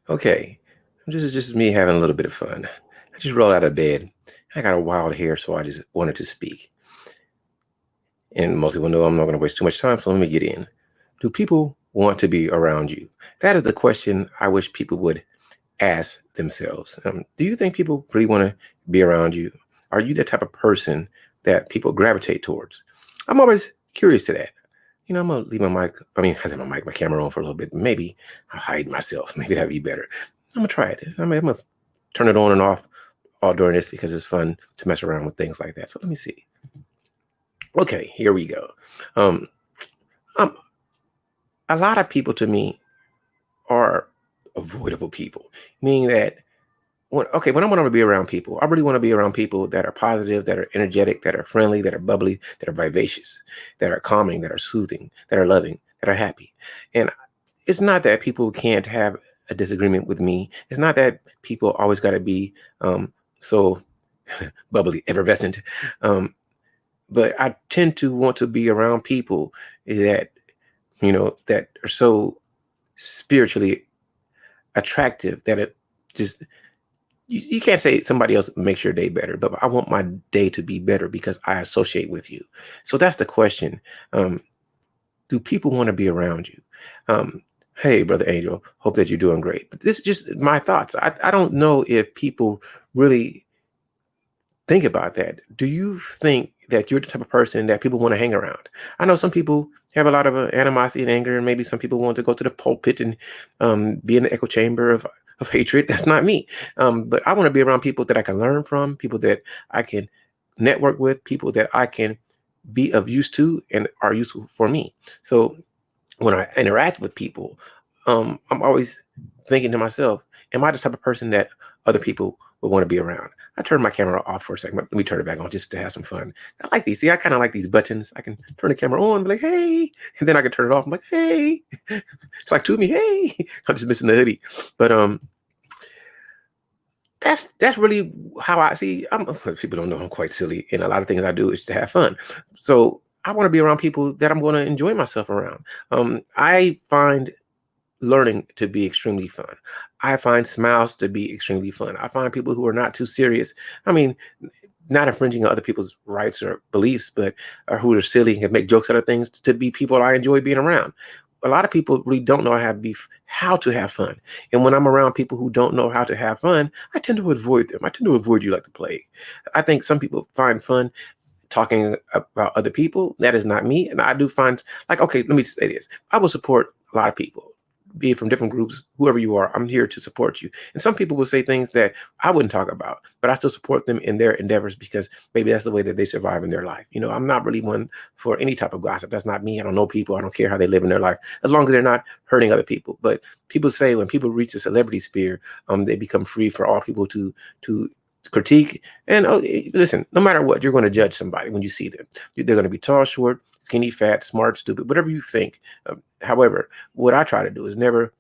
Okay. This is just me having a little bit of fun. I just rolled out of bed. I got a wild hair, so I just wanted to speak. And most people know I'm not going to waste too much time, so let me get in. Do people want to be around you? That is the question I wish people would ask themselves. Do you think people really want to be around you? Are you the type of person that people gravitate towards? I'm always curious to that. I'm gonna leave my mic. I mean, I said my camera on for a little bit. Maybe I'll hide myself. Maybe that'd be better. I'm gonna try it. I'm gonna turn it on and off all during this because it's fun to mess around with things like that. So let me see. Okay, here we go. Um, um, a lot of people to me are avoidable people, meaning that when I want to be around people, I really want to be around people that are positive, that are energetic, that are friendly, that are bubbly, that are vivacious, that are calming, that are soothing, that are loving, that are happy. And it's not that people can't have a disagreement with me. It's not that people always got to be so bubbly, effervescent. Um, but I tend to want to be around people that that are so spiritually attractive that it just you can't say somebody else makes your day better, but I want my day to be better because I associate with you. So that's the question. Um, do people want to be around you? Hey, Brother Angel, hope that you're doing great. But this is just my thoughts. I don't know if people really think about that. Do you think that you're the type of person that people want to hang around? I know some people have a lot of animosity and anger, and maybe some people want to go to the pulpit and be in the echo chamber of hatred. That's not me. But I want to be around people that I can learn from, people that I can network with, people that I can be of use to and are useful for me. So when I interact with people, I'm always thinking to myself, am I the type of person that other people would want to be around? I turned my camera off for a second. Let me turn it back on just to have some fun. I like these. See, I kind of like these buttons. I can turn the camera on, be like, hey, and then I can turn it off. I'm like, hey, it's like to me, hey. I'm just missing the hoodie, but that's really how I see. People don't know I'm quite silly, and a lot of things I do is to have fun. So I want to be around people that I'm going to enjoy myself around. I find learning to be extremely fun. I find smiles to be extremely fun. I find people who are not too serious. I mean, not infringing on other people's rights or beliefs, but who are silly and can make jokes out of things to be people I enjoy being around. A lot of people really don't know how to have fun. And when I'm around people who don't know how to have fun, I tend to avoid them. I tend to avoid you like the plague. I think some people find fun talking about other people. That is not me. And I do find, like, okay, let me say this. I will support a lot of people, be it from different groups, whoever you are. I'm here to support you. And some people will say things that I wouldn't talk about, but I still support them in their endeavors because maybe that's the way that they survive in their life. I'm not really one for any type of gossip. That's not me. I don't know people. I don't care how they live in their life, as long as they're not hurting other people. But people say when people reach the celebrity sphere, they become free for all people to critique. And listen, no matter what, you're going to judge somebody when you see them. They're going to be tall, short, skinny, fat, smart, stupid, whatever you think. However, what I try to do is never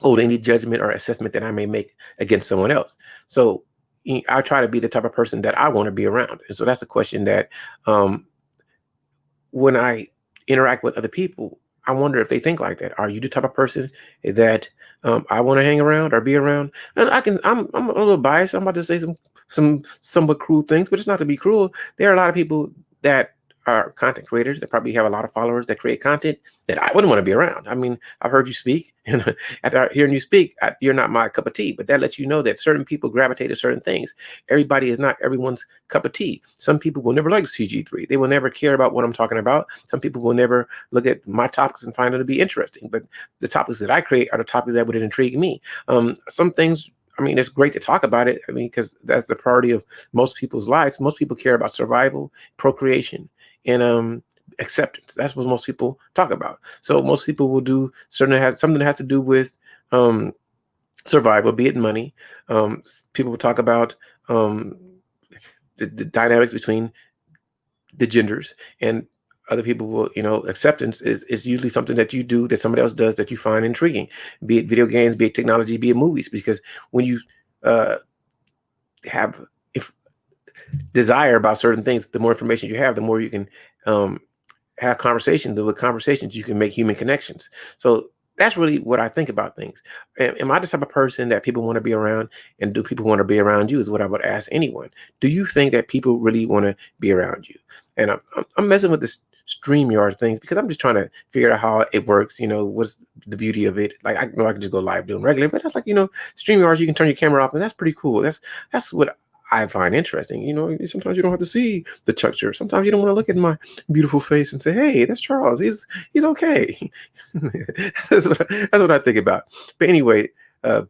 hold any judgment or assessment that I may make against someone else. So I try to be the type of person that I want to be around. And so that's a question that when I interact with other people, I wonder if they think like that. Are you the type of person that I want to hang around or be around? And I'm a little biased. I'm about to say some somewhat cruel things, but it's not to be cruel. There are a lot of people that are content creators that probably have a lot of followers that create content that I wouldn't want to be around. I mean, I've heard you speak, and after hearing you speak, you're not my cup of tea. But that lets you know that certain people gravitate to certain things. Everybody is not everyone's cup of tea. Some people will never like CG3. They will never care about what I'm talking about. Some people will never look at my topics and find it to be interesting. But the topics that I create are the topics that would intrigue me. Some things, I mean, it's great to talk about it. I mean, because that's the priority of most people's lives. Most people care about survival, procreation, and acceptance. That's what most people talk about. So most people will do something that has to do with survival, be it money. People will talk about the dynamics between the genders, and other people will, acceptance is usually something that you do that somebody else does that you find intriguing, be it video games, be it technology, be it movies, because when you uh, have if desire about certain things, the more information you have, the more you can have conversations. With conversations, you can make human connections. So that's really what I think about things. Am I the type of person that people want to be around, and do people want to be around you? Is what I would ask anyone. Do you think that people really want to be around you? And I'm messing with this StreamYard things because I'm just trying to figure out how it works. What's the beauty of it? Like, I know I can just go live doing regular, but that's like, StreamYard, you can turn your camera off, and that's pretty cool. That's what I find interesting. Sometimes you don't have to see the texture. Sometimes you don't want to look at my beautiful face and say, "Hey, that's Charles. He's okay." That's what I think about. But anyway, for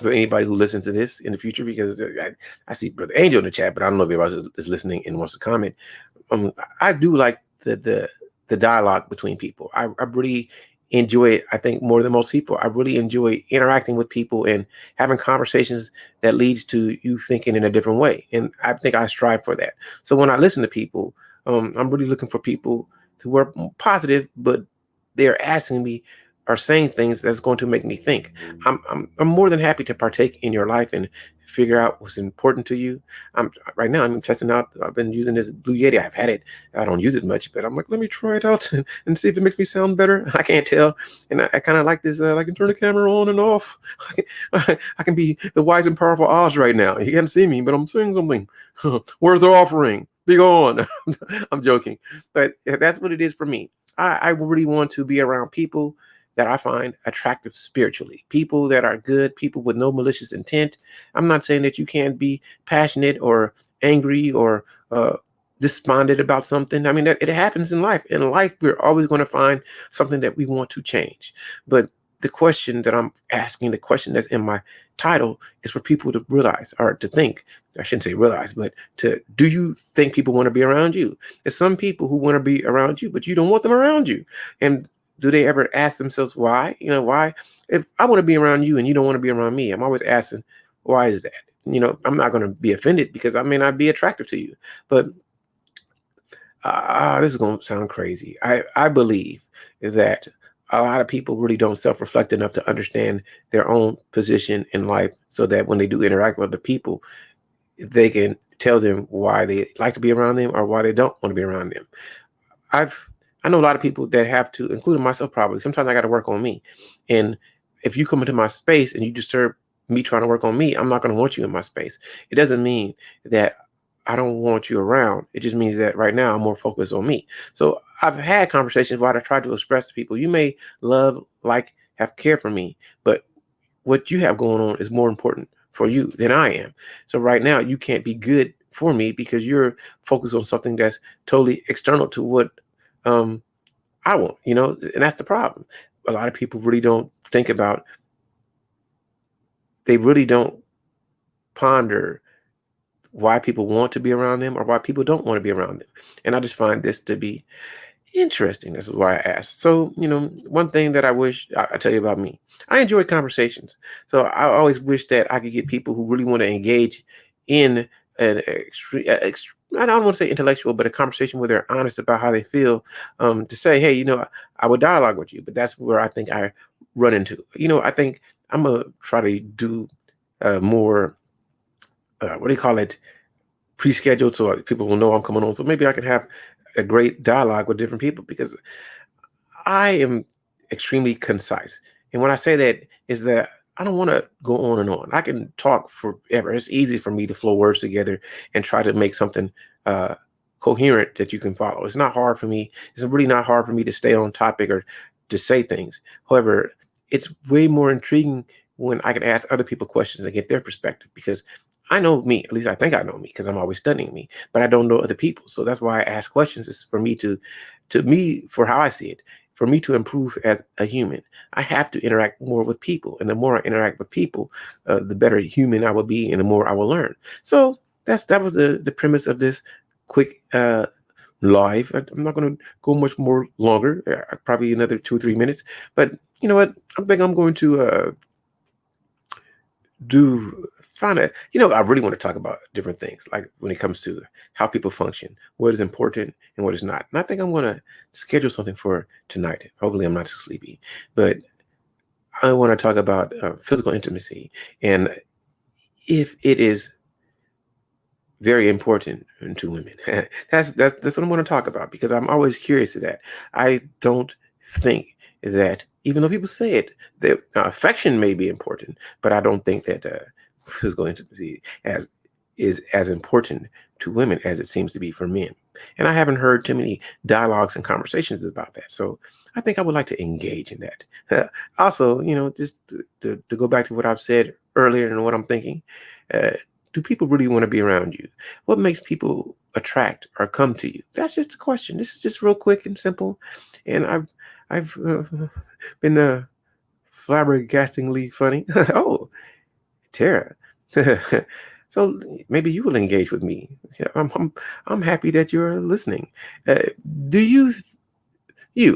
anybody who listens to this in the future, because I see Brother Angel in the chat, but I don't know if everybody is listening and wants to comment. I do like the dialogue between people. I really enjoy it. I think more than most people. I really enjoy interacting with people and having conversations that leads to you thinking in a different way. And I think I strive for that. So when I listen to people, I'm really looking for people who are positive, but they're asking me or saying things that's going to make me think. I'm more than happy to partake in your life and figure out what's important to you. Right now I'm testing out. I've been using this Blue Yeti. I've had it. I don't use it much, but I'm like, let me try it out and see if it makes me sound better. I can't tell, and I kind of like this. I can turn the camera on and off. I can be the wise and powerful Oz right now. You can't see me, but I'm saying something. Where's the offering? Be gone. I'm joking, but that's what it is for me. I really want to be around people that I find attractive spiritually, people that are good, people with no malicious intent. I'm not saying that you can't be passionate or angry or despondent about something. I mean, it happens in life. In life, we're always going to find something that we want to change. But the question that I'm asking, the question that's in my title, is for people to realize, or to think. I shouldn't say realize, but do you think people want to be around you? There's some people who want to be around you, but you don't want them around you. And do they ever ask themselves why? Why? If I want to be around you and you don't want to be around me, I'm always asking, why is that? I'm not going to be offended because I may not be attractive to you. But this is going to sound crazy. I believe that a lot of people really don't self-reflect enough to understand their own position in life, so that when they do interact with other people, they can tell them why they like to be around them or why they don't want to be around them. I know a lot of people that have to, including myself probably, sometimes I got to work on me. And if you come into my space and you disturb me trying to work on me, I'm not going to want you in my space. It doesn't mean that I don't want you around. It just means that right now I'm more focused on me. So I've had conversations where I try to express to people, you may love, like, have care for me, but what you have going on is more important for you than I am. So right now you can't be good for me because you're focused on something that's totally external to what I want, and that's the problem. A lot of people really don't think about, they really don't ponder why people want to be around them or why people don't want to be around them. And I just find this to be interesting. This is why I asked. So, one thing that I wish I tell you about me, I enjoy conversations. So I always wish that I could get people who really want to engage in an extreme, I don't want to say intellectual, but a conversation where they're honest about how they feel, to say, hey, I would dialogue with you. But that's where I think I run into. I think I'm going to try to do more, what do you call it, pre-scheduled, so people will know I'm coming on. So maybe I can have a great dialogue with different people, because I am extremely concise. And when I say that, is that I don't want to go on and on. I can talk forever. It's easy for me to flow words together and try to make something coherent that you can follow. It's not hard for me. It's really not hard for me to stay on topic or to say things. However, it's way more intriguing when I can ask other people questions and get their perspective, because I know me, at least I think I know me, because I'm always studying me, but I don't know other people. So that's why I ask questions, is for me for how I see it, for me to improve as a human. I have to interact more with people. And the more I interact with people, the better human I will be and the more I will learn. So that was the premise of this quick live. I'm not going to go much more longer, probably another 2 or 3 minutes. But you know what? I think I'm going to I really want to talk about different things, like when it comes to how people function, what is important and what is not. And I think I'm going to schedule something for tonight. Hopefully I'm not too sleepy, but I want to talk about physical intimacy, and if it is very important to women. That's what I'm going to talk about, because I'm always curious to that. I don't think that even though people say it, that affection may be important, but I don't think that physical intimacy is as important to women as it seems to be for men. And I haven't heard too many dialogues and conversations about that. So I think I would like to engage in that. Also, just to go back to what I've said earlier and what I'm thinking, uh, do people really want to be around you? What makes people attract or come to you? That's just a question. This is just real quick and simple. And I've been flabbergastingly funny. Oh, Tara. So maybe you will engage with me. Yeah, I'm happy that you're listening. Uh, do you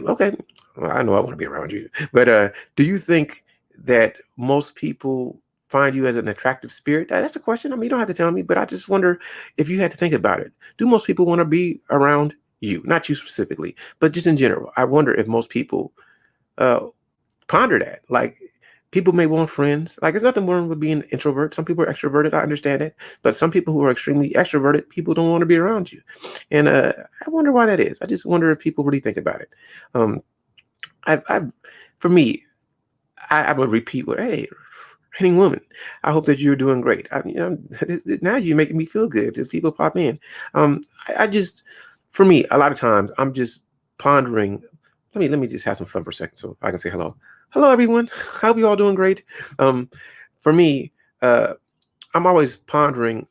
okay? Well, I know I want to be around you, but do you think that most people find you as an attractive spirit? That's a question. I mean, you don't have to tell me, but I just wonder if you had to think about it. Do most people want to be around you? Not you specifically, but just in general. I wonder if most people uh, ponder that. Like, people may want friends. Like, there's nothing wrong with being introvert. Some people are extroverted. I understand it. But some people who are extremely extroverted, people don't want to be around you. And I wonder why that is. I just wonder if people really think about it. Um, for me, I would repeat what, hey, reigning woman, I hope that you're doing great. Now you're making me feel good as people pop in. I just, for me, a lot of times I'm just pondering. Let me just have some fun for a second so I can say hello. Hello, everyone. I hope you all doing great. For me, I'm always pondering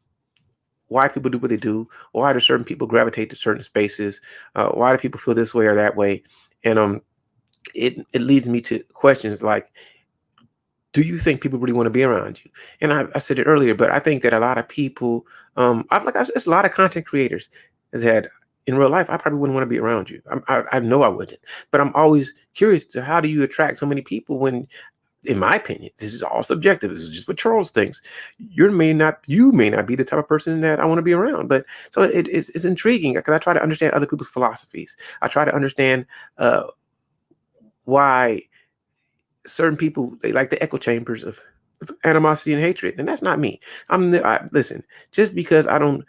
why people do what they do. Why do certain people gravitate to certain spaces? Why do people feel this way or that way? And it leads me to questions like, do you think people really want to be around you? And I said it earlier, but I think that a lot of people, it's a lot of content creators that in real life, I probably wouldn't want to be around you. I know I wouldn't, but I'm always curious to how do you attract so many people when, in my opinion, this is all subjective. This is just what Charles thinks. You may not be the type of person that I want to be around. But so it's intriguing because I try to understand other people's philosophies. I try to understand why certain people, they like the echo chambers of animosity and hatred, and that's not me. Listen, just because I don't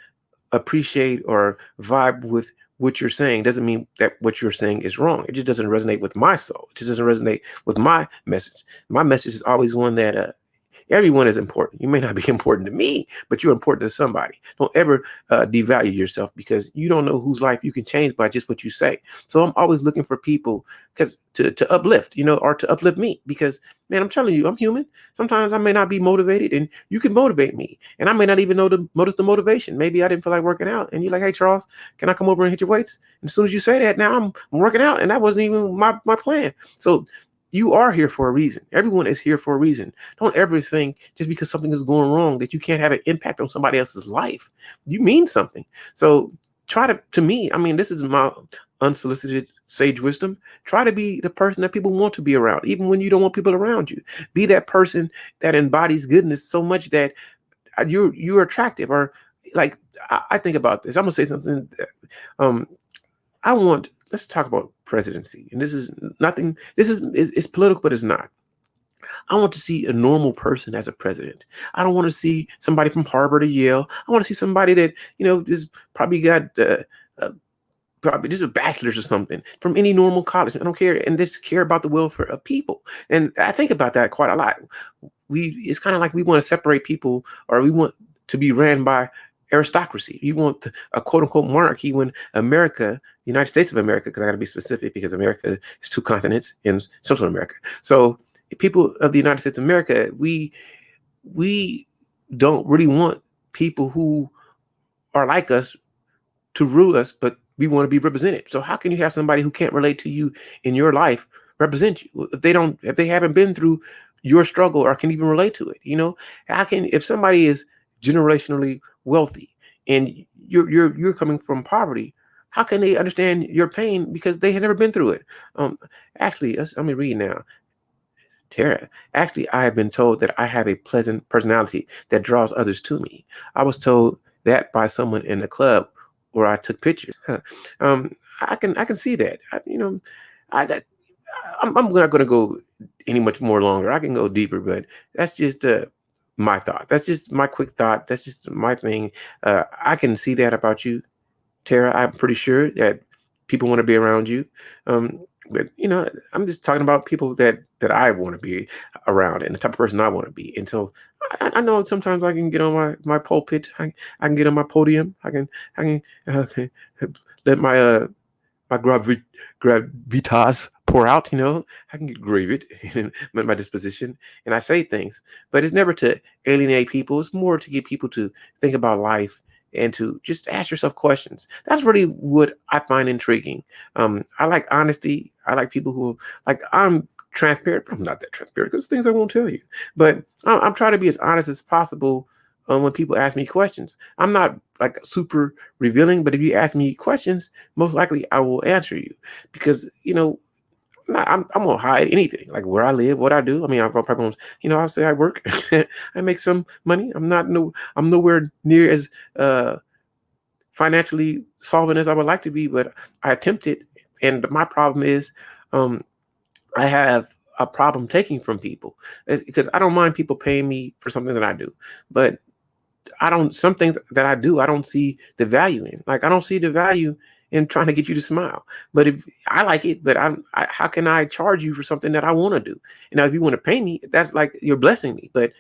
appreciate or vibe with what you're saying doesn't mean that what you're saying is wrong. It just doesn't resonate with my soul. It just doesn't resonate with my message. My message is always one that everyone is important. You may not be important to me, but you're important to somebody. Don't ever devalue yourself because you don't know whose life you can change by just what you say. So I'm always looking for people to uplift, or to uplift me because, man, I'm telling you, I'm human. Sometimes I may not be motivated and you can motivate me. And I may not even notice the motivation. Maybe I didn't feel like working out. And you're like, hey, Charles, can I come over and hit your weights? And as soon as you say that, now I'm working out. And that wasn't even my plan. So you are here for a reason. Everyone is here for a reason. Don't ever think just because something is going wrong that you can't have an impact on somebody else's life. You mean something. So try to me, I mean, this is my unsolicited sage wisdom. Try to be the person that people want to be around, even when you don't want people around you. Be that person that embodies goodness so much that you're attractive. Or like, I think about this. I'm gonna say something that, let's talk about presidency. And this is nothing, it's political, but it's not. I want to see a normal person as a president. I don't want to see somebody from Harvard or Yale. I want to see somebody that, just probably got probably just a bachelor's or something from any normal college. I don't care. And just care about the welfare of people. And I think about that quite a lot. It's kind of like we want to separate people, or we want to be ran by aristocracy. You want a quote unquote monarchy when America, the United States of America, because I got to be specific because America is 2 continents in Central America. So people of the United States of America, we don't really want people who are like us to rule us, but we want to be represented. So how can you have somebody who can't relate to you in your life represent you if they haven't been through your struggle or can even relate to it? If somebody is generationally wealthy and you're coming from poverty, how can they understand your pain because they had never been through it? Actually, let me read now. Tara, actually, I have been told that I have a pleasant personality that draws others to me. I was told that by someone in the club where I took pictures. I can see that. I'm not going to go any much more longer. I can go deeper, but that's just my thought. That's just my quick thought. That's just my thing. I can see that about you, Tara. I'm pretty sure that people want to be around you. But I'm just talking about people that I want to be around and the type of person I want to be. And so I know sometimes I can get on my pulpit. I can get on my podium. I can let my gravitas pour out. I can get gravid in my disposition, and I say things, but it's never to alienate people. It's more to get people to think about life and to just ask yourself questions. That's really what I find intriguing. I like honesty. I like people who like I'm transparent. But I'm not that transparent because things I won't tell you. But I'm trying to be as honest as possible. When people ask me questions, I'm not like super revealing, but if you ask me questions, most likely I will answer you because I'm gonna hide anything like where I live, what I do. I mean, I probably won't, I'll say I work, I make some money. I'm nowhere near as financially solvent as I would like to be, but I attempt it. And my problem is, um, I have a problem taking from people. It's because I don't mind people paying me for something that I do, but some things that I do, I don't see the value in. Like, I don't see the value in trying to get you to smile. But if I like it, but how can I charge you for something that I want to do? If you want to pay me, that's like you're blessing me. But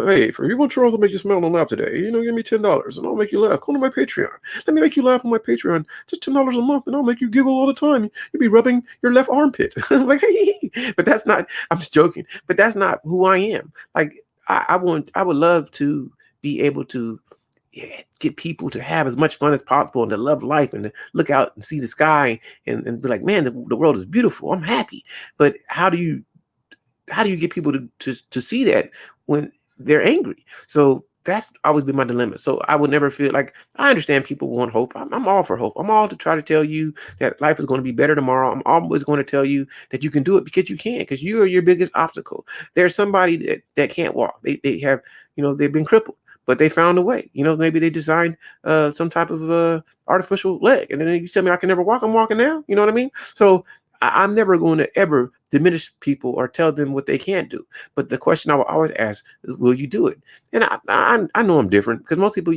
hey, for you want Charles to make you smile and laugh today, give me $10 and I'll make you laugh. Come to my Patreon. Let me make you laugh on my Patreon. Just $10 a month and I'll make you giggle all the time. You'll be rubbing your left armpit. I'm like, hey, but that's not, I'm just joking, but that's not who I am. Like, I would love to be able to get people to have as much fun as possible and to love life and to look out and see the sky and be like, man, the world is beautiful. I'm happy. But how do you get people to see that when they're angry? So that's always been my dilemma. So I would never feel like, I understand people want hope. I'm all for hope. I'm all to try to tell you that life is going to be better tomorrow. I'm always going to tell you that you can do it because you can, because you are your biggest obstacle. There's somebody that can't walk. They have, they've been crippled, but they found a way. Maybe they designed some type of artificial leg. And then you tell me I can never walk. I'm walking now. You know what I mean? So I'm never going to ever diminish people or tell them what they can't do. But the question I will always ask is, will you do it? And I know I'm different because most people,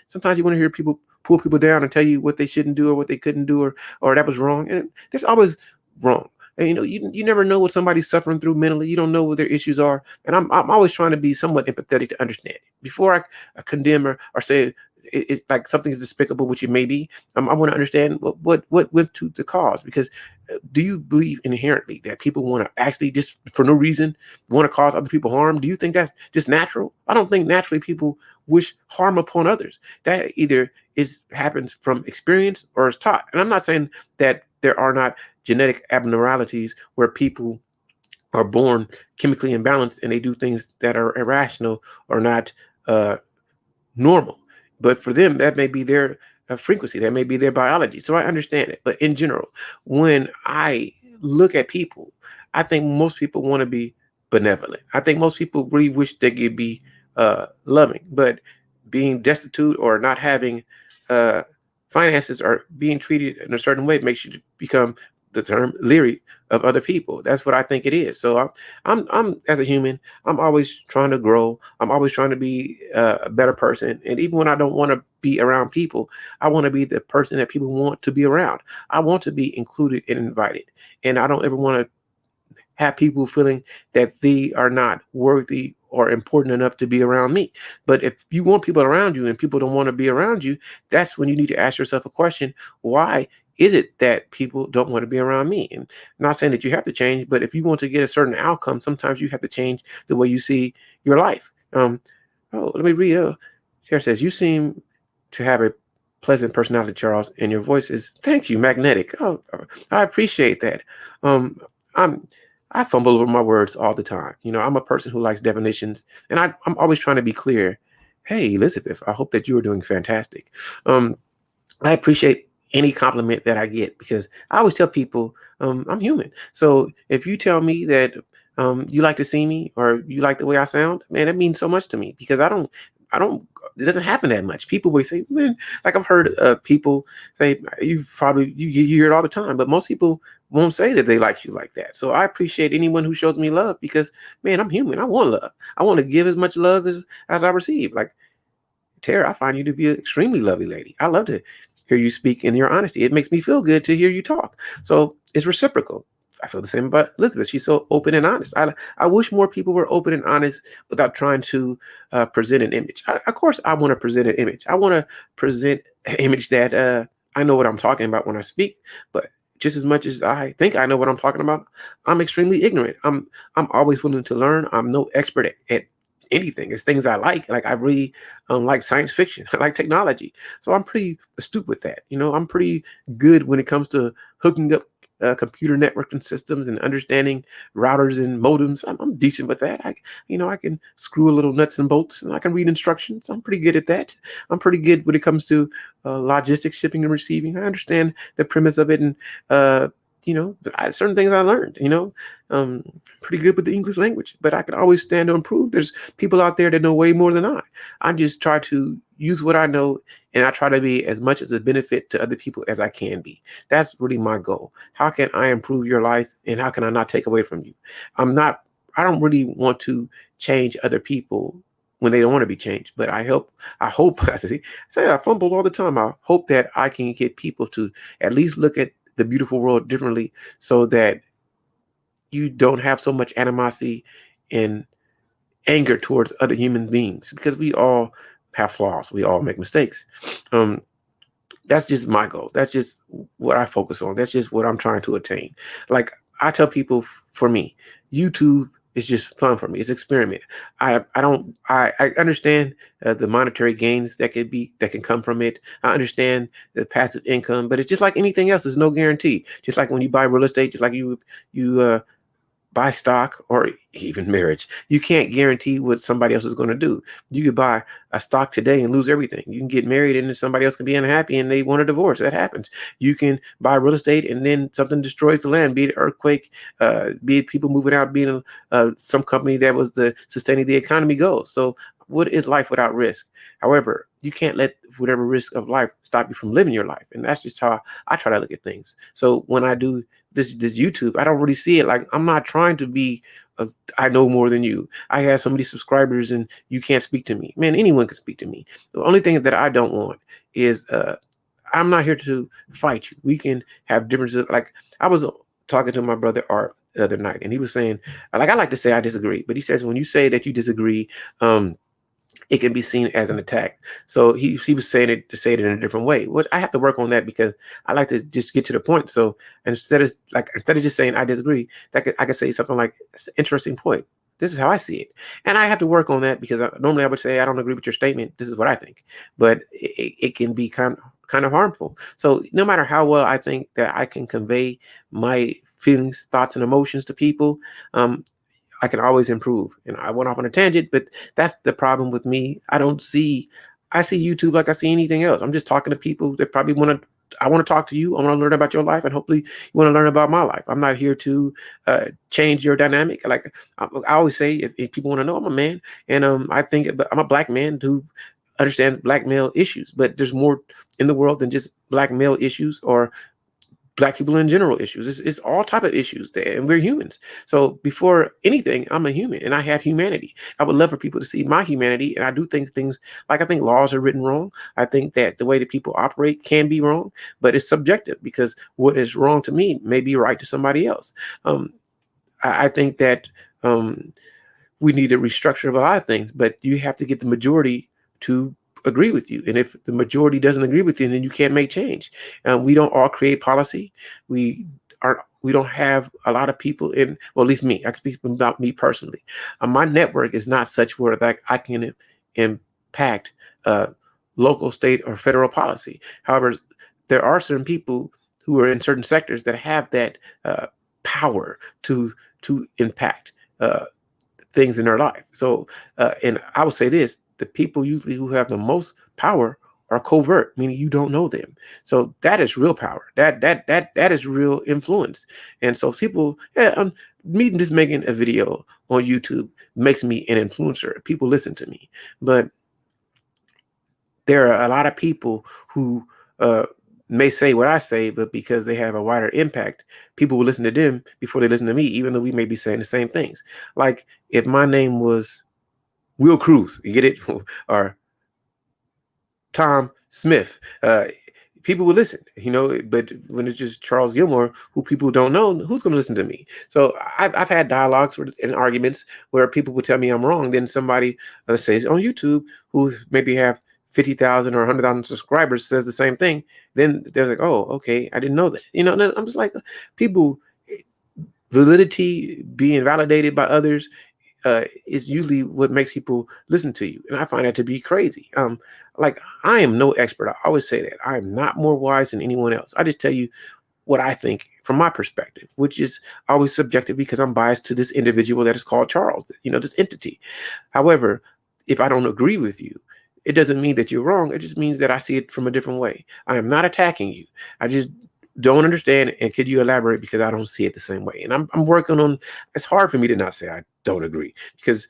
sometimes you want to hear people pull people down and tell you what they shouldn't do or what they couldn't do or that was wrong. And there's always wrong. And you never know what somebody's suffering through mentally. You don't know what their issues are. And I'm always trying to be somewhat empathetic to understand it. Before I condemn or say it's like something is despicable, which it may be. I want to understand what went to the cause. Because do you believe inherently that people want to actually just for no reason want to cause other people harm? Do you think that's just natural? I don't think naturally people wish harm upon others. That either happens from experience or is taught. And I'm not saying that there are not genetic abnormalities where people are born chemically imbalanced and they do things that are irrational or not normal. But for them, that may be their frequency. That may be their biology. So I understand it. But in general, when I look at people, I think most people want to be benevolent. I think most people really wish they could be loving. But being destitute or not having finances or being treated in a certain way makes you become the term leery of other people. That's what I think it is. So I'm as a human, I'm always trying to grow. I'm always trying to be a better person. And even when I don't want to be around people, I want to be the person that people want to be around. I want to be included and invited. And I don't ever want to have people feeling that they are not worthy or important enough to be around me. But if you want people around you and people don't want to be around you, that's when you need to ask yourself a question. Why is it that people don't want to be around me? And I'm not saying that you have to change, but if you want to get a certain outcome, sometimes you have to change the way you see your life. Let me read. Sarah says, you seem to have a pleasant personality, Charles, and your voice is, thank you, magnetic. Oh, I appreciate that. I fumble over my words all the time. I'm a person who likes definitions, and I'm always trying to be clear. Hey, Elizabeth, I hope that you are doing fantastic. I appreciate any compliment that I get because I always tell people I'm human. So if you tell me that you like to see me or you like the way I sound, man, that means so much to me because I don't, it doesn't happen that much. People will say, man, like I've heard people say, you hear it all the time, but most people won't say that they like you like that. So I appreciate anyone who shows me love because, man, I'm human. I want love. I want to give as much love as I receive. Like, Tara, I find you to be an extremely lovely lady. I love to hear you speak in your honesty. It makes me feel good to hear you talk. So it's reciprocal. I feel the same about Elizabeth. She's so open and honest. I wish more people were open and honest without trying to present an image. Of course, I want to present an image. I want to present an image that I know what I'm talking about when I speak. But just as much as I think I know what I'm talking about, I'm extremely ignorant. I'm always willing to learn. I'm no expert at anything. It's things I like. Like I really like science fiction. I like technology. So I'm pretty astute with that. I'm pretty good when it comes to hooking up computer networking systems and understanding routers and modems. I'm decent with that. I can screw a little nuts and bolts, and I can read instructions. I'm pretty good at that. I'm pretty good when it comes to logistics, shipping and receiving. I understand the premise of it, and certain things I learned. Pretty good with the English language, but I can always stand to improve. There's people out there that know way more than I. I just try to use what I know, and I try to be as much as a benefit to other people as I can be. That's really my goal. How can I improve your life, and how can I not take away from you? I don't really want to change other people when they don't want to be changed, but I hope, I say I fumble all the time. I hope that I can get people to at least look at the beautiful world differently, so that you don't have so much animosity and anger towards other human beings, because we all have flaws. We all make mistakes. That's just my goal. That's just what I focus on. That's just what I'm trying to attain. Like I tell people, for me, YouTube is just fun for me. It's experiment. I understand the monetary gains that can come from it. I understand the passive income, but it's just like anything else. There's no guarantee. Just like when you buy real estate, just like you buy stock or even marriage, you can't guarantee what somebody else is going to do. You could buy a stock today and lose everything. You can get married and somebody else can be unhappy and they want a divorce. That happens. You can buy real estate and then something destroys the land, be it earthquake, be it people moving out, being some company that was sustaining the economy goes. So what is life without risk? However, you can't let whatever risk of life stop you from living your life. And that's just how I try to look at things. So when I do this YouTube, I don't really see it like I'm not trying to be I know more than you. I have so many subscribers and you can't speak to me. Man, anyone can speak to me. The only thing that I don't want is I'm not here to fight you. We can have differences. Like I was talking to my brother Art the other night, and he was saying, like I like to say I disagree, but he says when you say that you disagree, it can be seen as an attack. So he was saying it to say it in a different way, which I have to work on that, because I like to just get to the point. So instead of just saying I disagree, I could say something like, it's an interesting point. This is how I see it. And I have to work on that, because normally I would say I don't agree with your statement. This is what I think. But it can be kind of harmful. So no matter how well I think that I can convey my feelings, thoughts, and emotions to people, I can always improve. And I went off on a tangent, but that's the problem with me. I see YouTube like I see anything else. I'm just talking to people that probably I want to talk to you. I want to learn about your life, and hopefully you want to learn about my life. I'm not here to change your dynamic. Like I always say, if people want to know, I'm a man, and I think I'm a black man who understands black male issues. But there's more in the world than just black male issues or black people in general issues. It's all type of issues there, and we're humans. So before anything, I'm a human and I have humanity. I would love for people to see my humanity. And I do things like, I think laws are written wrong. I think that the way that people operate can be wrong, but it's subjective, because what is wrong to me may be right to somebody else. I think that we need a restructure of a lot of things, but you have to get the majority to agree with you. And if the majority doesn't agree with you, then you can't make change. We don't all create policy. We don't have a lot of people well, at least me, I speak about me personally. My network is not such where like I can impact local, state, or federal policy. However, there are certain people who are in certain sectors that have that power to impact things in their life. So, and I would say this: the people usually who have the most power are covert, meaning you don't know them. So that is real power. That is real influence. And so people, me just making a video on YouTube makes me an influencer. People listen to me, but there are a lot of people who may say what I say, but because they have a wider impact, people will listen to them before they listen to me, even though we may be saying the same things. Like if my name was Will Cruz, you get it? Or Tom Smith. people will listen, but when it's just Charles Gilmore, who people don't know, who's going to listen to me? So I've had dialogues and arguments where people would tell me I'm wrong. Then somebody, let's say, on YouTube, who maybe have 50,000 or 100,000 subscribers says the same thing. Then they're like, oh, okay, I didn't know that. And I'm just like, people, validity being validated by others is usually what makes people listen to you. And I find that to be crazy. Like, I am no expert. I always say that. I am not more wise than anyone else. I just tell you what I think from my perspective, which is always subjective because I'm biased to this individual that is called Charles, this entity. However, if I don't agree with you, it doesn't mean that you're wrong. It just means that I see it from a different way. I am not attacking you. I just don't understand. And could you elaborate? Because I don't see it the same way. And I'm working on, it's hard for me to not say I don't agree, because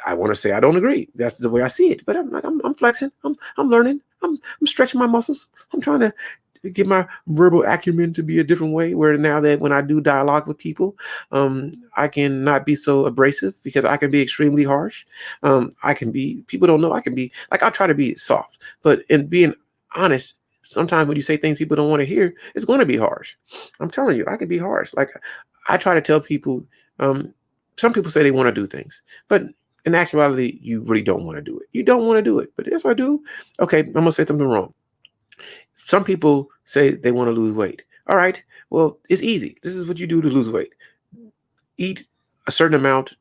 I want to say I don't agree. That's the way I see it. But I'm flexing. I'm learning. I'm stretching my muscles. I'm trying to get my verbal acumen to be a different way, where now that when I do dialogue with people, I can not be so abrasive, because I can be extremely harsh. People don't know, I can be like, I try to be soft, but in being honest, sometimes when you say things people don't want to hear, it's going to be harsh. I'm telling you, I can be harsh. Like, I try to tell people, some people say they want to do things, but in actuality, you really don't want to do it. You don't want to do it, but yes, I do. Okay, I'm going to say something wrong. Some people say they want to lose weight. All right, well, it's easy. This is what you do to lose weight. Eat a certain amount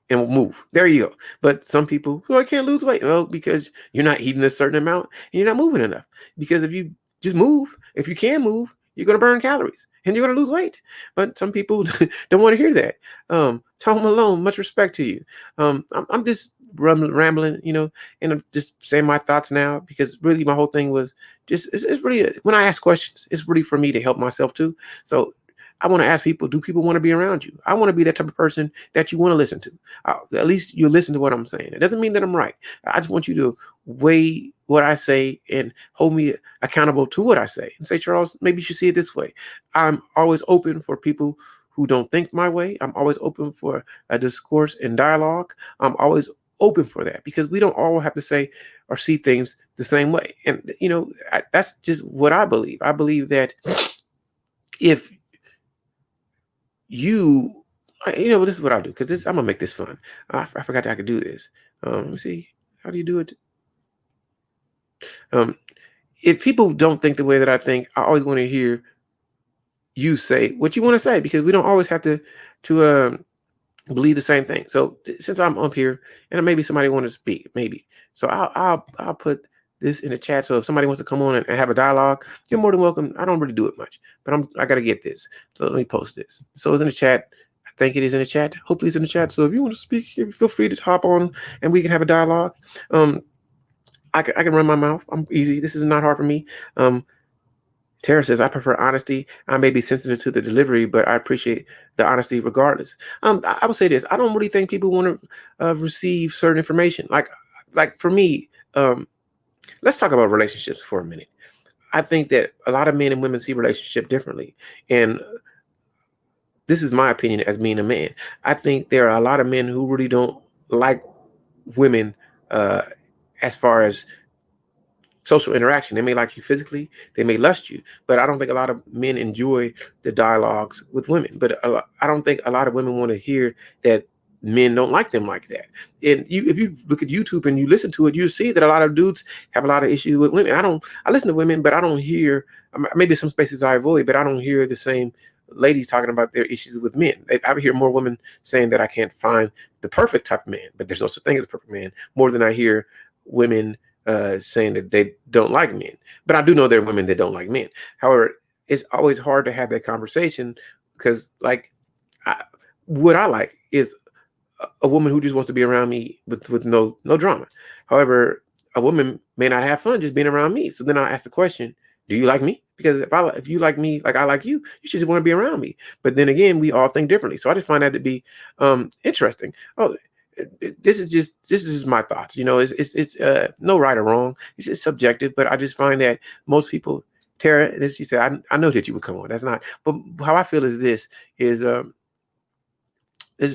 and move. There you go. But some people, I can't lose weight. Well, because you're not eating a certain amount and you're not moving enough. Because if you just move, if you can move, you're going to burn calories and you're going to lose weight. But some people don't want to hear that. Tom Malone, much respect to you. I'm just rambling, and I'm just saying my thoughts now, because really my whole thing was just, it's really, when I ask questions, it's really for me to help myself too. So I want to ask people, do people want to be around you? I want to be that type of person that you want to listen to. At least you listen to what I'm saying. It doesn't mean that I'm right. I just want you to weigh what I say and hold me accountable to what I say, and say, Charles, maybe you should see it this way. I'm always open for people who don't think my way. I'm always open for a discourse and dialogue. I'm always open for that, because we don't all have to say or see things the same way. And, that's just what I believe. I believe that if this is what I'll do, because I'm gonna make this fun. I forgot that I could do this. Let me see. How do you do it? If people don't think the way that I think, I always want to hear you say what you want to say, because we don't always have to believe the same thing. So since I'm up here, and maybe somebody want to speak, maybe. So I'll put this in the chat. So if somebody wants to come on and have a dialogue, you're more than welcome. I don't really do it much, but I got to get this. So let me post this. So it's in the chat. I think it is in the chat. Hopefully it's in the chat. So if you want to speak, feel free to hop on and we can have a dialogue. I can run my mouth. I'm easy. This is not hard for me. Tara says, I prefer honesty. I may be sensitive to the delivery, but I appreciate the honesty regardless. I would say this. I don't really think people want to receive certain information. Like for me, let's talk about relationships for a minute. I think that a lot of men and women see relationship differently. And this is my opinion as being a man. I think there are a lot of men who really don't like women as far as social interaction. They may like you physically, they may lust you, but I don't think a lot of men enjoy the dialogues with women. But I don't think a lot of women want to hear that men don't like them like that. And if you look at YouTube and you listen to it, you see that a lot of dudes have a lot of issues with women. I listen to women, but I don't hear, maybe some spaces I avoid, but I don't hear the same ladies talking about their issues with men. I hear more women saying that I can't find the perfect type of man, but there's no such thing as a perfect man, more than I hear women saying that they don't like men. But I do know there are women that don't like men. However, it's always hard to have that conversation, because what I like is a woman who just wants to be around me with no drama. However, a woman may not have fun just being around me. So then I ask the question, do you like me? Because if you like me like I like you, you should just want to be around me. But then again, we all think differently. So I just find that to be interesting. Oh, this is my thoughts. It's no right or wrong. It's just subjective. But I just find that most people, Tara, as you said, I know that you would come on. That's not. But how I feel is this is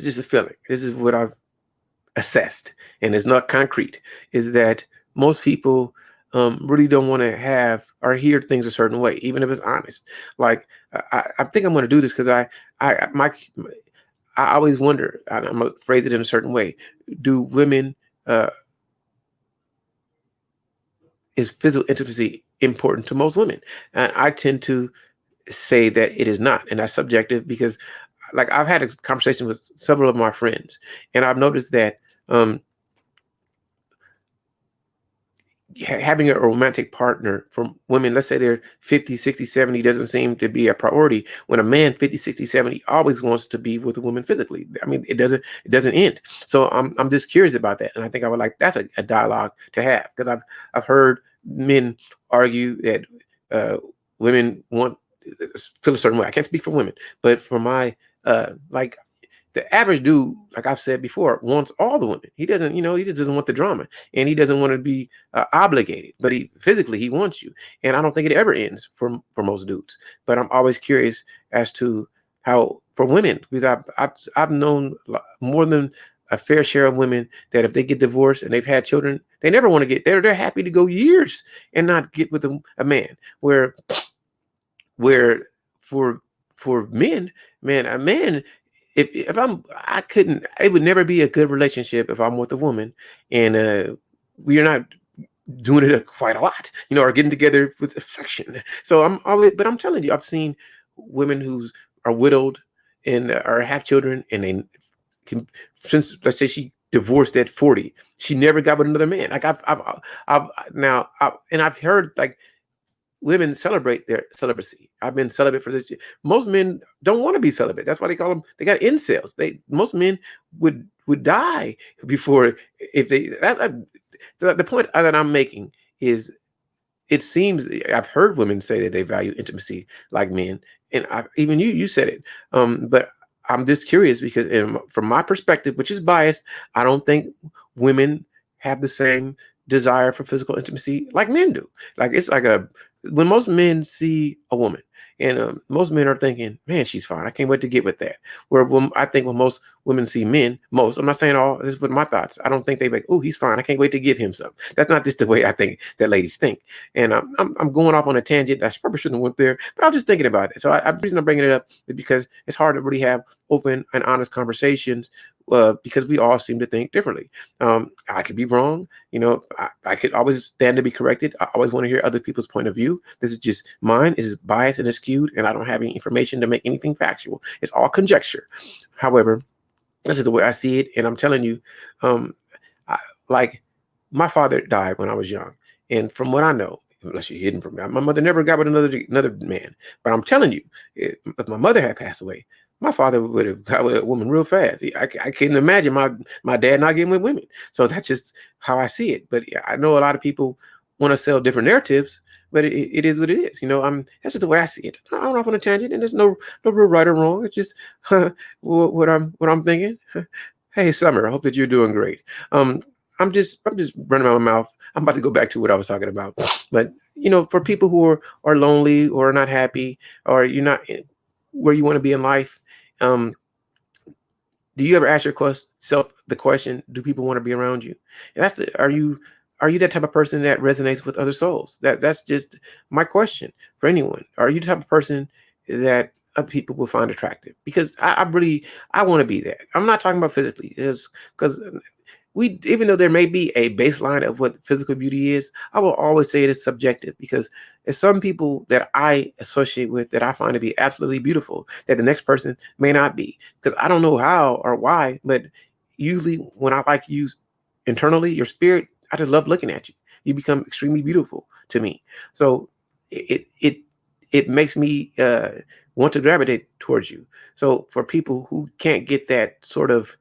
just a feeling. This is what I've assessed, and it's not concrete. Is that most people really don't want to have or hear things a certain way, even if it's honest. Like I think I'm going to do this because I always wonder, and I'm gonna phrase it in a certain way. Do women uh, is physical intimacy important to most women? And I tend to say that it is not, and that's subjective because, like, I've had a conversation with several of my friends, and I've noticed that um, having a romantic partner for women, let's say they're 50, 60, 70, doesn't seem to be a priority. When a man 50, 60, 70 always wants to be with a woman physically. I mean, it doesn't end. So I'm just curious about that. And I think I would like, that's a dialogue to have, because I've heard men argue that women want feel a certain way. I can't speak for women, but for my like the average dude, like I've said before, wants all the women. He doesn't, he just doesn't want the drama, and he doesn't want to be obligated. But he wants you, and I don't think it ever ends for most dudes. But I'm always curious as to how for women, because I've known more than a fair share of women that if they get divorced and they've had children, they never want to get they're happy to go years and not get with a man. Where for men, man, a man, if I couldn't, it would never be a good relationship if I'm with a woman and we're not doing it quite a lot, or getting together with affection. So but I'm telling you, I've seen women who are widowed and or have children, and they can, since, let's say, she divorced at 40, she never got with another man. Like I've heard, like, women celebrate their celibacy. I've been celibate for this year. Most men don't want to be celibate. That's why they call them. They got incels. Most men would die before, if they. The point that I'm making is, it seems I've heard women say that they value intimacy like men, and even you said it. But I'm just curious because, from my perspective, which is biased, I don't think women have the same desire for physical intimacy like men do. Like, it's like when most men see a woman, and most men are thinking, man, she's fine, I can't wait to get with that. I think when most women see men, I'm not saying all, this is what my thoughts, I don't think they like, oh, he's fine, I can't wait to give him some. That's not just the way I think that ladies think. And I'm going off on a tangent. I probably shouldn't have went there, but I was just thinking about it. So the reason I'm bringing it up is because it's hard to really have open and honest conversations, because we all seem to think differently. I could be wrong. I could always stand to be corrected. I always want to hear other people's point of view. This is just mine. It is biased and skewed, and I don't have any information to make anything factual. It's all conjecture. However, this is the way I see it, and I'm telling you, like, my father died when I was young, and from what I know, unless you're hidden from me, my mother never got with another man. But I'm telling you, if my mother had passed away, my father would have got with a woman real fast. I couldn't imagine my dad not getting with women. So that's just how I see it. But yeah, I know a lot of people want to sell different narratives, but it is what it is. That's just the way I see it. I'm off on a tangent, and there's no real right or wrong. It's just what I'm thinking. Hey, Summer, I hope that you're doing great. I'm just running my mouth. I'm about to go back to what I was talking about. But for people who are lonely or not happy, or you're not where you want to be in life, do you ever ask yourself the question, do people want to be around you? And are you that type of person that resonates with other souls? That's just my question for anyone. Are you the type of person that other people will find attractive? Because I want to be that. I'm not talking about physically, because even though there may be a baseline of what physical beauty is, I will always say it is subjective, because there's some people that I associate with that I find to be absolutely beautiful that the next person may not be, because I don't know how or why, but usually when I like you internally, your spirit, I just love looking at you. You become extremely beautiful to me. So it makes me want to gravitate towards you. So for people who can't get that sort of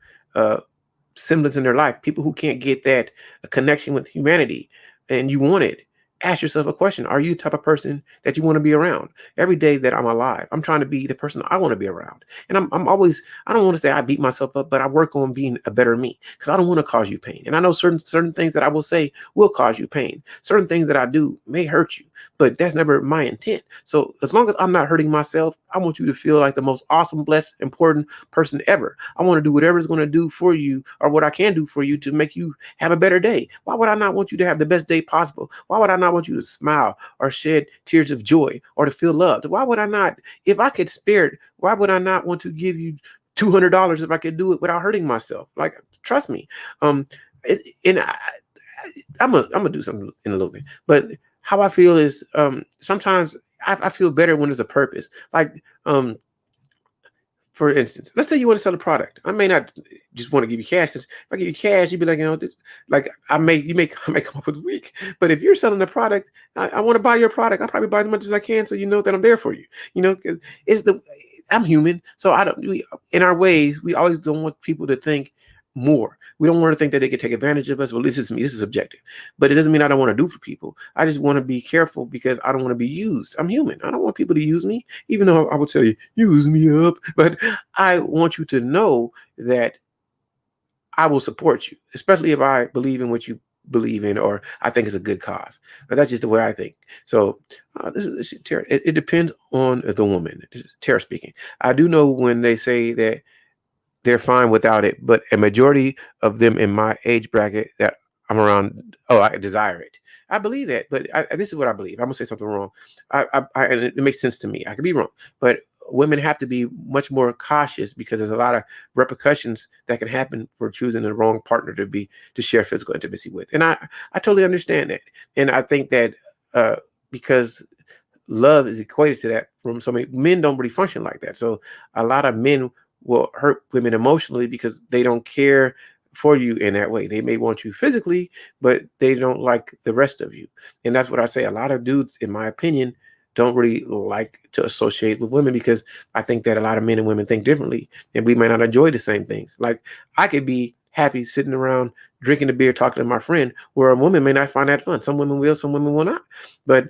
semblance in their life, people who can't get that connection with humanity, and you want it, ask yourself a question. Are you the type of person that you want to be around? Every day that I'm alive, I'm trying to be the person I want to be around. And I'm always, I don't want to say I beat myself up, but I work on being a better me, because I don't want to cause you pain. And I know certain things that I will say will cause you pain. Certain things that I do may hurt you, but that's never my intent. So as long as I'm not hurting myself, I want you to feel like the most awesome, blessed, important person ever. I want to do whatever it's going to do for you, or what I can do for you to make you have a better day. Why would I not want you to have the best day possible? Why would I not not want you to smile or shed tears of joy or to feel loved? Why would I not? If I could spare it, why would I not want to give you $200 if I could do it without hurting myself? Like, trust me. And I'm gonna do something in a little bit, but how I feel is sometimes I feel better when there's a purpose. Like for instance, let's say you want to sell a product. I may not just want to give you cash because if I give you cash, you'd be like, like I may come up with a week. But if you're selling a product, I want to buy your product. I'll probably buy as much as I can, so you know that I'm there for you. Because I'm human, so I don't. In our ways, we always don't want people to think more. We don't want to think that they can take advantage of us. Well, this is me. This is subjective, but it doesn't mean I don't want to do for people. I just want to be careful because I don't want to be used. I'm human. I don't want people to use me, even though I would tell you, use me up. But I want you to know that I will support you, especially if I believe in what you believe in or I think it's a good cause. But that's just the way I think. So this is Tara. It depends on the woman. This is Tara speaking. I do know when they say that they're fine without it, but a majority of them in my age bracket that I'm around, oh, I desire it. I believe that, but this is what I believe. I'm gonna say something wrong. And it makes sense to me. I could be wrong, but women have to be much more cautious because there's a lot of repercussions that can happen for choosing the wrong partner to share physical intimacy with. And I totally understand that, and I think that because love is equated to that from so many men don't really function like that. So a lot of men will hurt women emotionally because they don't care for you in that way. They may want you physically, but they don't like the rest of you. And that's what I say. A lot of dudes, in my opinion, don't really like to associate with women because I think that a lot of men and women think differently and we may not enjoy the same things. Like I could be happy sitting around drinking a beer, talking to my friend, where a woman may not find that fun. Some women will, some women will not. But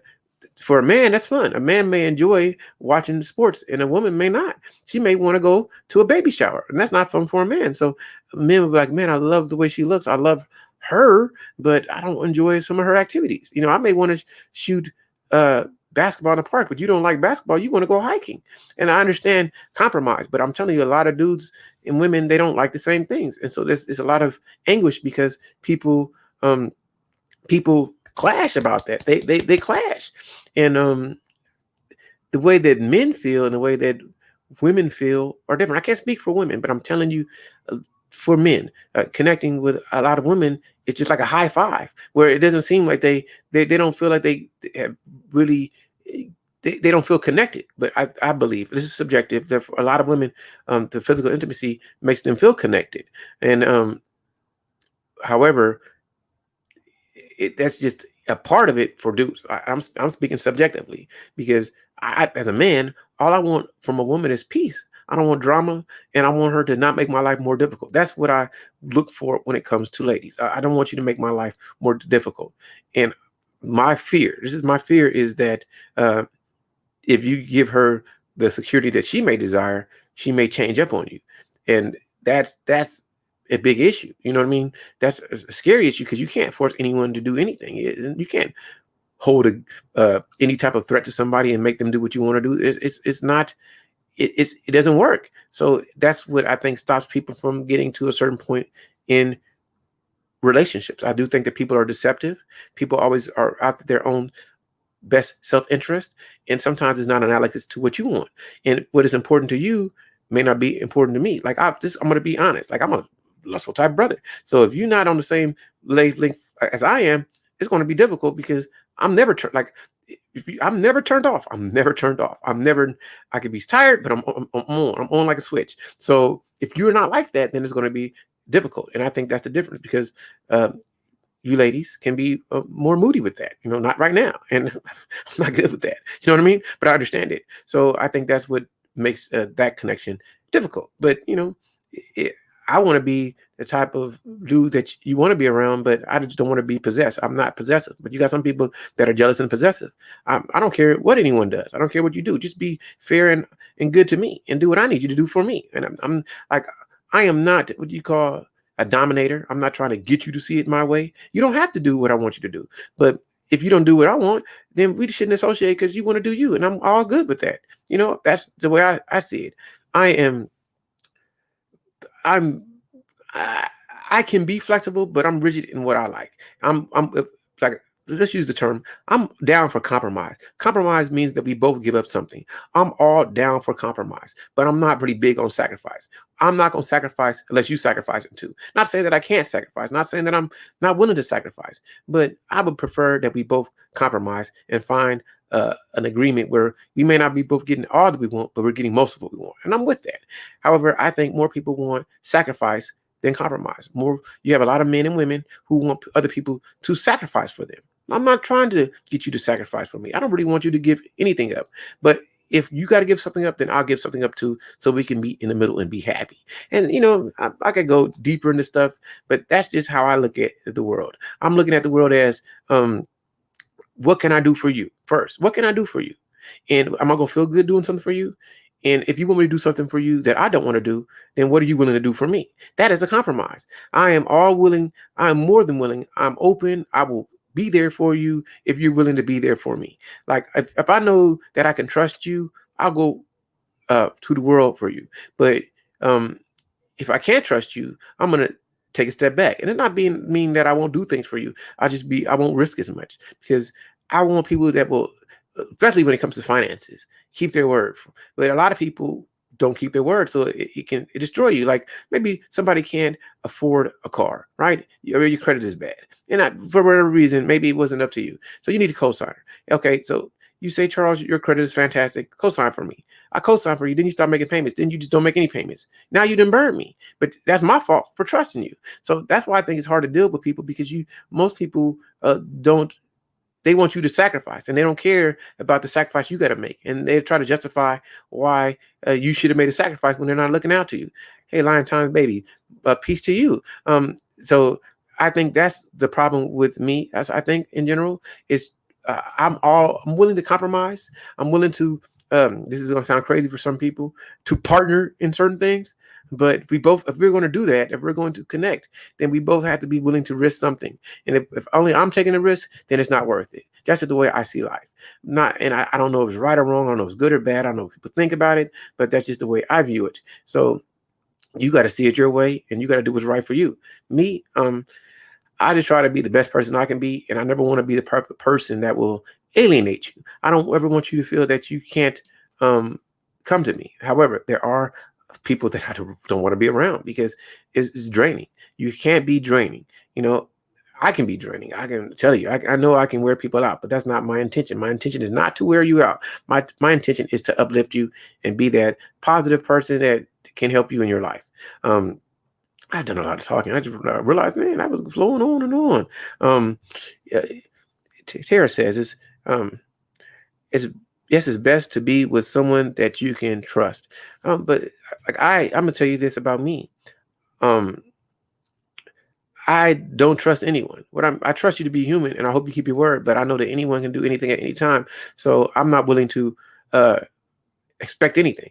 for a man, that's fun. A man may enjoy watching sports and a woman may not. She may want to go to a baby shower and that's not fun for a man. So men will be like, man, I love the way she looks. I love her, but I don't enjoy some of her activities. I may want to shoot basketball in the park, but you don't like basketball. You want to go hiking. And I understand compromise, but I'm telling you, a lot of dudes and women, they don't like the same things. And so there's a lot of anguish because people clash about that. They clash. And the way that men feel and the way that women feel are different. I can't speak for women, but I'm telling you, for men, connecting with a lot of women, it's just like a high five, where it doesn't seem like they don't feel like they have really. They don't feel connected, but I believe this is subjective. That for a lot of women, the physical intimacy makes them feel connected, and however, that's just a part of it for dudes. I'm speaking subjectively because as a man, all I want from a woman is peace. I don't want drama, and I want her to not make my life more difficult. That's what I look for when it comes to ladies. I don't want you to make my life more difficult. And my fear, this is my fear, is that if you give her the security that she may desire, she may change up on you, and that's a big issue. You know what I mean? That's a scary issue because you can't force anyone to do anything. You can't hold any type of threat to somebody and make them do what you want to do. It's not. It doesn't work. So that's what I think stops people from getting to a certain point in relationships. I do think that people are deceptive. People always are out to their own best self-interest, and sometimes it's not analogous to what you want. And what is important to you may not be important to me. Like I'm going to be honest. Like I'm a lustful type brother. So if you're not on the same wavelength as I am, it's going to be difficult because I'm never I'm never turned off. I'm never turned off. I could be tired, but I'm on. I'm on like a switch. So if you're not like that, then it's going to be difficult. And I think that's the difference because you ladies can be more moody with that, not right now. And I'm not good with that. You know what I mean? But I understand it. So I think that's what makes that connection difficult. But, I want to be the type of dude that you want to be around, but I just don't want to be possessed. I'm not possessive, but you got some people that are jealous and possessive. I don't care what anyone does. I don't care what you do. Just be fair and good to me and do what I need you to do for me. And I'm like, I am not what you call a dominator. I'm not trying to get you to see it my way. You don't have to do what I want you to do. But if you don't do what I want, then we shouldn't associate because you want to do you. And I'm all good with that. That's the way I see it. I can be flexible, but I'm rigid in what I like. I'm like let's use the term, I'm down for compromise. Compromise means that we both give up something. I'm all down for compromise, but I'm not really big on sacrifice. I'm not going to sacrifice unless you sacrifice it too. Not saying that I can't sacrifice, not saying that I'm not willing to sacrifice, but I would prefer that we both compromise and find an agreement where we may not be both getting all that we want, but we're getting most of what we want. And I'm with that. However, I think more people want sacrifice than compromise. More, you have a lot of men and women who want other people to sacrifice for them. I'm not trying to get you to sacrifice for me. I don't really want you to give anything up. But if you got to give something up, then I'll give something up too, so we can meet in the middle and be happy. And I could go deeper into stuff, but that's just how I look at the world. I'm looking at the world as, what can I do for you first? What can I do for you? And am I gonna feel good doing something for you? And if you want me to do something for you that I don't want to do, then what are you willing to do for me? That is a compromise. I am all willing. I am more than willing. I'm open. I will be there for you if you're willing to be there for me. Like if I know that I can trust you, I'll go to the world for you. But if I can't trust you, I'm gonna take a step back. And it's not being mean that I won't do things for you. I won't risk as much because I want people that will, especially when it comes to finances, keep their word. But a lot of people don't keep their word, so it can destroy you. Like maybe somebody can't afford a car, right? Your credit is bad, and for whatever reason, maybe it wasn't up to you, so you need a cosigner. Okay, so you say, Charles, your credit is fantastic. Cosign for me. I cosign for you. Then you start making payments. Then you just don't make any payments. Now you didn't burn me, but that's my fault for trusting you. So that's why I think it's hard to deal with people, because most people don't. They want you to sacrifice, and they don't care about the sacrifice you got to make. And they try to justify why you should have made a sacrifice when they're not looking out to you. Hey, Lion Time baby, peace to you. So I think that's the problem with me. As I think in general is, I'm willing to compromise. I'm willing to. This is going to sound crazy for some people, to partner in certain things. But if we're going to do that, if we're going to connect, then we both have to be willing to risk something. And if only I'm taking a risk, then it's not worth it. That's the way I see life. I don't know if it's right or wrong. I don't know if it's good or bad. I don't know what people think about it, but that's just the way I view it. So you got to see it your way, and you got to do what's right for you. Me, I just try to be the best person I can be, and I never want to be the person that will alienate you. I don't ever want you to feel that you can't come to me. However, there are people that I don't want to be around because it's draining. You can't be draining. I can be draining. I can tell you, I know I can wear people out, but that's not my intention. My intention is not to wear you out. My intention is to uplift you and be that positive person that can help you in your life. I've done a lot of talking. I just realized, man, I was flowing on and on. Yeah, Tara says it's yes, it's best to be with someone that you can trust. But like I'm gonna tell you this about me. Um, I don't trust anyone. I trust you to be human, and I hope you keep your word. But I know that anyone can do anything at any time, so I'm not willing to expect anything.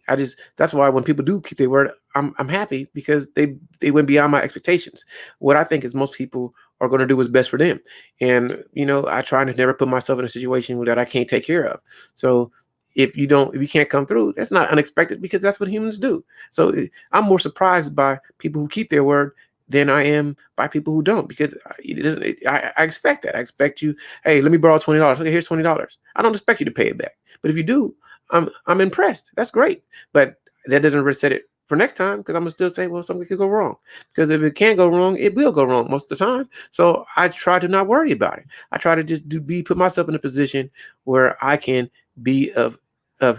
That's why when people do keep their word, I'm happy, because they went beyond my expectations. What I think is most people are going to do what's best for them, and I try to never put myself in a situation that I can't take care of. So if you can't come through, that's not unexpected, because that's what humans do. So I'm more surprised by people who keep their word than I am by people who don't, because I expect that. I expect you, hey, let me borrow $20. Okay, here's $20. I don't expect you to pay it back, but if you do, I'm impressed. That's great. But that doesn't reset it for next time, because I'm gonna still say, well, something could go wrong. Because if it can't go wrong, it will go wrong most of the time. So I try to not worry about it. I try to just put myself in a position where I can be of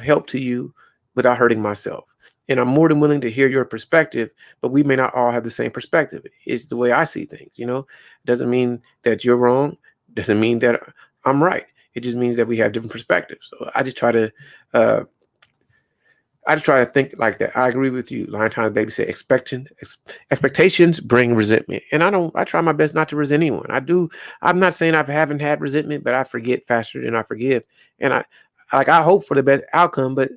help to you without hurting myself. And I'm more than willing to hear your perspective, but we may not all have the same perspective. It's the way I see things. Doesn't mean that you're wrong. Doesn't mean that I'm right. It just means that we have different perspectives. So I just try to think like that. I agree with you. Lion Times baby said, expectations bring resentment. And I try my best not to resent anyone. I do. I'm not saying I haven't had resentment, but I forget faster than I forgive. And I hope for the best outcome, but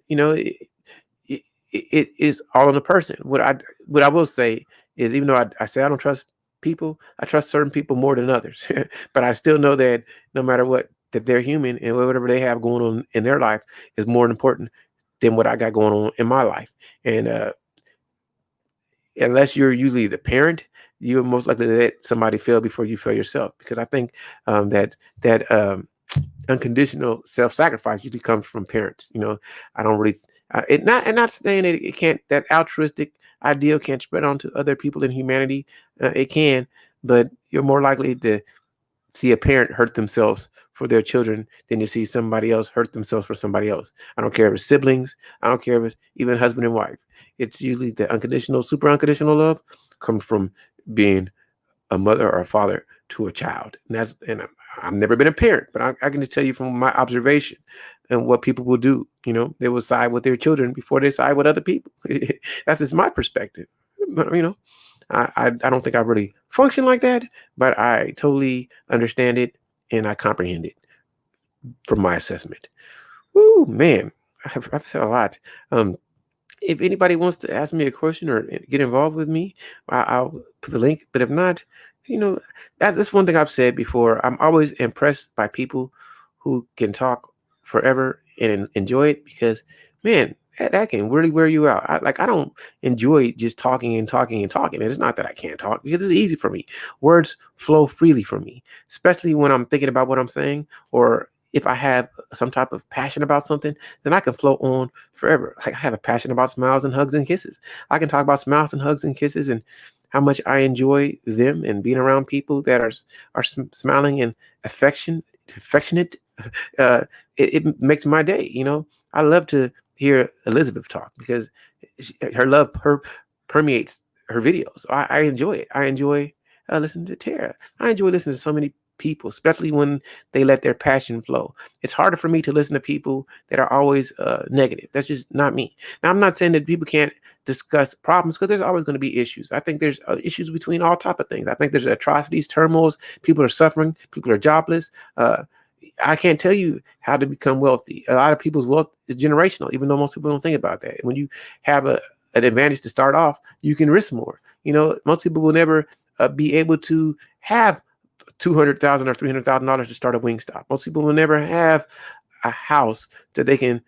it is all on the person. What I will say is, even though I say I don't trust people, I trust certain people more than others. But I still know that no matter what, that they're human, and whatever they have going on in their life is more important than what I got going on in my life. And unless you're usually the parent you're most likely to let somebody fail before you fail yourself. Because I think that unconditional self-sacrifice usually comes from parents. I don't really not saying that it can't, that altruistic ideal can't spread onto other people in humanity. It can, but you're more likely to see a parent hurt themselves for their children than you see somebody else hurt themselves for somebody else. I don't care if it's siblings. I don't care if it's even husband and wife. It's usually the unconditional, super unconditional love comes from being a mother or a father to a child. And I've never been a parent, but I can just tell you from my observation and what people will do. They will side with their children before they side with other people. That's just my perspective. But, I don't think I really function like that, but I totally understand it and I comprehend it from my assessment. Woo, man, I've said a lot. If anybody wants to ask me a question or get involved with me, I'll put the link. But if not, that's one thing I've said before. I'm always impressed by people who can talk forever and enjoy it, because, man, that can really wear you out. I don't enjoy just talking and talking and talking. And it's not that I can't talk, because it's easy for me. Words flow freely from me, especially when I'm thinking about what I'm saying, or if I have some type of passion about something, then I can flow on forever. Like I have a passion about smiles and hugs and kisses. I can talk about smiles and hugs and kisses and how much I enjoy them and being around people that are smiling and affectionate. It makes my day. I love to hear Elizabeth talk because her love permeates her videos. I enjoy it. I enjoy listening to Tara. I enjoy listening to so many people, especially when they let their passion flow. It's harder for me to listen to people that are always negative. That's just not me. Now, I'm not saying that people can't discuss problems, because there's always going to be issues. I think there's issues between all type of things. I think there's atrocities, turmoils. People are suffering. People are jobless. I can't tell you how to become wealthy. A lot of people's wealth is generational, even though most people don't think about that. When you have an advantage to start off, you can risk more. Most people will never be able to have $200,000 or $300,000 to start a Wingstop. Most people will never have a house that they can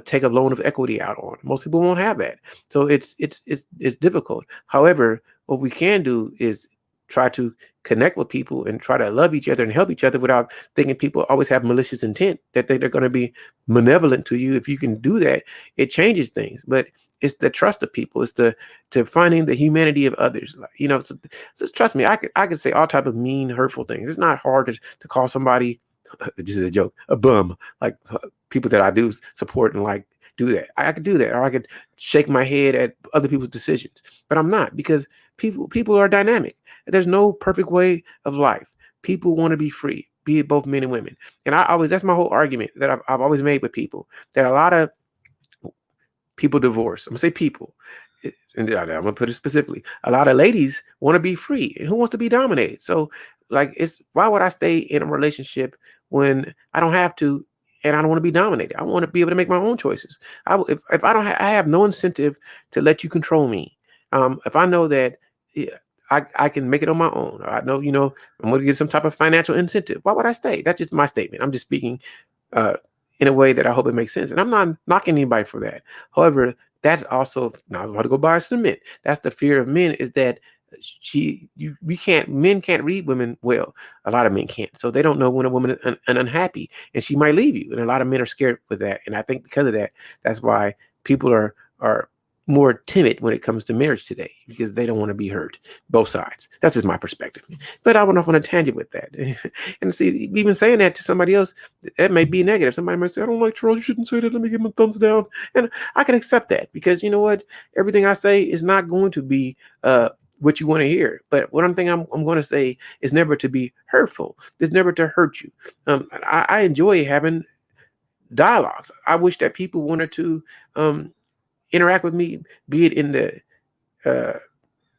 take a loan of equity out on. Most people won't have that. So it's difficult. However, what we can do is try to connect with people and try to love each other and help each other without thinking people always have malicious intent, that they're going to be malevolent to you. If you can do that, it changes things. But it's the trust of people. It's to finding the humanity of others. Trust me, I could say all type of mean, hurtful things. It's not hard to call somebody, this is a joke, a bum. Like people that I do support and like do that. I could do that, or I could shake my head at other people's decisions. But I'm not, because people are dynamic. There's no perfect way of life. People want to be free, be it both men and women. And that's my whole argument that I've always made with people, that a lot of people divorce. I'm gonna say people, and I'm gonna put it specifically. A lot of ladies want to be free, and who wants to be dominated? So, why would I stay in a relationship when I don't have to, and I don't want to be dominated? I want to be able to make my own choices. If I don't, I have no incentive to let you control me. If I know that I can make it on my own, I know I'm going to get some type of financial incentive, why would I stay? That's just my statement. I'm just speaking in a way that I hope it makes sense. And I'm not knocking anybody for that. However, that's also, now I'm going to go buy some men. That's the fear of men, is that men can't read women well. A lot of men can't. So they don't know when a woman is unhappy, and she might leave you. And a lot of men are scared with that. And I think because of that, that's why people are more timid when it comes to marriage today, because they don't want to be hurt. Both sides. That's just my perspective. But I went off on a tangent with that. And see, even saying that to somebody else, that may be negative. Somebody might say, I don't like Charles, you shouldn't say that. Let me give him a thumbs down. And I can accept that, because you know what? Everything I say is not going to be what you want to hear. But one thing I'm going to say is never to be hurtful. It's never to hurt you. I enjoy having dialogues. I wish that people wanted to interact with me, be it in the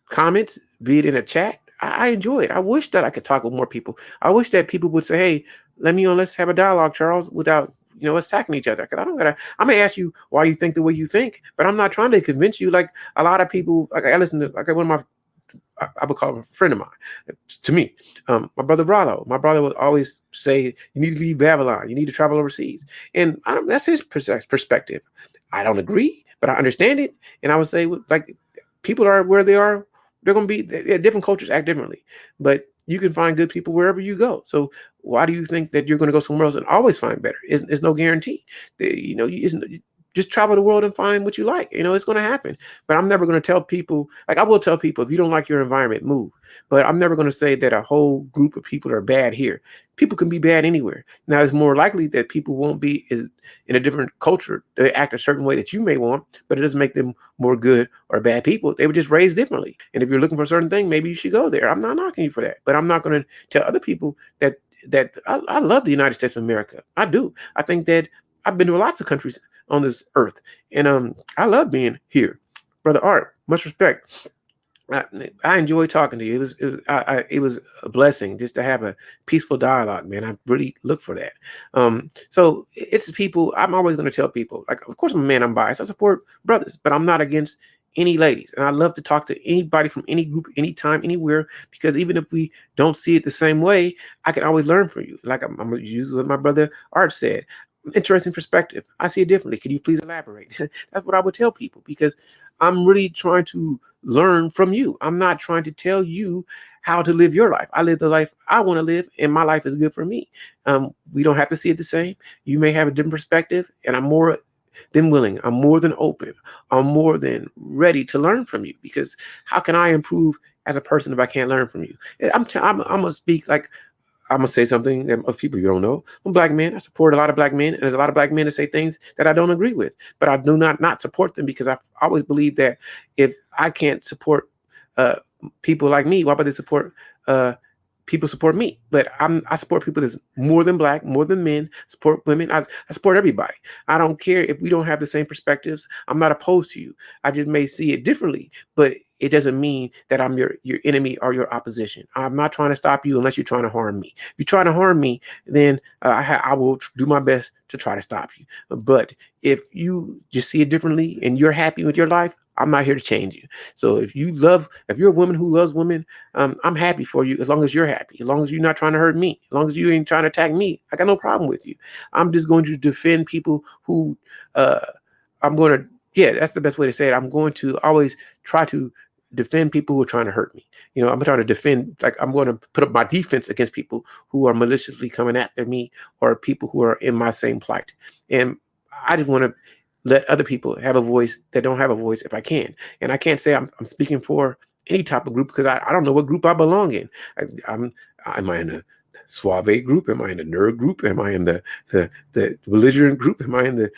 comments, be it in a chat. I enjoy it. I wish that I could talk with more people. I wish that people would say, hey, let's have a dialogue, Charles, without us attacking each other. Because I may ask you why you think the way you think, but I'm not trying to convince you. Like a lot of people, like I listen to, like one of my, I would call him a friend of mine. To me, my brother Rollo. My brother would always say, you need to leave Babylon. You need to travel overseas. And that's his perspective. I don't agree, but I understand it. And I would say, like, people are where they are They're going to be different cultures act differently, but you can find good people wherever you go. So why do you think that you're going to go somewhere else and always find better? It's no guarantee. Just travel the world and find what you like. It's going to happen. But I'm never going to tell people, like I will tell people, if you don't like your environment, move. But I'm never going to say that a whole group of people are bad here. People can be bad anywhere. Now, it's more likely that people won't be in a different culture. They act a certain way that you may want, but it doesn't make them more good or bad people. They were just raised differently. And if you're looking for a certain thing, maybe you should go there. I'm not knocking you for that, but I'm not going to tell other people that I love the United States of America. I do. I think that I've been to lots of countries on this earth, and I love being here. Brother Art, much respect. I, I enjoy talking to you. It was a blessing just to have a peaceful dialogue, man. I really look for that. So it's people. I'm always going to tell people, like, of course, I'm a man. I'm biased. I support brothers, but I'm not against any ladies, and I love to talk to anybody from any group, anytime, anywhere. Because even if we don't see it the same way, I can always learn from you. Like I'm going to use what my brother Art said. Interesting perspective. I see it differently. Could you please elaborate? That's what I would tell people, because I'm really trying to learn from you. I'm not trying to tell you how to live your life. I live the life I want to live, and my life is good for me. We don't have to see it the same. You may have a different perspective, and I'm more than willing. I'm more than open. I'm more than ready to learn from you, because how can I improve as a person if I can't learn from you? I'm gonna speak like I'm gonna say something that most people you don't know. I'm a black man. I support a lot of black men, and there's a lot of black men that say things that I don't agree with. But I do not support them, because I always believe that if I can't support uh, people like me, why would they support people support me? But I support people that's more than black, more than men. Support women. I support everybody. I don't care if we don't have the same perspectives. I'm not opposed to you. I just may see it differently, but it doesn't mean that I'm your enemy or your opposition. I'm not trying to stop you unless you're trying to harm me. If you're trying to harm me, then I will do my best to try to stop you. But if you just see it differently and you're happy with your life, I'm not here to change you. So if you're a woman who loves women, I'm happy for you as long as you're happy, as long as you're not trying to hurt me, as long as you ain't trying to attack me. I got no problem with you. I'm just going to defend people who uh, I'm going to. Yeah, that's the best way to say it. I'm going to always try to defend people who are trying to hurt me. I'm trying to defend, like I'm going to put up my defense against people who are maliciously coming after me, or people who are in my same plight. And I just want to let other people have a voice that don't have a voice if I can. And I can't say I'm speaking for any type of group, because I don't know what group I belong in. Am I in a suave group? Am I in the nerd group? Am I in the belligerent group? Am I in the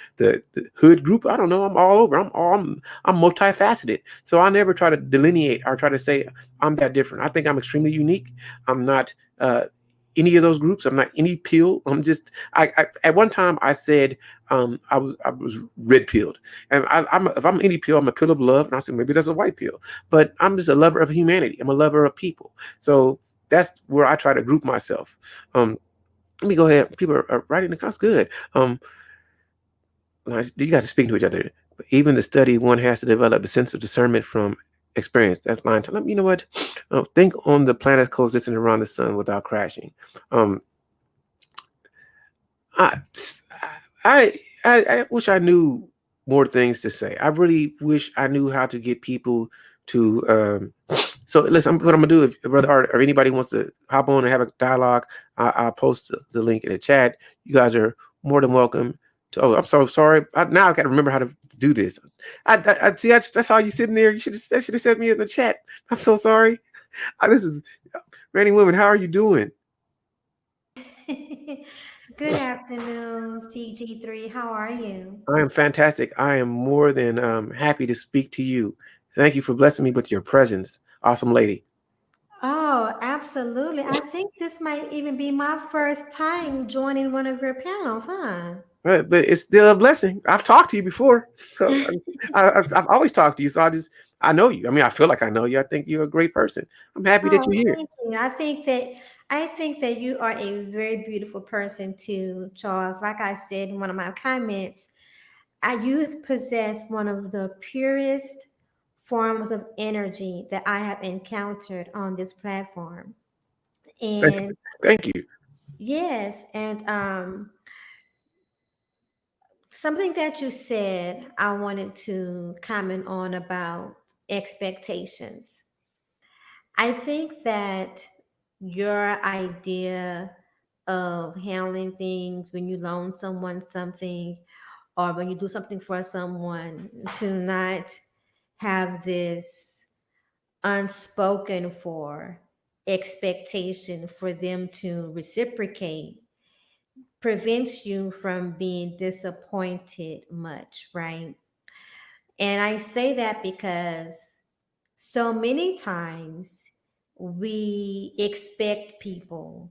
hood group? I don't know. I'm all over. I'm multifaceted. So I never try to delineate or try to say I'm that different. I think I'm extremely unique. I'm not any of those groups. I'm not any pill. I'm just. I at one time I said I was red pilled, and if I'm any pill, I'm a pill of love. And I said maybe that's a white pill, but I'm just a lover of humanity. I'm a lover of people. So that's where I try to group myself. Let me go ahead. People are writing the comments. Good. You guys are speaking to each other. But even the study, one has to develop a sense of discernment from experience. That's line time. You know what? Think on the planets coexisting around the sun without crashing. Um, I, I wish I knew more things to say. I really wish I knew how to get people to. So listen, what I'm gonna do, if Brother Art or anybody wants to hop on and have a dialogue, I'll post the link in the chat. You guys are more than welcome to. Oh, I'm so sorry. Now I got to remember how to do this. I see. That's how you sitting there. You should have sent me in the chat. I'm so sorry. This is Reigning Women. How are you doing? Good afternoon, TG3. How are you? I am fantastic. I am more than happy to speak to you. Thank you for blessing me with your presence. Awesome lady. Oh, absolutely. I think this might even be my first time joining one of your panels, huh? But it's still a blessing. I've talked to you before. So I've always talked to you. So I know you. I mean, I feel like I know you. I think you're a great person. I'm happy that Oh, you're here. thank you. I think that you are a very beautiful person too, Charles. Like I said in one of my comments, you possess one of the purest forms of energy that I have encountered on this platform. Thank, And thank you. yes, and something that you said, I wanted to comment on about expectations. I think that your idea of handling things when you loan someone something or when you do something for someone, to not have this unspoken for expectation for them to reciprocate prevents you from being disappointed much, right? And I say that because so many times we expect people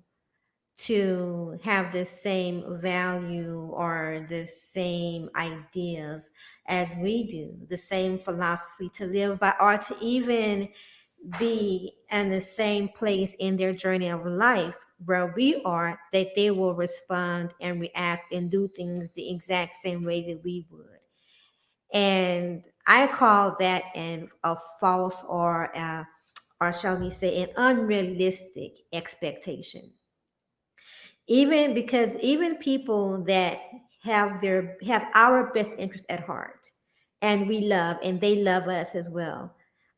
to have the same value or the same ideas as we do, the same philosophy to live by, or to even be in the same place in their journey of life where we are, that they will respond and react and do things the exact same way that we would. And I call that a false or shall we say, an unrealistic expectation. Even because even people that have our best interest at heart, and we love, and they love us as well,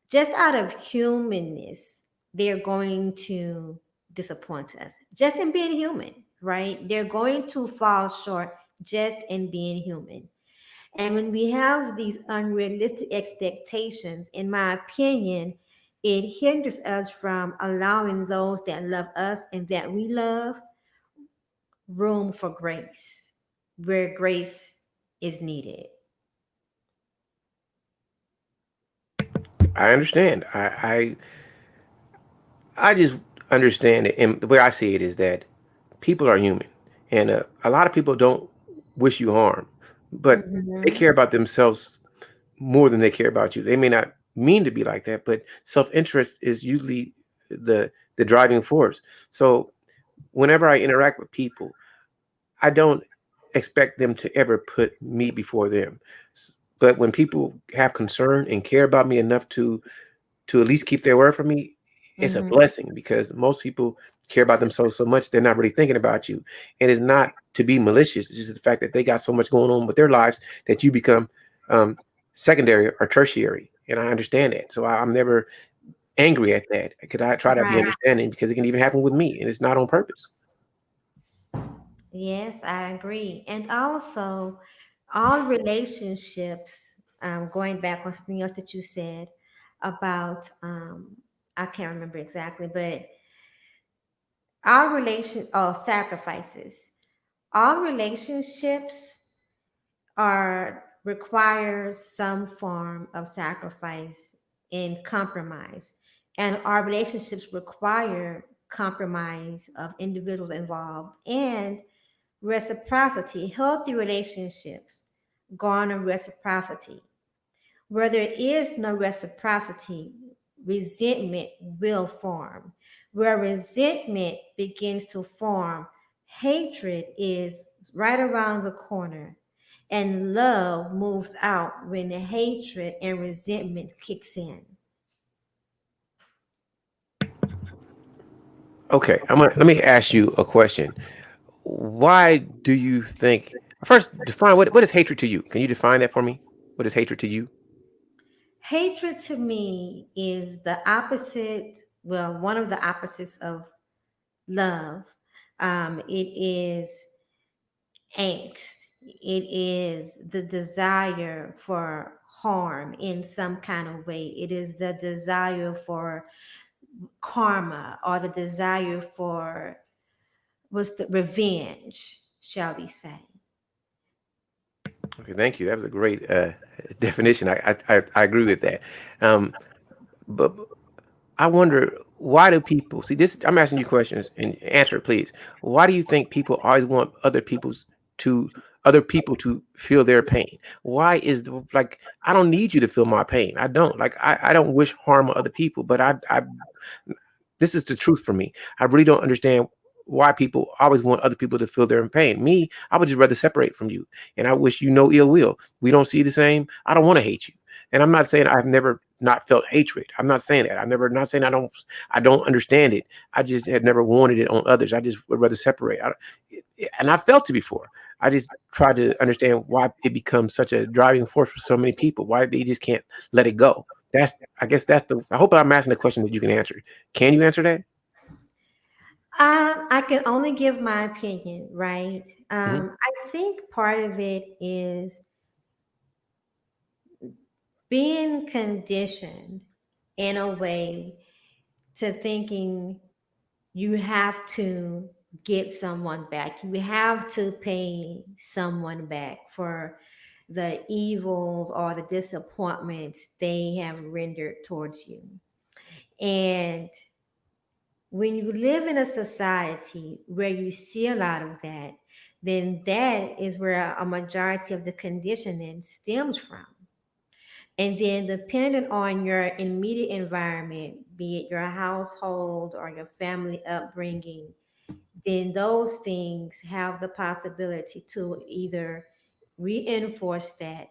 just out of humanness, they're going to disappoint us just in being human, right? They're going to fall short just in being human. And when we have these unrealistic expectations, in my opinion, it hinders us from allowing those that love us and that we love room for grace where grace is needed. I understand. I just understand it, and the way I see it is that people are human, and a lot of people don't wish you harm, but they Mhm. care about themselves more than they care about you. They may not mean to be like that, but self-interest is usually the driving force. So whenever I interact with people, I don't expect them to ever put me before them. But when people have concern and care about me enough to at least keep their word for me, it's a Mhm. blessing because most people care about themselves so much they're not really thinking about you. And it's not to be malicious. It's just the fact that they got so much going on with their lives that you become um, secondary or tertiary. And I understand that. So I'm never angry at that because I try to be Right. understanding because it can even happen with me and it's not on purpose. Yes, I agree. And also, all relationships, going back on something else that you said about, I can't remember exactly, but sacrifices. All relationships are require some form of sacrifice and compromise, and our relationships require compromise of individuals involved and reciprocity. Healthy relationships garner reciprocity. Where there is no reciprocity, resentment will form. Where resentment begins to form, hatred is right around the corner. And love moves out when the hatred and resentment kicks in. Okay, let me ask you a question. Why do you think first define what is hatred to you? Can you define that for me? What is hatred to you? Hatred to me is the opposite, well, one of the opposites of love. It is angst. It is the desire for harm in some kind of way. It is the desire for karma or the desire for what's the revenge, shall we say. Okay, thank you. That was a great definition. I agree with that. Um, but I wonder why do people see this? I'm asking you questions and answer it, please. Why do you think people always want to other people to feel their pain? Why is like I don't need you to feel my pain. I don't like I don't wish harm on other people, but I this is the truth for me. I really don't understand why people always want other people to feel their pain. Me, I would just rather separate from you. And I wish you no ill will. We don't see the same. I don't want to hate you. And I'm not saying I've never not felt hatred. I'm not saying that. Not saying I don't understand it. I just had never wanted it on others. I just would rather separate. And I felt it before. I just try to understand why it becomes such a driving force for so many people. Why they just can't let it go. I guess that's the. I hope I'm asking the question that you can answer. Can you answer that? I can only give my opinion, right? Mhm. I think part of it is being conditioned in a way to thinking you have to get someone back. You have to pay someone back for the evils or the disappointments they have rendered towards you. And when you live in a society where you see a lot of that, then that is where a majority of the conditioning stems from. And then, depending on your immediate environment, be it your household or your family upbringing, then those things have the possibility to either reinforce that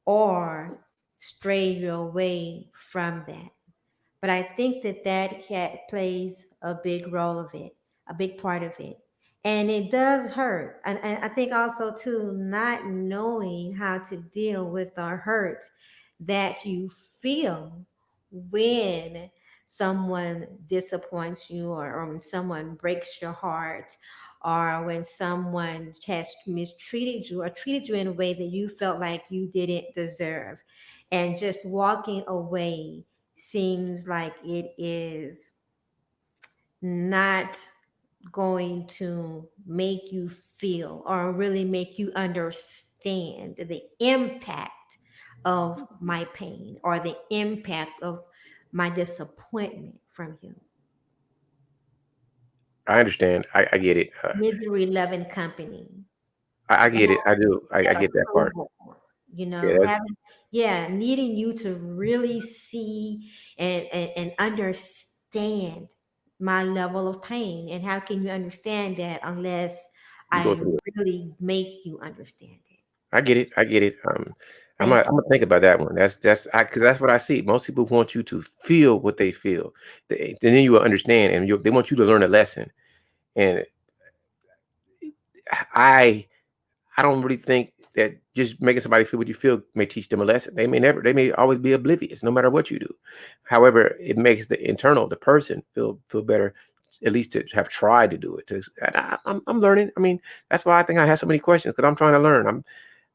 or stray you away from that. But I think that plays a big role of it, a big part of it. And it does hurt. And I think also, too, not knowing how to deal with the hurt that you feel when someone disappoints you, or when someone breaks your heart, or when someone has mistreated you or treated you in a way that you felt like you didn't deserve. And just walking away seems like it is not going to make you feel or really make you understand the impact of my pain or the impact of my disappointment from you. I understand. I get it. Misery loving company. I get it. I do. I That get that part. approval, Yeah, that's, having, yeah, needing you to really see and understand my level of pain. And how can you understand that unless you go I through it. really make you understand it? I get it. I get it. Thank I'm gonna think about that one. That's because that's what I see. Most people want you to feel what they feel, and then you will understand, and they want you to learn a lesson. And I I don't really think that just making somebody feel what you feel may teach them a lesson. They may always be oblivious, no matter what you do. However, it makes the person feel better, at least to have tried to do it. I'm learning. I mean, that's why I think I have so many questions because I'm trying to learn.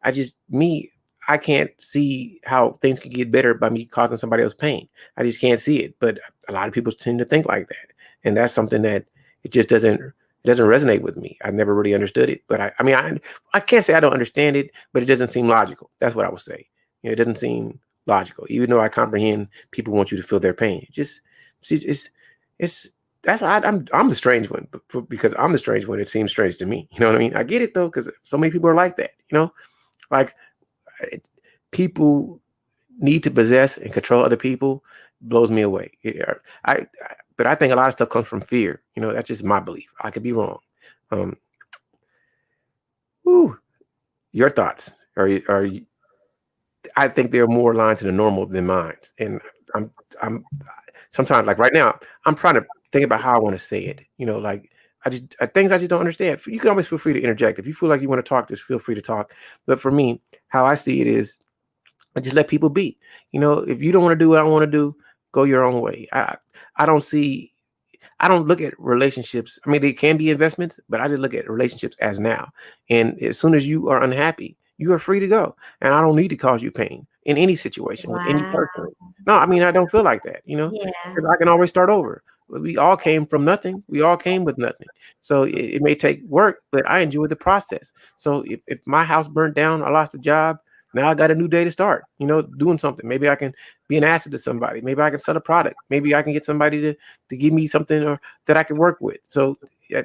I just me. I can't see how things can get better by me causing somebody else pain. I just can't see it. But a lot of people tend to think like that, and that's something that it just doesn't resonate with me. I've never really understood it. But I mean, I can't say I don't understand it, but it doesn't seem logical. That's what I would say. It doesn't seem logical, even though I comprehend people want you to feel their pain. See, it's that's I'm the strange one, because I'm the strange one. It seems strange to me. You know what I mean? I get it though, because so many people are like that. Like people need to possess and control other people blows me away. But I think a lot of stuff comes from fear. That's just my belief. I could be wrong. Um, whew, your thoughts are I think they're more aligned to the normal than mine. And I'm I'm sometimes, like right now, I'm trying to think about how I want to say it. Like things I just don't understand. You can always feel free to interject. If you feel like you want to talk, just feel free to talk. But for me, how I see it is I just let people be. If you don't want to do what I want to do, go your own way. I don't see I don't look at relationships. I mean, they can be investments, but I just look at relationships as now. And as soon as you are unhappy, you are free to go. And I don't need to cause you pain in any situation with any Wow. person. No, I mean, I don't feel like that, Yeah. 'cause I can always start over. We all came from nothing. We all came with nothing. So it may take work, but I enjoy the process. So if my house burnt down, I lost a job. Now I got a new day to start, doing something. Maybe I can be an asset to somebody. Maybe I can sell a product. Maybe I can get somebody to give me something or that I can work with. So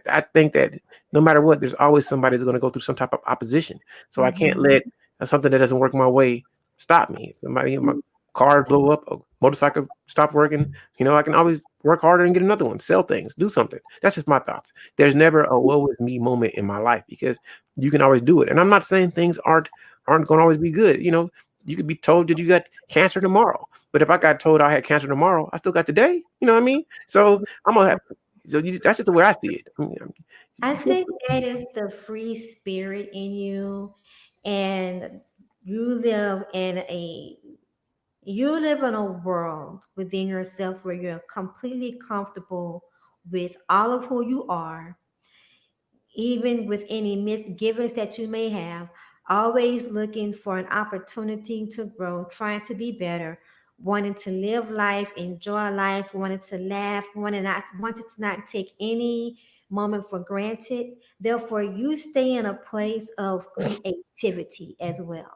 I think that no matter what, there's always somebody that's going to go through some type of opposition. So I can't Mhm. let something that doesn't work my way stop me. Somebody, my car blow up, a motorcycle stop working. I can always work harder and get another one, sell things, do something. That's just my thoughts. There's never a woe is me moment in my life because you can always do it. And I'm not saying things aren't going to always be good. You could be told that you got cancer tomorrow. But if I got told I had cancer tomorrow, I still got today. You know what I mean? So I'm gonna have. That's just the way I see it. I mean, I you feel think that is the free spirit in you, and you live in You live in a world within yourself where you're completely comfortable with all of who you are, even with any misgivings that you may have, always looking for an opportunity to grow, trying to be better, wanting to live life, enjoy life, wanting to laugh, wanting to not take any moment for granted. Therefore, you stay in a place of creativity as well.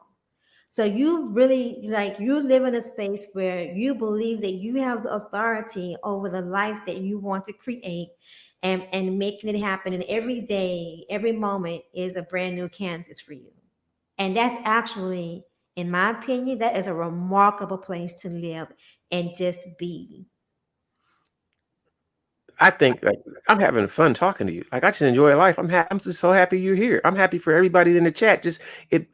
So you really like you live in a space where you believe that you have the authority over the life that you want to create and making it happen. And every day, every moment is a brand new canvas for you. And that's actually, in my opinion, that is a remarkable place to live and just be. I think like I'm having fun talking to you. Like I just enjoy life. I'm just so happy you're here. I'm happy for everybody in the chat. Just it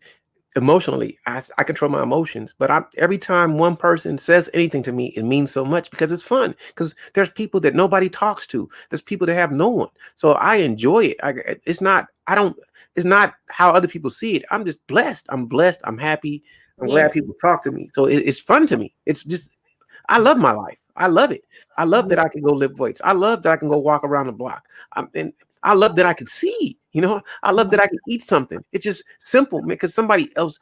emotionally, I control my emotions. But every time one person says anything to me, it means so much because it's fun. Because there's people that nobody talks to. There's people that have no one. So I enjoy it. It's not. I don't. It's not how other people see it. I'm just blessed. I'm blessed. I'm happy. I'm Yeah. glad people talk to me. So it's fun to me. It's just I love my life. I love it. I love that I can go lift weights. I love that I can go walk around the block. And I love that I can see. I love that I can eat something. It's just simple because somebody else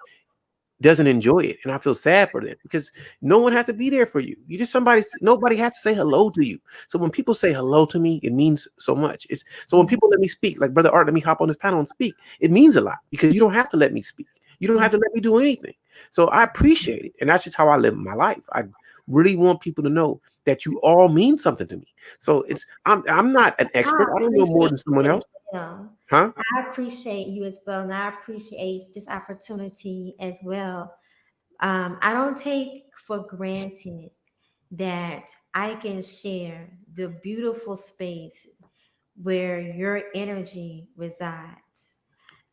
doesn't enjoy it, and I feel sad for them because no one has to be there for you. You just somebody. Nobody has to say hello to you. So when people say hello to me, it means so much. It's so when people let me speak, like Brother Art, let me hop on this panel and speak. It means a lot because you don't have to let me speak. You don't have to let me do anything. So I appreciate it, and that's just how I live my life. I really want people to know that you all mean something to me. So I'm not an I expert. I don't know more appreciate than someone you as else, well. huh? I appreciate you as well. And I appreciate this opportunity as well. I don't take for granted that I can share the beautiful space where your energy resides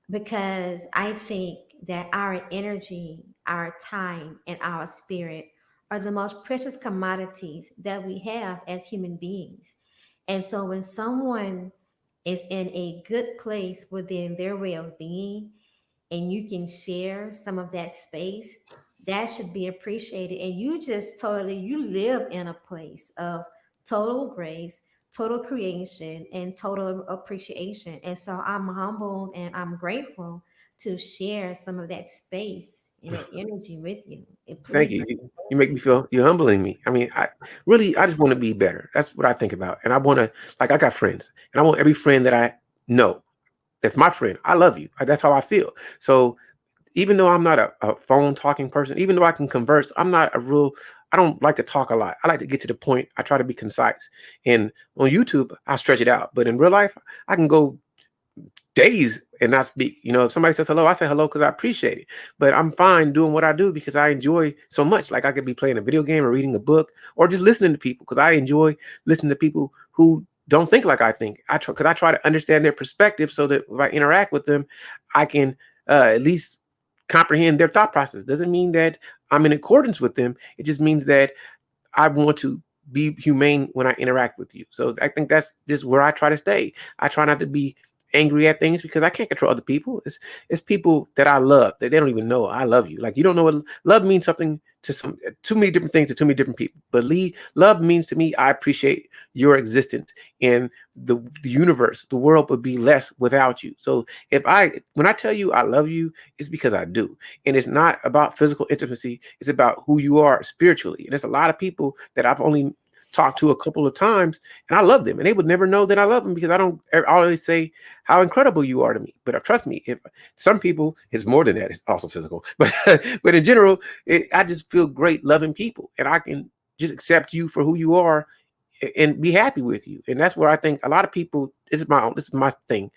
because I think that our energy, our time, and our spirit are the most precious commodities that we have as human beings. And so when someone is in a good place within their way of being, and you can share some of that space, that should be appreciated. And you just totally, you live in a place of total grace, total creation, and total appreciation. And so I'm humbled and I'm grateful to share some of that space and that energy with you. It Thank you. pleases You make me feel you're humbling me. I mean, I just want to be better. That's what I think about. And I want to like I got friends, and I want every friend that I know that's my friend. I love you. That's how I feel. So even though I'm not a phone talking person, even though I can converse, I don't like to talk a lot. I like to get to the point. I try to be concise. And on YouTube, I stretch it out. But in real life, I can go days and not speak. If somebody says hello, I say hello because I appreciate it. But I'm fine doing what I do because I enjoy so much. Like I could be playing a video game or reading a book or just listening to people because I enjoy listening to people who don't think like I think. I try to understand their perspective so that if I interact with them, I can at least comprehend their thought process. Doesn't mean that I'm in accordance with them. It just means that I want to be humane when I interact with you. So I think that's just where I try to stay. I try not to be angry at things because I can't control other people. It's people that I love that they don't even know I love you. Like you don't know what love means something to too many different things to too many different people. But love means to me I appreciate your existence in the universe. The world would be less without you. So when I tell you I love you, it's because I do. And it's not about physical intimacy. It's about who you are spiritually. And there's a lot of people that I've only talked to a couple of times and I love them and they would never know that I love them because I always say how incredible you are to me. But trust me, if some people it's more than that, it's also physical. But in general, I just feel great loving people and I can just accept you for who you are and be happy with you. And that's where I think a lot of people, this is my thing.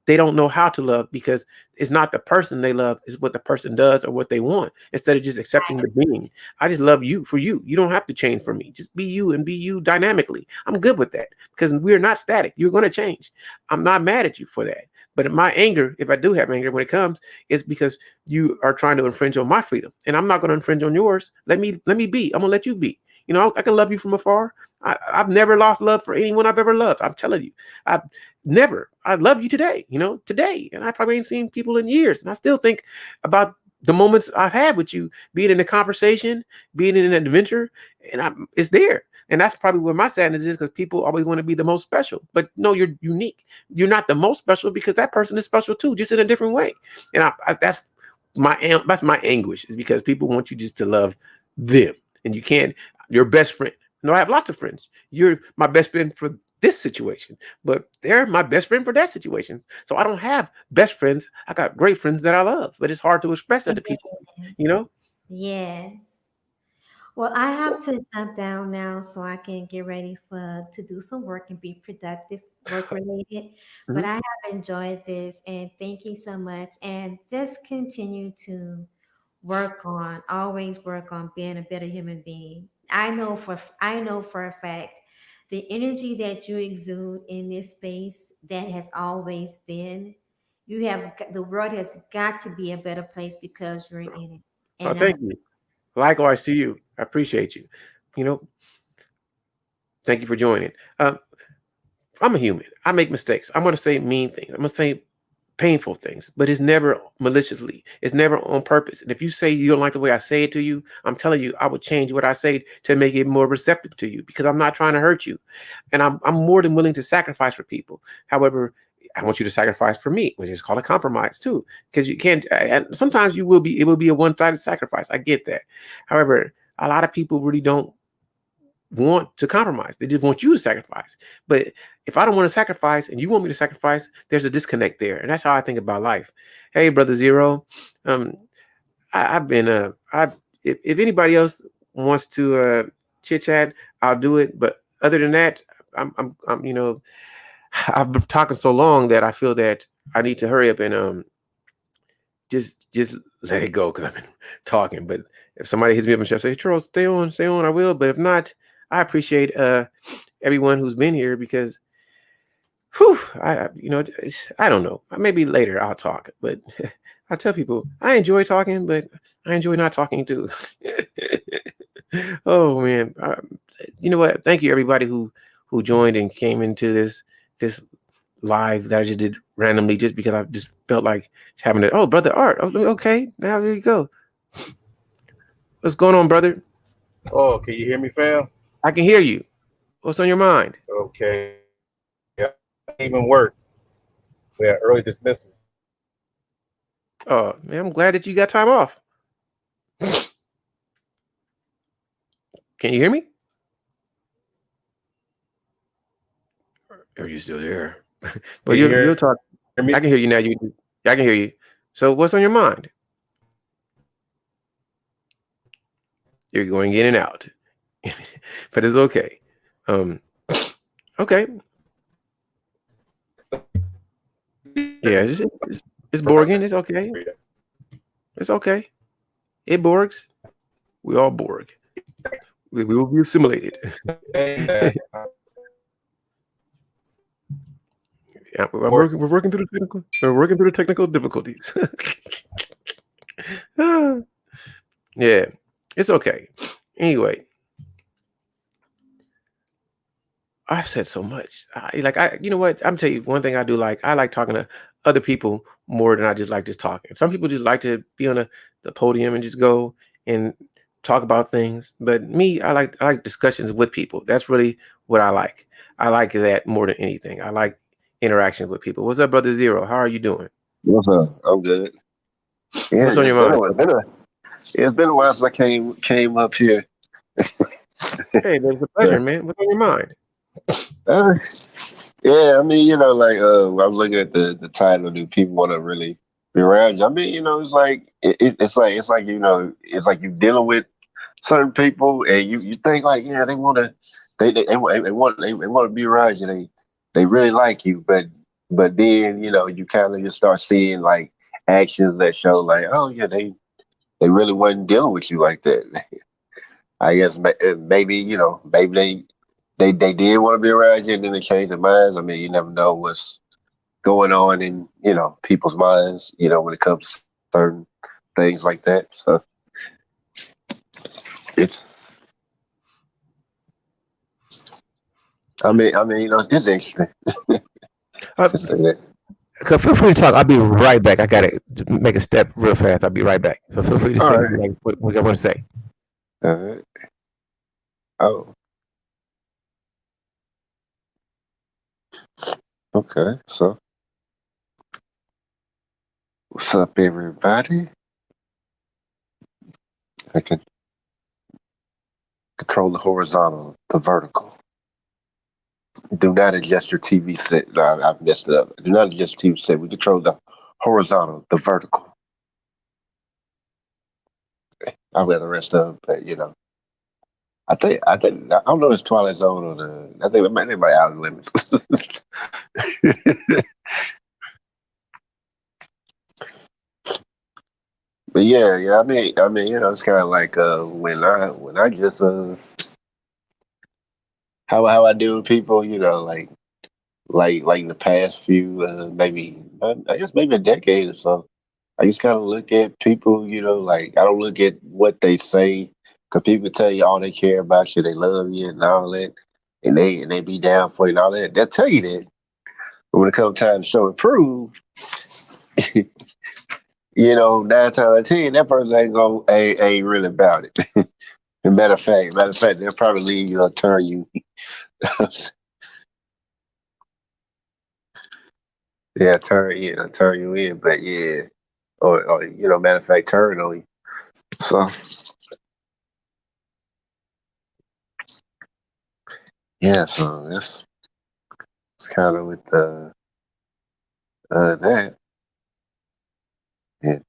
They don't know how to love because it's not the person they love, it's what the person does or what they want instead of just accepting the being. I just love you for you. You don't have to change for me. Just be you and be you dynamically. I'm good with that because we're not static. You're going to change. I'm not mad at you for that. But my anger, if I do have anger when it comes, is because you are trying to infringe on my freedom. And I'm not going to infringe on yours. Let me be. I'm going to let you be. I can love you from afar. I've never lost love for anyone I've ever loved. I'm telling you, I've never. I love you today, today. And I probably ain't seen people in years. And I still think about the moments I've had with you, being in a conversation, being in an adventure, and it's there. And that's probably where my sadness is, because people always want to be the most special. But no, you're unique. You're not the most special, because that person is special too, just in a different way. And that's my anguish, is because people want you just to love them, and you can't. Your best friend. No, I have lots of friends. You're my best friend for this situation, but they're my best friend for that situation. So I don't have best friends. I got great friends that I love, but it's hard to express that to people, you Yes. know? Yes. Well, I have to jump down now so I can get ready for to do some work and be productive, work related. But Mhm. I have enjoyed this, and thank you so much. And just continue to always work on being a better human being. I know for a fact the energy that you exude in this space that has always been. The world has got to be a better place because you're in it. Oh, And thank you. Likewise to you. I appreciate you. You know, thank you for joining. I'm a human. I make mistakes. I'm going to say mean things. I'm going to say painful things, but it's never maliciously. It's never on purpose. And if you say you don't like the way I say it to you, I'm telling you, I would change what I say to make it more receptive to you, because I'm not trying to hurt you. And I'm more than willing to sacrifice for people. However, I want you to sacrifice for me, which is called a compromise too, because you can't. And sometimes it will be a one-sided sacrifice. I get that. However, a lot of people really don't want to compromise. They just want you to sacrifice. But if I don't want to sacrifice and you want me to sacrifice, there's a disconnect there. And that's how I think about life. Hey, brother Zero. Um, I've been if anybody else wants to chit chat, I'll do it. But other than that, I'm I've been talking so long that I feel that I need to hurry up and just let it go, because I've been talking. But if somebody hits me up and say, Charles, stay on, I will. But if not, I appreciate everyone who's been here, because whew, I don't know. Maybe later I'll talk, but I tell people I enjoy talking, but I enjoy not talking too. Oh man, you know what? Thank you everybody who joined and came into this live that I just did randomly, just because I just felt like having it. Oh, brother Art. Oh, okay, now there you go. What's going on, brother? Oh, can you hear me, fam? I can hear you. What's on your mind? Okay. Yeah, even work. We had early dismissal. Oh man, I'm glad that you got time off. Can you hear me? Are you still there? But Can you you'll hear talk. me? I can hear you now. I can hear you. So what's on your mind? You're going in and out, but it's okay. Um, okay. Yeah, it's Borgen. It's okay. It's okay. It Borgs. We all Borg. We will be assimilated. Yeah, we're working through the technical. We're working through the technical difficulties. Yeah, it's okay. Anyway, I've said so much. You know what? I'm tell you one thing I do like. I like talking to other people more than I just like just talking. Some people just like to be on the podium and just go and talk about things. But me, I like discussions with people. That's really what I like. I like that more than anything. I like interactions with people. What's up, brother Zero? How are you doing? What's up? I'm good. Yeah, What's on your mind? it's been a while since I came up here. Hey, it's a pleasure, man. What's on your mind? Uh, yeah, I mean, like I was looking at the title. Do people want to really be around you? I mean, it's like it's like it's like you dealing with certain people, and you think like, yeah, they want to they want to be around you. They really like you, but then you kind of just start seeing like actions that show like, oh yeah, they really wasn't dealing with you like that. I guess maybe maybe they did want to be around you, and then they changed their minds. I mean, you never know what's going on in people's minds. When it comes to certain things like that. So it's I mean it's interesting Uh, to say that. Feel free to talk. I'll be right back. I gotta make a step real fast. I'll be right back. So feel free to All say right. like, what you want to say. All right. Oh, okay. So, what's up, everybody? I can control the horizontal, the vertical. Do not adjust your TV set. No, I messed it up. Do not adjust your TV set. We control the horizontal, the vertical. I'll let the rest of them, but I don't know if it's Twilight Zone or I think they might Outer Limits. But yeah. I mean, it's kind of like when I just how I deal with people, like in the past few maybe I guess maybe a decade or so. I just kind of look at people, like I don't look at what they say, because people tell you all they care about you, they love you and all that, and they be down for you and all that. They'll tell you that, but when it comes time to show and prove, 9 times out of 10, that person ain't really about it. Matter of fact, they'll probably leave you or turn you. Yeah, turn you in, but yeah, or matter of fact, turn on you. So yeah, so that's kind of with that. Yeah.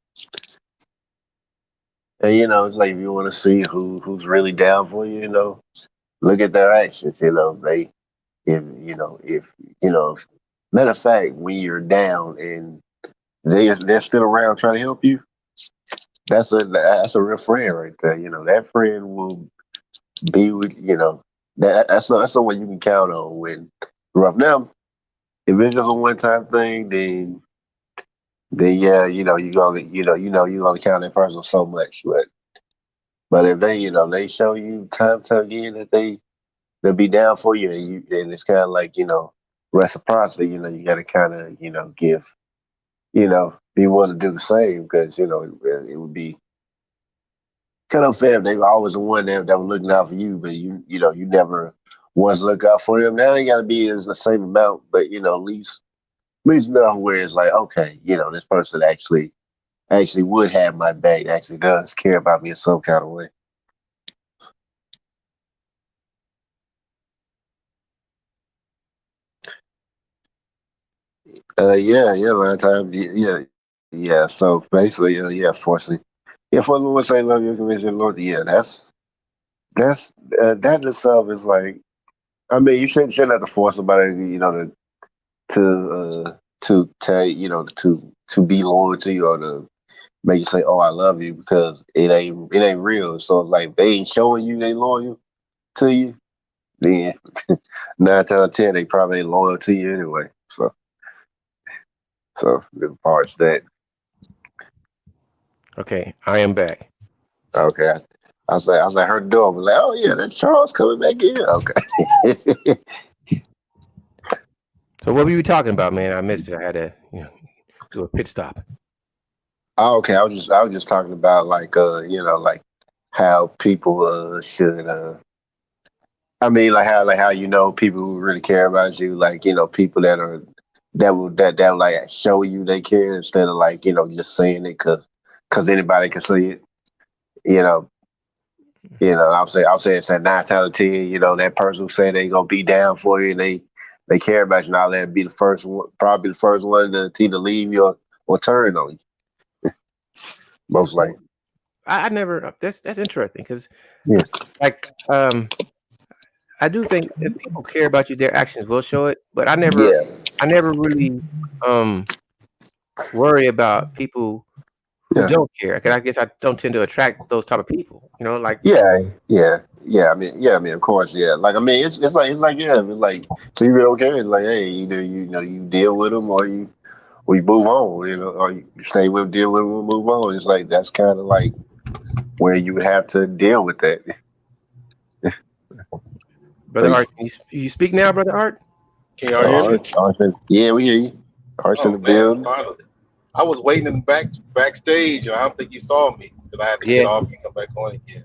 And it's like if you want to see who's really down for you, look at their actions. They if matter of fact, when you're down and they're still around trying to help you, that's a real friend right there. That friend will be with that's the one you can count on when rough. Now, if it's just a one time thing, then yeah, you gonna count that person so much, but if they show you time and time again that they'll be down for you, and it's kind of like reciprocity. You got to kind of give, be willing to do the same, because it would be kind of unfair if they were always the one that was looking out for you, but you never once look out for them. Now they got to be as the same amount, but at least know where it's like, okay, this person actually would have my back, actually does care about me in some kind of way. Yeah, a lot of times, yeah. So basically, yeah, fortunately, if one would say love your conviction, Lord, yeah, that's that in itself is like, I mean, you shouldn't have to force somebody, to tell to be loyal to you or to make you say, "Oh, I love you," because it ain't real. So it's like if they ain't showing you they loyal to you, then 9 times 10 they probably ain't loyal to you anyway. So the parts that Okay, I am back. okay. I was like, her door. I was like, oh yeah, that's Charles coming back in. Okay. So what were you talking about, man? I missed it. I had to do a pit stop. Oh, okay. I was just talking about like like how people should I mean like how people who really care about you, like people that will like show you they care instead of like just saying it because anybody can see it. You know, I'll say it's at 9 times 10. That person who say they gonna be down for you and they care about you and all that, be the first one, probably the first one to either leave you or turn on you. Most likely. I never. That's interesting because, Yeah. like, I do think if people care about you, their actions will show it. But I Yeah. never really worry about people who Yeah. don't care. 'Cause I guess I don't tend to attract those type of people. Like Yeah. Of course, yeah. Like, I mean, it's like, yeah, it's like, so you really don't care. It's like, hey, either you deal with them or you move on. Or you stay with them, deal with them, and move on. It's like that's kind of like where you would have to deal with that. Brother Art, can you speak now, Brother Art? Can y'all hear me? Yeah, we hear you. Arts in Oh the man, building. finally. I was waiting in the backstage, and I don't think you saw me. That I had to Yeah. get off and come back on again.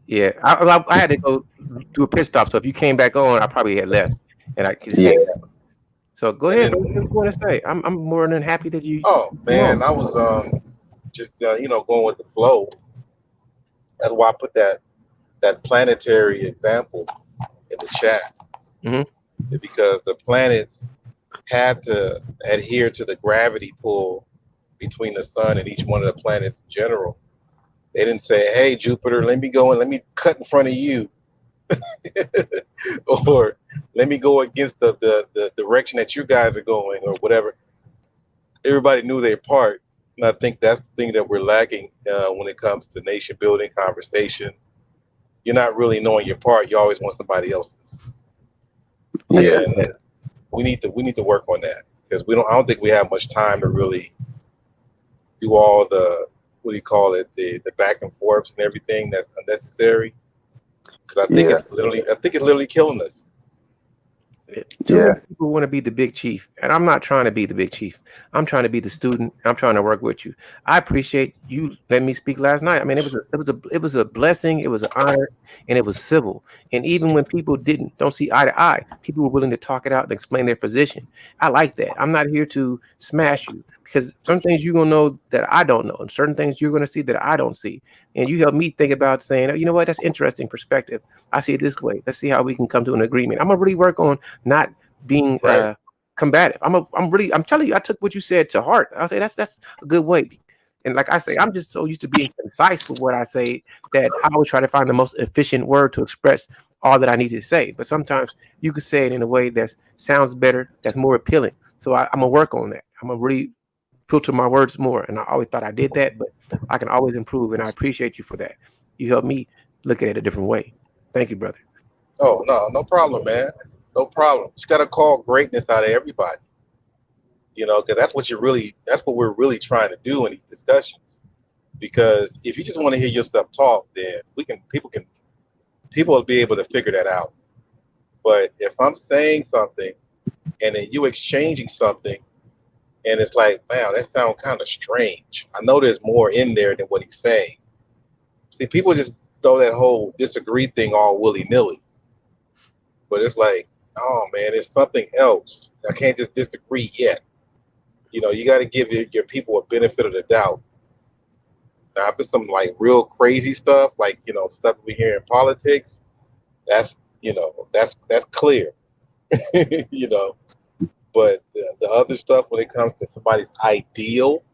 Yeah, I had to go do a pit stop. So if you came back on, I probably had left, and I just Yeah. came back. So go ahead. And What then, you want to say? I'm more than happy that you. oh Come on. man, I was just going with the flow. That's why I put that planetary example in the chat, Mhm. because the planets had to adhere to the gravity pull between the sun and each one of the planets in general. They didn't say, "Hey Jupiter, let me go and let me cut in front of you," or "Let me go against the direction that you guys are going," or whatever. Everybody knew their part, and I think that's the thing that we're lacking when it comes to nation building conversation. You're not really knowing your part. You always want somebody else's. Yeah. And we need to work on that, because I don't think we have much time to really do all the, what do you call it, the back and forths and everything that's unnecessary, because Yeah. I think it's literally killing us. Too Yeah. many people want to be the big chief, and I'm not trying to be the big chief. I'm trying to be the student. I'm trying to work with you. I appreciate you letting me speak last night. I mean, it was a blessing. It was an honor, and it was civil. And even when people don't see eye to eye, people were willing to talk it out and explain their position. I like that. I'm not here to smash you, because some things you're gonna know that I don't know, and certain things you're gonna see that I don't see. And you help me think about saying, oh, you know what, that's interesting perspective. I see it this way. Let's see how we can come to an agreement. I'm gonna really work on not being Right. combative. I'm telling you, I took what you said to heart. I'll say that's a good way. And like I say, I'm just so used to being concise with what I say that I always try to find the most efficient word to express all that I need to say. But sometimes you could say it in a way that sounds better, that's more appealing. So I'm gonna work on that. I'm gonna really filter my words more. And I always thought I did that, but I can always improve. And I appreciate you for that. You helped me look at it a different way. Thank you, brother. Oh no problem, man. No problem. You got to call greatness out of everybody. Because that's what we're really trying to do in these discussions. Because if you just want to hear yourself talk, then people will be able to figure that out. But if I'm saying something and then you exchanging something, and it's like, wow, that sounds kind of strange. I know there's more in there than what he's saying. See, people just throw that whole disagree thing all willy nilly. But it's like, oh man, it's something else. I can't just disagree yet. You got to give your people a benefit of the doubt. Now, if it's some like real crazy stuff, like stuff we hear in politics, that's that's clear. you know. But the other stuff, when it comes to somebody's ideal,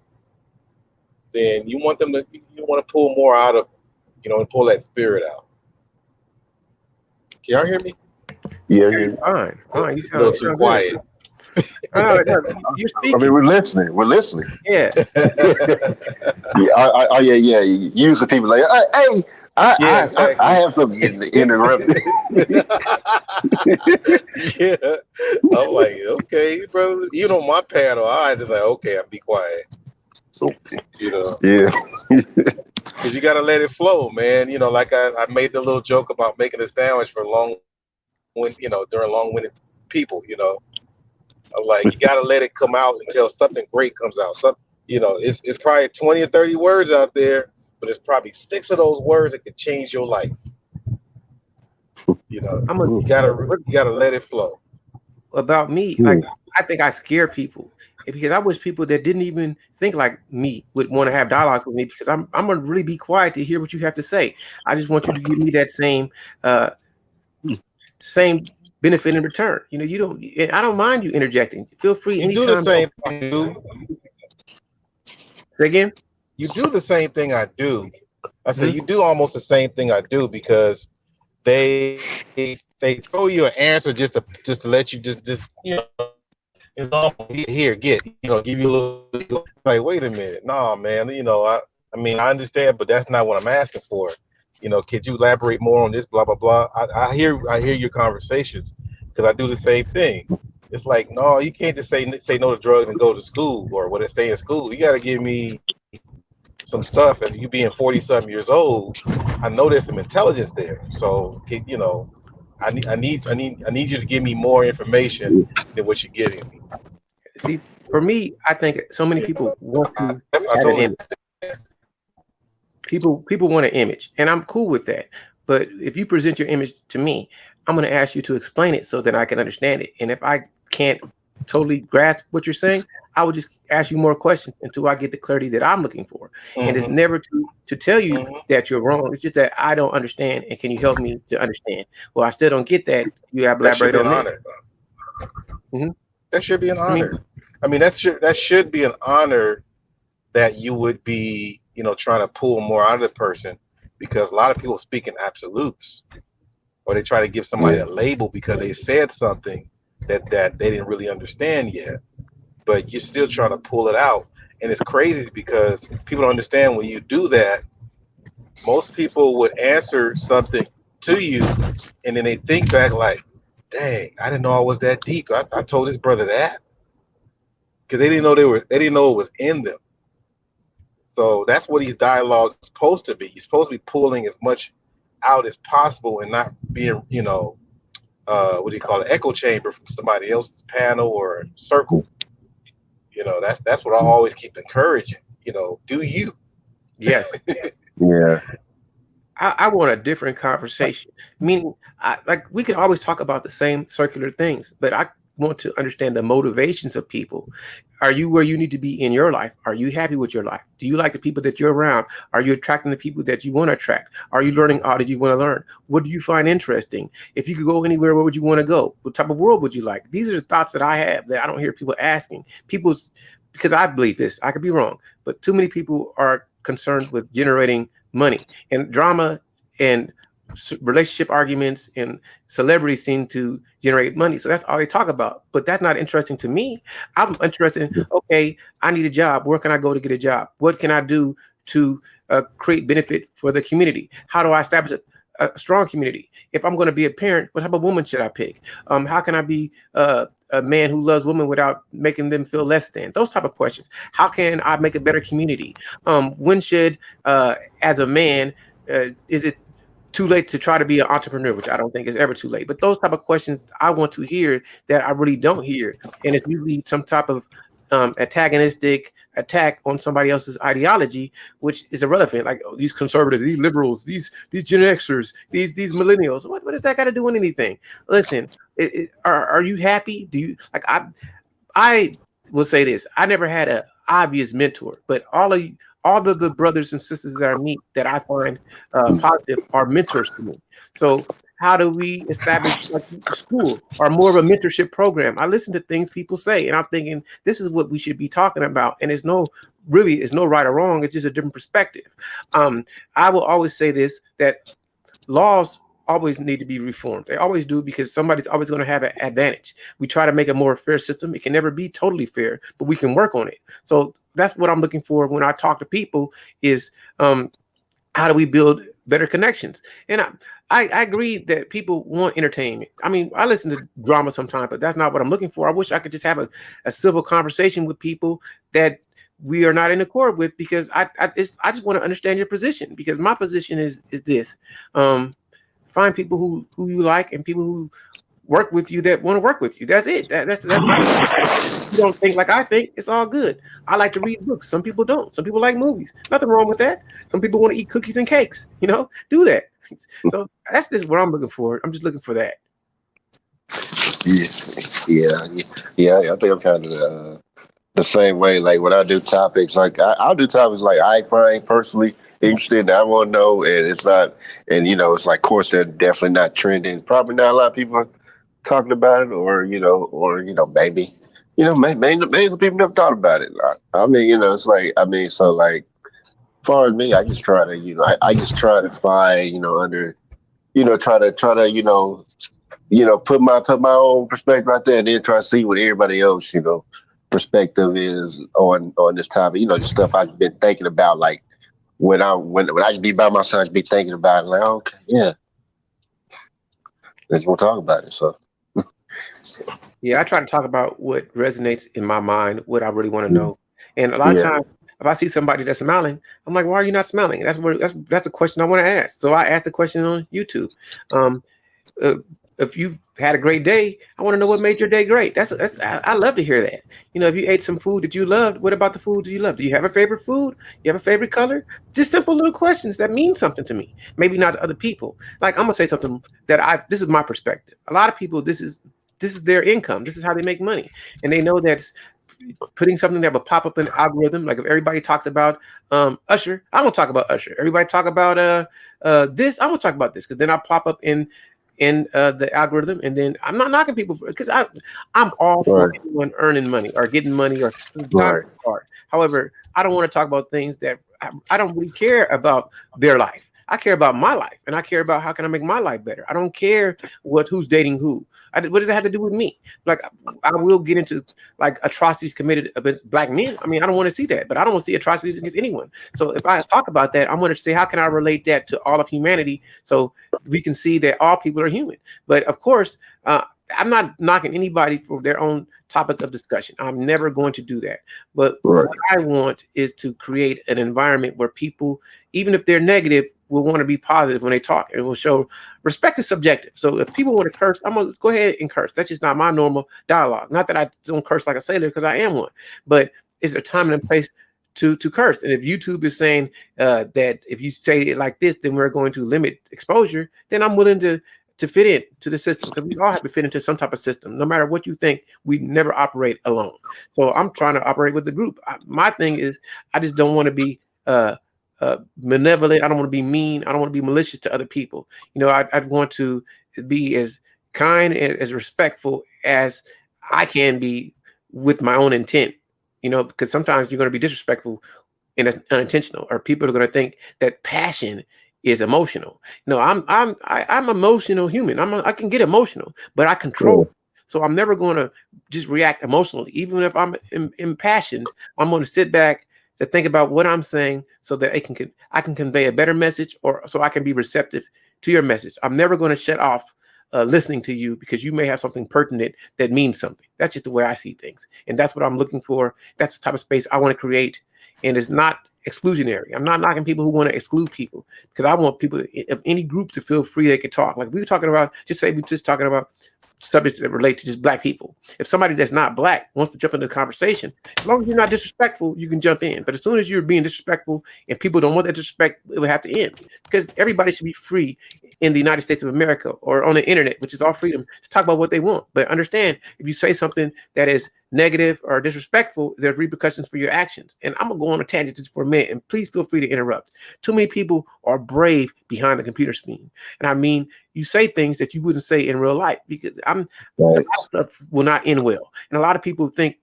then you want to pull more out of, and pull that spirit out. Can y'all hear me? Yeah. Fine. You A little sound too good. quiet. No, you're I speaking. mean, we're listening. We're listening. Yeah. Yeah. Yeah. Usually people like, hey, Yeah, exactly. I have something to interrupt. Yeah. I'm like, okay, brother. My paddle. I just like, okay, I'll be quiet. Yeah. Because you got to let it flow, man. Like I made the little joke about making a sandwich for during long-winded people. I'm like, you got to let it come out until something great comes out. It's probably 20 or 30 words out there, but it's probably 6 of those words that could change your life. You gotta let it flow. About me, like I think I scare people because I wish people that didn't even think like me would want to have dialogues with me, because I'm gonna really be quiet to hear what you have to say. I just want you to give me that same benefit in return. You don't. I don't mind you interjecting. Feel free You anytime. do the same thing I do. Say again. You do the same thing I do. I said you do almost the same thing I do, because they throw you an answer just to let you just it's almost here give you a little, like, wait a minute, nah man, I mean I understand, but that's not what I'm asking for. Could you elaborate more on this, blah blah blah. I hear your conversations, because I do the same thing. It's like, no, you can't just say no to drugs and go to school, or what, stay in school. You got to give me some stuff. And you being 40-something years old, I know there's some intelligence there. So I need you to give me more information than what you're giving me. See, for me, I think so many people want to I have an totally image. People want an image, and I'm cool with that. But if you present your image to me, I'm going to ask you to explain it so that I can understand it. And if I can't totally grasp what you're saying, I will just ask you more questions until I get the clarity that I'm looking for. And it's never to tell you that you're wrong. It's just that I don't understand, and can you help me to understand? Well, I still don't get that. You have That should elaborate be on an this. honor. That should be an honor. I mean, that should be an honor that you would be, trying to pull more out of the person, because a lot of people speak in absolutes, or they try to give somebody a label because they said something that they didn't really understand yet. But you're still trying to pull it out, and it's crazy because people don't understand when you do that. Most people would answer something to you, and then they think back like, "Dang, I didn't know I was that deep. I told this brother that," because they didn't know they didn't know it was in them. So that's what these dialogues are supposed to be. You're supposed to be pulling as much out as possible and not being, what do you call it, echo chamber from somebody else's panel or circle. That's what I always keep encouraging. Do you? Yes. Yeah. I want a different conversation. Meaning, we can always talk about the same circular things, but I want to understand the motivations of people. Are you where you need to be in your life? Are you happy with your life? Do you like the people that you're around? Are you attracting the people that you want to attract? Are you learning all that you want to learn? What do you find interesting? If you could go anywhere, where would you want to go? What type of world would you like? These are the thoughts that I have that I don't hear people asking. Because I believe this, I could be wrong, but too many people are concerned with generating money, and drama and relationship arguments and celebrities seem to generate money. So that's all they talk about. But that's not interesting to me. I'm interested in, okay, I need a job. Where can I go to get a job? What can I do to create benefit for the community? How do I establish a strong community? If I'm going to be a parent, what type of woman should I pick? How can I be a man who loves women without making them feel less than? Those type of questions. How can I make a better community? When should, as a man, is it too late to try to be an entrepreneur, which I don't think is ever too late. But those type of questions I want to hear that I really don't hear. And it's usually some type of antagonistic attack on somebody else's ideology, which is irrelevant. Like, these conservatives, these liberals, these Gen Xers, these millennials. What does that got to do with anything? Listen, are you happy? Do you like? I will say this: I never had an obvious mentor, but all of the brothers and sisters that I meet that I find positive are mentors to me. So how do we establish school or more of a mentorship program? I listen to things people say, and I'm thinking this is what we should be talking about. And it's no right or wrong. It's just a different perspective. I will always say this, that laws always need to be reformed. They always do, because somebody's always going to have an advantage. We try to make a more fair system. It can never be totally fair, but we can work on it. So that's what I'm looking for when I talk to people is how do we build better connections? And I agree that people want entertainment. I mean, I listen to drama sometimes, but that's not what I'm looking for. I wish I could just have a civil conversation with people that we are not in accord with, because I just want to understand your position, because my position is this. Find people who you like and people who work with you that want to work with you. That's it. That's you don't think like I think, it's all good. I like to read books. Some people don't. Some people like movies. Nothing wrong with that. Some people want to eat cookies and cakes. Do that. So that's just what I'm looking for. I'm just looking for that. Yeah. I think I'm kind of the same way. Like when I do topics, like I'll do topics like I find personally interested and I want to know, and it's not, and it's like, of course, they're definitely not trending. Probably not a lot of people are talking about it, or maybe maybe some people never thought about it. I mean, it's like, so like, as far as me, I just try to, I just try to find, try to put my own perspective out there, and then try to see what everybody else, perspective is on this topic. Just stuff I've been thinking about, like when I just be by myself, I just be thinking about it, like, okay, yeah, let's go talk about it. So. Yeah, I try to talk about what resonates in my mind, what I really want to know. And a lot of times, if I see somebody that's smiling, I'm like, why are you not smiling? That's a question I want to ask. So I asked the question on YouTube. if you had a great day, I want to know what made your day great. I love to hear that. You know, if you ate some food that you loved, what about the food that you love? Do you have a favorite food? You have a favorite color? Just simple little questions that mean something to me. Maybe not to other people. Like I'm gonna say something this is my perspective. A lot of people, this is their income. This is how they make money, and they know that putting something that will pop up in the algorithm. Like if everybody talks about Usher, I'm gonna talk about Usher. Everybody talk about this, I'm gonna talk about this because then I pop up in the algorithm, and then I'm not knocking people because I'm all for anyone earning money or getting money or Right. hard. However, I don't want to talk about things that I don't really care about their life. I care about my life, and I care about how can I make my life better. I don't care who's dating who. What does it have to do with me? Like I will get into like atrocities committed against black men. I mean, I don't want to see that, but I don't want to see atrocities against anyone. So if I talk about that, I'm going to say, how can I relate that to all of humanity so we can see that all people are human? But of course, I'm not knocking anybody for their own topic of discussion. I'm never going to do that. But what I want is to create an environment where people, even if they're negative, will want to be positive when they talk, and will show respect is subjective. So if people want to curse, I'm gonna go ahead and curse. That's just not my normal dialogue. Not that I don't curse like a sailor, because I am one, but it's a time and a place to curse. And if YouTube is saying that if you say it like this, then we're going to limit exposure, then I'm willing to fit in to the system, because we all have to fit into some type of system. No matter what you think, we never operate alone. So I'm trying to operate with the group. My thing is, I just don't want to be malevolent. I don't want to be mean. I don't want to be malicious to other people. You know, I'd want to be as kind and as respectful as I can be with my own intent. You know, because sometimes you're going to be disrespectful and it's unintentional, or people are going to think that passion is emotional. No, I'm emotional human. I can get emotional, but I control it. So I'm never going to just react emotionally. Even if I'm impassioned, I'm going to sit back to think about what I'm saying so that I can convey a better message, or so I can be receptive to your message. I'm never going to shut off listening to you because you may have something pertinent that means something. That's just the way I see things. And that's what I'm looking for. That's the type of space I want to create. And it's not exclusionary. I'm not knocking people who want to exclude people, because I want people of any group to feel free they could talk. Like we were talking about, we're just talking about subjects that relate to just black people. If somebody that's not black wants to jump into the conversation, as long as you're not disrespectful, you can jump in. But as soon as you're being disrespectful and people don't want that disrespect, it will have to end, because everybody should be free in the United States of America or on the internet, which is all freedom, to talk about what they want. But understand, if you say something that is negative or disrespectful, there's repercussions for your actions. And I'm gonna go on a tangent just for a minute, and please feel free to interrupt. Too many people are brave behind the computer screen. And I mean, you say things that you wouldn't say in real life, because a lot of stuff will not end well. And a lot of people think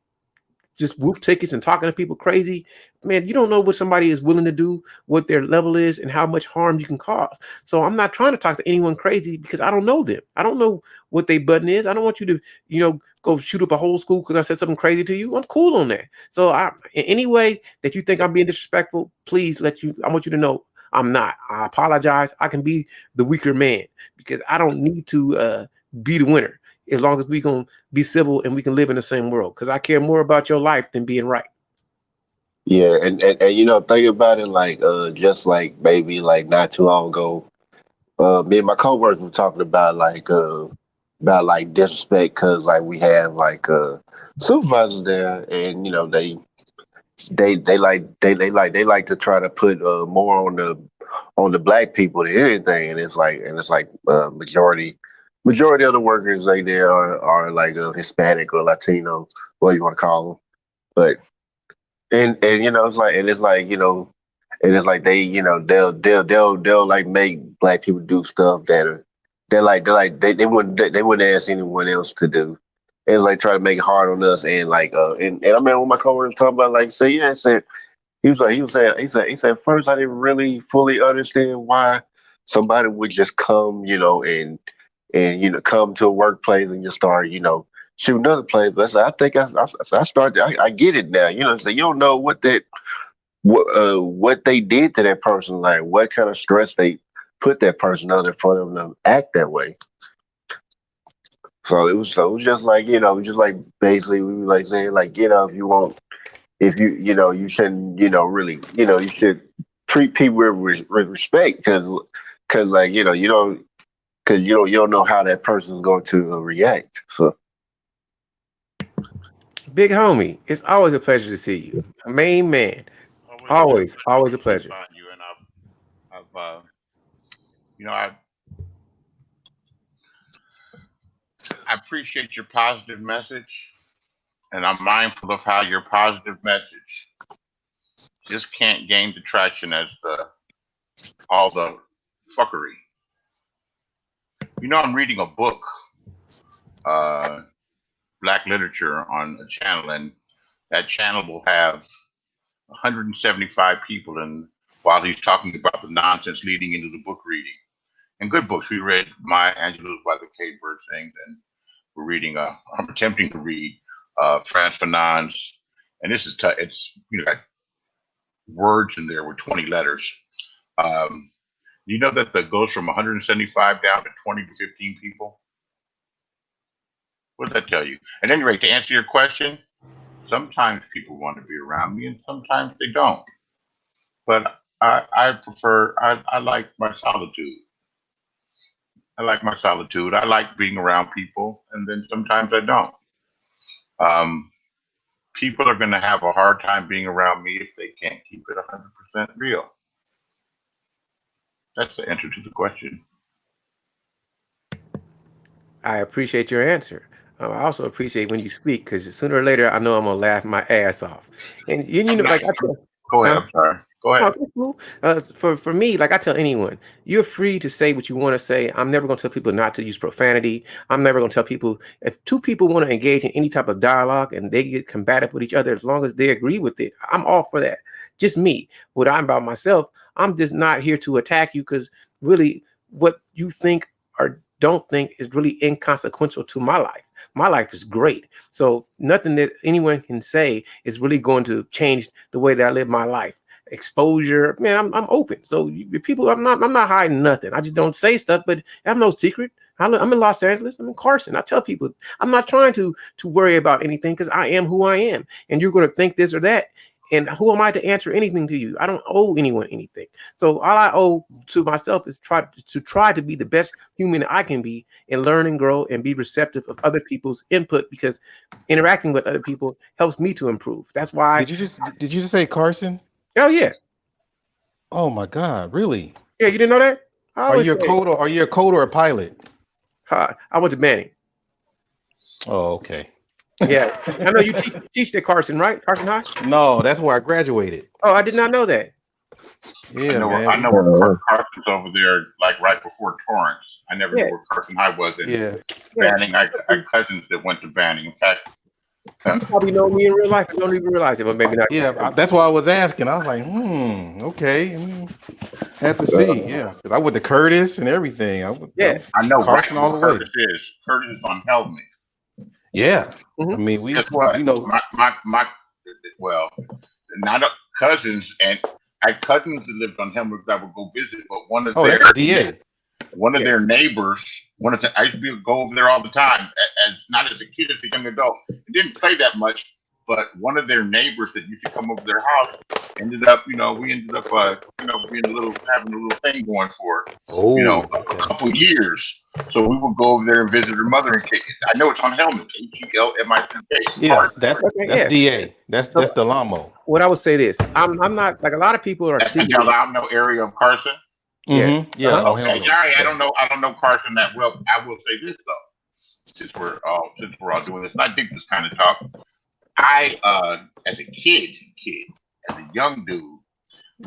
just roof tickets and talking to people crazy. Man, you don't know what somebody is willing to do, what their level is, and how much harm you can cause. So I'm not trying to talk to anyone crazy, because I don't know them. I don't know what their button is. I don't want you to, go shoot up a whole school because I said something crazy to you. I'm cool on that. So in any way that you think I'm being disrespectful, please I want you to know I'm not. I apologize. I can be the weaker man, because I don't need to be the winner, as long as we gonna be civil and we can live in the same world. Because I care more about your life than being right. Yeah, and think about it, like just like maybe like not too long ago, me and my coworkers were talking about like disrespect, because like we have like supervisors there, and they like to try to put more on the black people than anything, and it's like majority of the workers like there are like Hispanic or Latino, what you want to call them, but and it's like they'll like make black people do stuff that they wouldn't ask anyone else to do. And it's like try to make it hard on us, and like and I remember when my coworkers talking about, like, say, yeah, said he said first I didn't really fully understand why somebody would just come, and come to a workplace and just start, shoot another place. But I think I get it now. So you don't know what they did to that person, like what kind of stress they put that person under for them to act that way. So it was just like, just like basically we were like saying, like, if you shouldn't, really, you should treat people with respect, because like, you don't, because you don't know how that person's going to react. So Big homie, it's always a pleasure to see you. Main man. Always a pleasure. Find you, and I've you know, I appreciate your positive message, and I'm mindful of how your positive message just can't gain the traction as all the fuckery. You know, I'm reading a book, Black Literature, on a channel, and that channel will have 175 people, and while he's talking about the nonsense leading into the book reading. And good books. We read Maya Angelou's by the Cave Bird Sings, and we're reading, I'm attempting to read Frantz Fanon's, and this is, it's, got words in there with 20 letters. You know that goes from 175 down to 20 to 15 people? What does that tell you? At any rate, to answer your question, sometimes people want to be around me and sometimes they don't. But I prefer, I like my solitude. I like my solitude. I like being around people, and then sometimes I don't. People are going to have a hard time being around me if they can't keep it 100% real. That's the answer to the question. I appreciate your answer. I also appreciate when you speak, because sooner or later I know I'm gonna laugh my ass off. And you know, like I tell, Go ahead. huh? I'm sorry. Go No, ahead. that's cool. For me, like I tell anyone, you're free to say what you want to say. I'm never going to tell people not to use profanity. I'm never going to tell people, if two people want to engage in any type of dialogue and they get combative with each other, as long as they agree with it, I'm all for that. Just me. What I'm about myself, I'm just not here to attack you, because really what you think or don't think is really inconsequential to my life. My life is great. So nothing that anyone can say is really going to change the way that I live my life. Exposure, man, I'm open. So people, I'm not hiding nothing. I just don't say stuff, but I have no secret. I'm in Los Angeles. I'm in Carson. I tell people I'm not trying to worry about anything, because I am who I am, and you're going to think this or that. And who am I to answer anything to you? I don't owe anyone anything. So all I owe to myself is try to be the best human I can be, and learn and grow and be receptive of other people's input, because interacting with other people helps me to improve. That's why. Did you just say Carson? Oh yeah. Oh my God, really? Yeah, you didn't know that? Are you a code or a pilot? I went to Manning. Oh, okay. Yeah, I know you teach at Carson, right? Carson High? No, that's where I graduated. Oh, I did not know that. Yeah, I know where Carson's over there, like right before Torrance. I never knew where Carson High was. Yeah. Banning, I had cousins that went to Banning. In fact, you probably know me in real life. I don't even realize it, but maybe not. Yeah, that's why I was asking. I was like, okay. Have to see. Yeah, I went to Curtis and everything. I know Carson all the way. Curtis is on Helming. Yeah, Mm-hmm. I mean, guess what? My well, not cousins, and I had cousins that lived on Helming that would go visit, but one of their DA. One of their neighbors, I used to go over there all the time, as not as a kid, as a young adult. It didn't play that much, but one of their neighbors that used to come over their house ended up, we ended up, having a little thing going for, a couple years. So we would go over there and visit her mother and I know it's on Helming, HELMICK. Yeah, that's DA. That's Del Amo. What I would say this, I'm not like a lot of people are. That's the Del Amo area of Carson. Yeah. Yeah. Okay. I don't know Carson that well. I will say this though, since we're all doing this, and I dig this kind of talk. I, as a kid, as a young dude,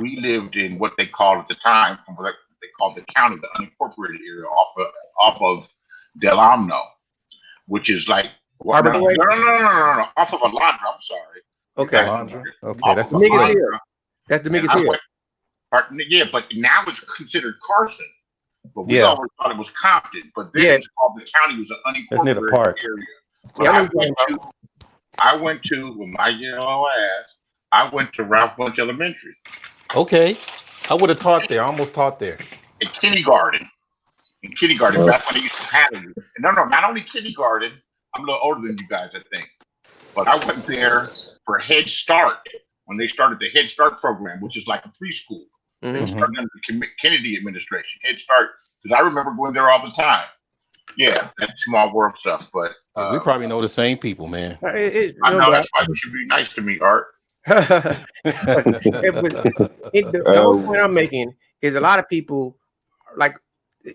we lived in what they called at the time, what they called the county, the unincorporated area off of Del Amo, which is like no, off of Alondra. I'm sorry. Okay. Alondra. Okay, that's Dominguez Hill. That's Dominguez Hill. Yeah, but now it's considered Carson. But we always thought it was Compton. But then it's called the county was an unincorporated area. But I went to with my yellow ass. I went to Ralph Bunch Elementary. Okay, I would have taught there. I almost taught there. In kindergarten, that's when they used to paddle you. No, not only kindergarten. I'm a little older than you guys, I think. But I went there for Head Start when they started the Head Start program, which is like a preschool. Mhm. It started under the Kennedy administration. Head Start, because I remember going there all the time. Yeah, that's small world stuff. But We probably know the same people, man. I No know doubt. that's why you should be nice to me, Art. The whole point I'm making is a lot of people like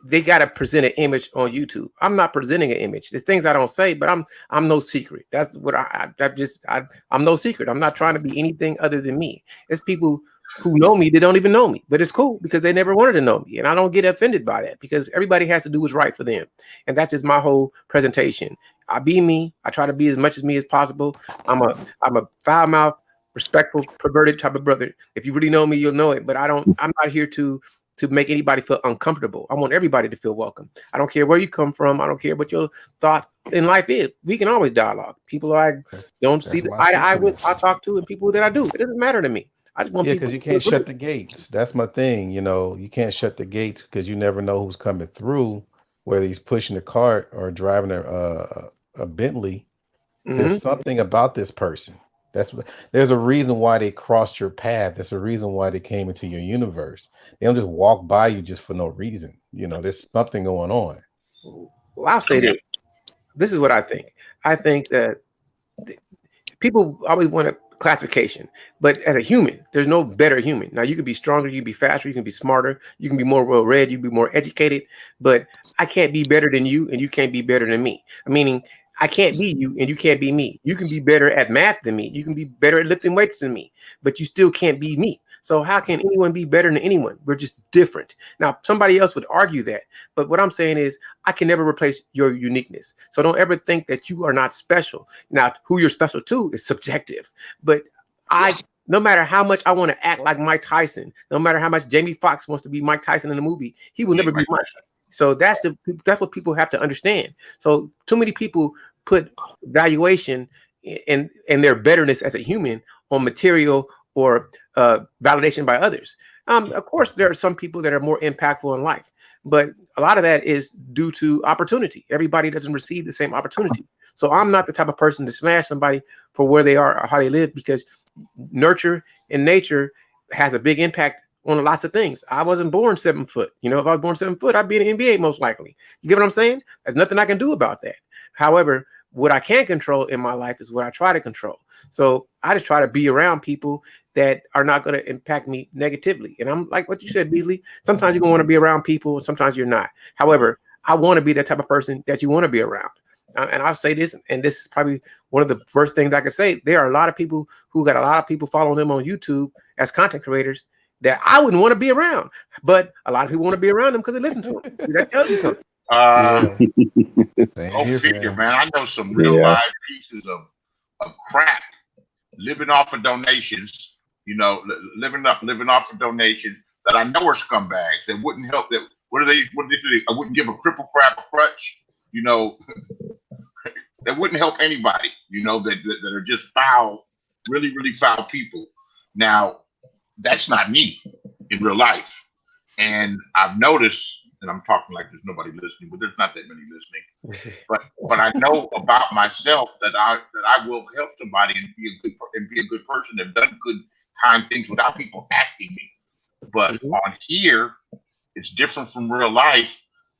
they got to present an image on YouTube. I'm not presenting an image. There's things I don't say, but I'm no secret. That's what I'm no secret. I'm not trying to be anything other than me. It's people who know me, they don't even know me, but it's cool because they never wanted to know me, and I don't get offended by that because everybody has to do what's right for them, and that's just my whole presentation. I be me. I try to be as much as me as possible. I'm a foul mouth, respectful, perverted type of brother. If you really know me, you'll know it. But I'm not here to make anybody feel uncomfortable. I want everybody to feel welcome. I don't care where you come from. I don't care what your thought in life is. We can always dialogue. People I don't see the eye to eye with, I talk to, and people that I do. It doesn't matter to me. I just want Yeah, people. because you can't shut the gates. That's my thing. You know, you can't shut the gates because you never know who's coming through, whether he's pushing a cart or driving a Bentley. There's something about this person. There's a reason why they crossed your path. There's a reason why they came into your universe. They don't just walk by you just for no reason. You know, there's something going on. Well, I'll say this. This is what I think. I think that people always want a classification, but as a human, there's no better human. Now, you can be stronger, you can be faster, you can be smarter, you can be more well-read, you can be more educated, but I can't be better than you, and you can't be better than me. Meaning, I can't be you, and you can't be me. You can be better at math than me. You can be better at lifting weights than me, but you still can't be me. So how can anyone be better than anyone? We're just different. Now, somebody else would argue that, but what I'm saying is I can never replace your uniqueness. So don't ever think that you are not special. Now, who you're special to is subjective, but no matter how much I want to act like Mike Tyson, no matter how much Jamie Foxx wants to be Mike Tyson in the movie, he will never be Mike. So that's what people have to understand. So too many people put valuation and their betterness as a human on material or validation by others. Of course, there are some people that are more impactful in life, but a lot of that is due to opportunity. Everybody doesn't receive the same opportunity. So I'm not the type of person to smash somebody for where they are or how they live, because nurture and nature has a big impact on lots of things. I wasn't born 7 foot. You know, if I was born 7 foot, I'd be in the NBA most likely. You get what I'm saying? There's nothing I can do about that. However, what I can control in my life is what I try to control. So I just try to be around people that are not going to impact me negatively. And I'm like what you said, Beasley. Sometimes you're going to want to be around people, and sometimes you're not. However, I want to be that type of person that you want to be around. And I'll say this, and this is probably one of the first things I can say. There are a lot of people who got a lot of people following them on YouTube as content creators that I wouldn't want to be around, but a lot of people want to be around them because they listen to them. See, that tells you something. Go figure, man. I know some real live pieces of crap living off of donations. You know, living off of donations that I know are scumbags that wouldn't help. That what do they do? I wouldn't give a cripple crap a crutch. You know, that wouldn't help anybody. You know, that are just foul, really, really foul people. Now, that's not me in real life, and I've noticed. And I'm talking like there's nobody listening, but there's not that many listening. But I know about myself that I will help somebody and be a good person and done good, kind things without people asking me. But on here, it's different from real life.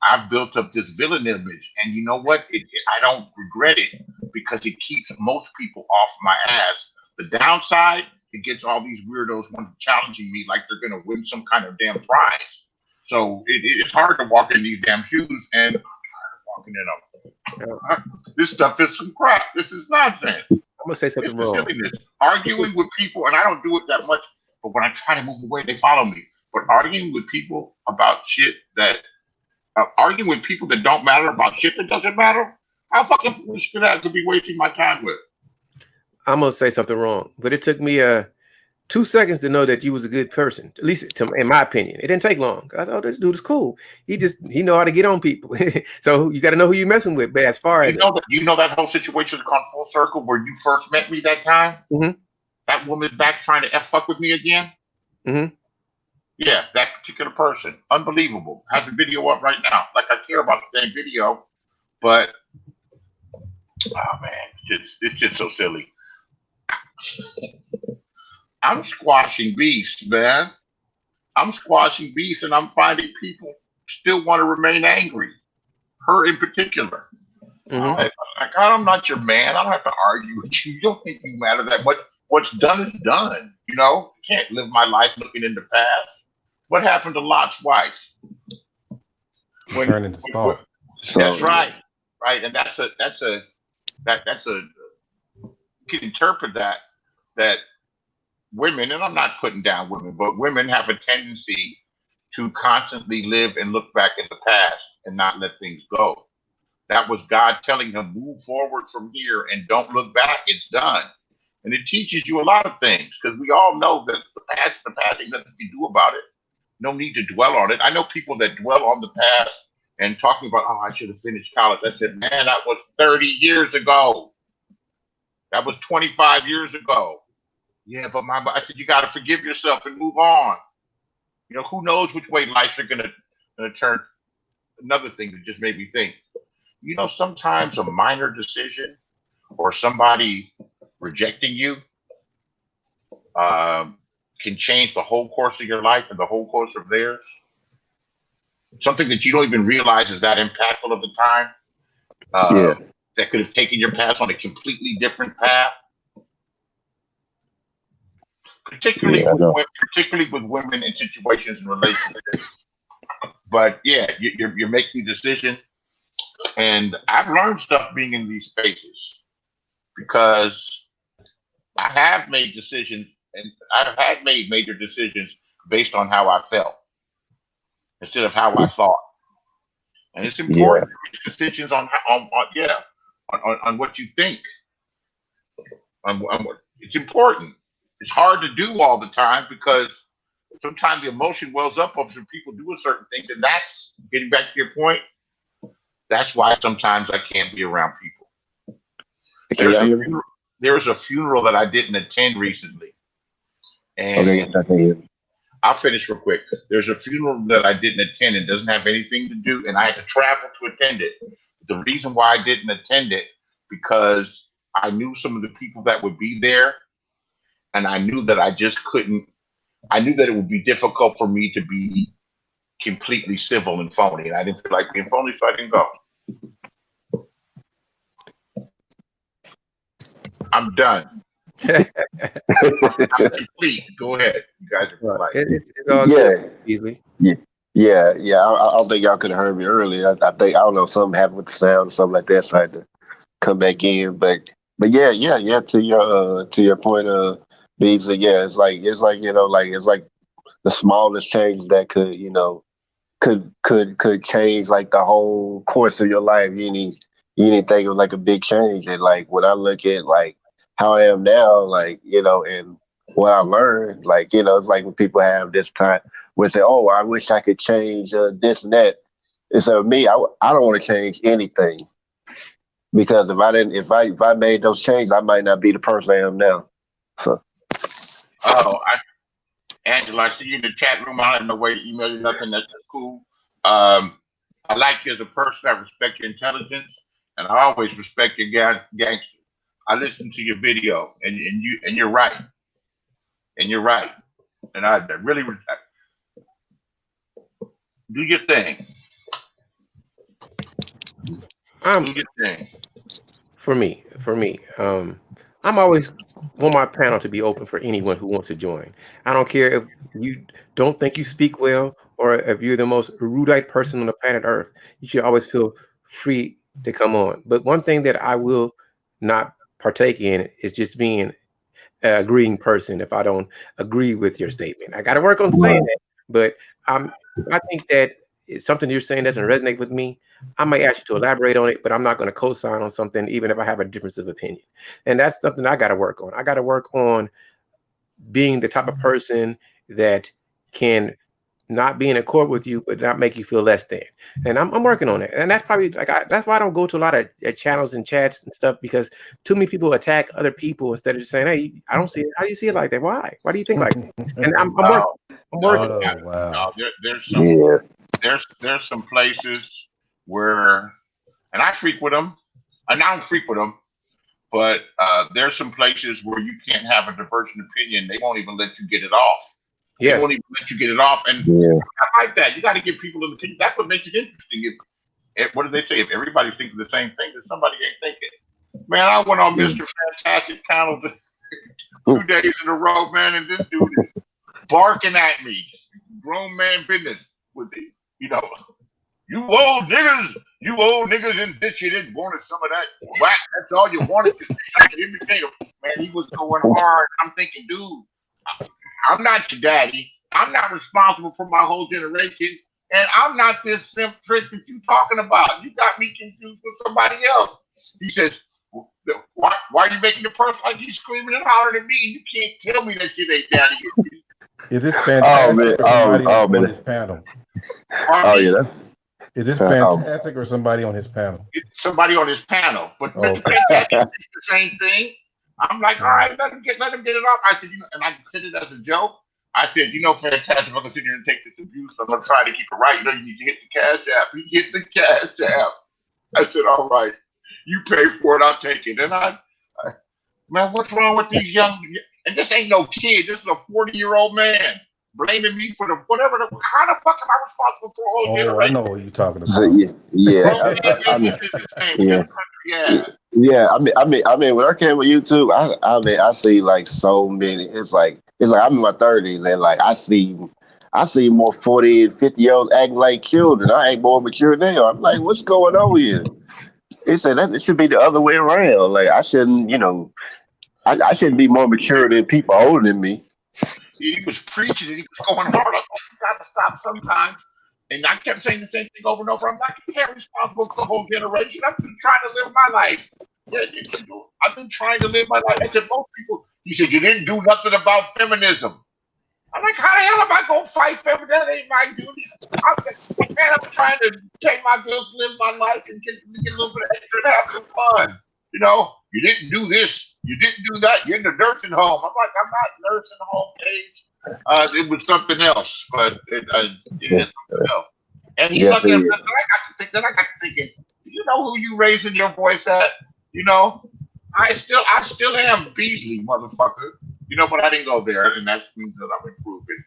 I've built up this villain image, and you know what? I don't regret it because it keeps most people off my ass. The downside, it gets all these weirdos challenging me like they're going to win some kind of damn prize. So it's hard to walk in these damn shoes, and I'm tired of walking in them. This stuff is some crap. This is nonsense. I'm gonna say something wrong. Arguing with people, and I don't do it that much, but when I try to move away, they follow me. But arguing with people about shit arguing with people that don't matter about shit that doesn't matter, how fucking foolish could that to be wasting my time with? I'm gonna say something wrong, but it took me 2 seconds to know that you was a good person, at least in my opinion. It didn't take long. I thought, oh, this dude is cool. He know how to get on people. So you got to know who you're messing with. But as far as you know that whole situation's gone full circle where you first met me that time. That woman's back trying to fuck with me again. Yeah, that particular person, unbelievable. Has the video up right now. Like I care about the damn video, but oh man, it's just so silly. I'm squashing beasts, man. I'm squashing beef, and I'm finding people still want to remain angry. Her in particular. Hmm. Like, I'm not your man. I don't have to argue with you. You don't think you matter that much. What's done is done. You know, I can't live my life looking in the past. What happened to Lot's wife? Turn into salt. So That's right, right, and that's a you can interpret that women, and I'm not putting down women, but women have a tendency to constantly live and look back in the past and not let things go. That was God telling him, move forward from here and don't look back. It's done. And it teaches you a lot of things because we all know that the past, ain't nothing you can do about it. No need to dwell on it. I know people that dwell on the past and talking about, oh, I should have finished college. I said, man, that was 30 years ago. That was 25 years ago. Yeah, but I said, you got to forgive yourself and move on. You know, who knows which way life is going to turn. Another thing that just made me think, you know, sometimes a minor decision or somebody rejecting you can change the whole course of your life and the whole course of theirs. Something that you don't even realize is that impactful at the time. yeah, That could have taken your past on a completely different path. Particularly, yeah, I know. particularly with women in situations and relationships. But yeah, you're making a decision, and I've learned stuff being in these spaces because I have made decisions, and I have made major decisions based on how I felt instead of how I thought. And it's Yeah, important to make decisions on what you think. It's important. It's hard to do all the time because sometimes the emotion wells up when people do a certain thing, and that's getting back to your point. That's why sometimes I can't be around people. can y'all hear me? There was a funeral that I didn't attend recently, and Okay, yes, I can hear me. I'll finish real quick. There's a funeral that I didn't attend and doesn't have anything to do, and I had to travel to attend it. The reason why I didn't attend it because I knew some of the people that would be there, and I knew that I just couldn't. I knew that it would be difficult for me to be completely civil and phony, and I didn't feel like being phony, so I didn't go. I'm done. I'm complete. Go ahead. You guys are polite. It's all Yeah, good, Beasley. yeah. I don't think y'all could have heard me earlier. I think I don't know something happened with the sound or something like that, so I had to come back in. But yeah. To your point, Beasley. Yeah, it's like it's like the smallest changes that could could change like the whole course of your life. You didn't think of like a big change. And like when I look at like how I am now, like and what I learned, like it's like when people have this time where they say, "Oh, I wish I could change this and that." And so me, I don't want to change anything because if I made those changes, I might not be the person I am now. So Oh, Angela, I see you in the chat room. I don't have no way to email you nothing. That's cool. I like you as a person. I respect your intelligence, and I always respect your gangster. I listened to your video, and you're right, and I really do your thing. Do your thing. For me, I'm always want my panel to be open for anyone who wants to join. I don't care if you don't think you speak well or if you're the most erudite person on the planet Earth. You should always feel free to come on. But one thing that I will not partake in is just being an agreeing person if I don't agree with your statement. I got to work on saying that, but I think that it's something you're saying doesn't resonate with me. I might ask you to elaborate on it, but I'm not going to co-sign on something, even if I have a difference of opinion. And that's something I got to work on. I got to work on being the type of person that can not be in accord with you, but not make you feel less than. And I'm working on it. And that's probably that's why I don't go to a lot of channels and chats and stuff, because too many people attack other people instead of just saying, "Hey, I don't see it. How do you see it like that? Why? Why do you think like that?" And I'm working. I'm working. Oh, wow. There's some places where, and I frequent them, and I don't frequent them, but there's some places where you can't have a divergent opinion. They won't even let you get it off. They Yes. won't even let you get it off. And Yeah. I like that. You got to give people in the opinion. That's what makes it interesting. If what do they say? If everybody's thinking the same thing, then somebody ain't thinking. Man, I went on Mr. Fantastic panel 2 days in a row, man, and this dude is barking at me. Grown man business with the, you know, you old niggas in this shit didn't wanted some of that whack. That's all you wanted to I could imitate him. Man, he was going hard. I'm thinking, dude, I'm not your daddy. I'm not responsible for my whole generation. And I'm not this simp trick that you talking about. You got me confused with somebody else. He says, why are you making the person like you screaming and hollering at me? And you can't tell me that shit ain't daddy. Is this fantastic man. or somebody Oh, on man. his panel? Oh yeah, that's Is this fantastic or somebody on his panel? It's somebody on his panel. But Oh, Mr. Fantastic did the same thing. I'm like, all right, let him get it off. I said, and I said it as a joke. I said, Fantastic, I'm gonna sit here and take this abuse. I'm gonna try to keep it right. You need to hit the cash app. He hit the cash app. I said, all right, you pay for it, I'll take it. And man, what's wrong with these young? And this ain't no kid. This is a 40-year-old man blaming me for whatever. How the fuck am I responsible for a whole generation? I know what you're talking so, about. yeah. This is the same. Yeah. Yeah. Yeah, I mean, when I came with YouTube, I see like so many. It's like I'm in my 30s, and like I see more 40 and 50-year-olds acting like children. I ain't more mature now. I'm like, what's going on here? He said that it should be the other way around. Like I shouldn't, I shouldn't be more mature than people older than me. He was preaching and he was going hard. I was like, you gotta stop sometimes. And I kept saying the same thing over and over. I'm not responsible for the whole generation. I've been trying to live my life. Yeah, I've been trying to live my life. I said, most people, he said, you didn't do nothing about feminism. I'm like, how the hell am I going to fight feminism? That ain't my duty. I'm trying to pay my bills, live my life, and get a little bit extra and have some fun. You didn't do this. You didn't do that. You're in the nursing home. I'm like, I'm not nursing home age. It was something else, but it's something else. And he's looking at me, then I got to thinking, do you know who you raising your voice at? I still am Beasley, motherfucker. But I didn't go there, and that means that I'm improving.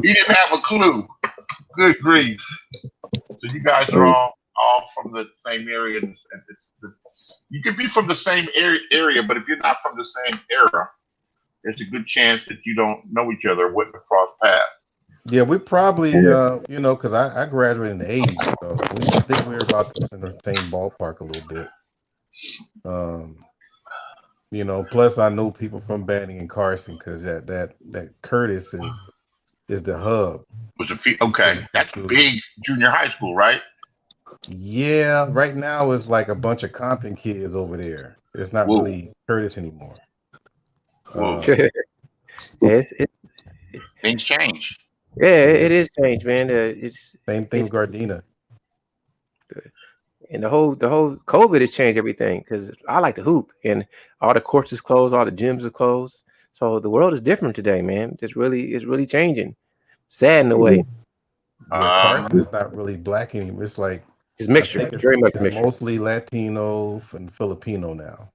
He didn't have a clue. Good grief. So you guys are all from the same area. You can be from the same area, but if you're not from the same era, there's a good chance that you don't know each other, wouldn't have crossed paths. Yeah, we probably, because I graduated in the 80s, so I think we were about in the same ballpark a little bit. Plus I knew people from Banning and Carson because that Curtis is the hub. Okay, that's a big junior high school, right? Yeah, right now it's like a bunch of Compton kids over there. It's not really Curtis anymore. Things change. Yeah, it is changed, man. It's same thing with Gardena. And the whole COVID has changed everything because I like to hoop and all the courts is closed, all the gyms are closed. So the world is different today, man. It's really changing. Sad in a way. Carson is not really black anymore. It's like it's mixture. It's very much mixture. Mostly Latino and Filipino now.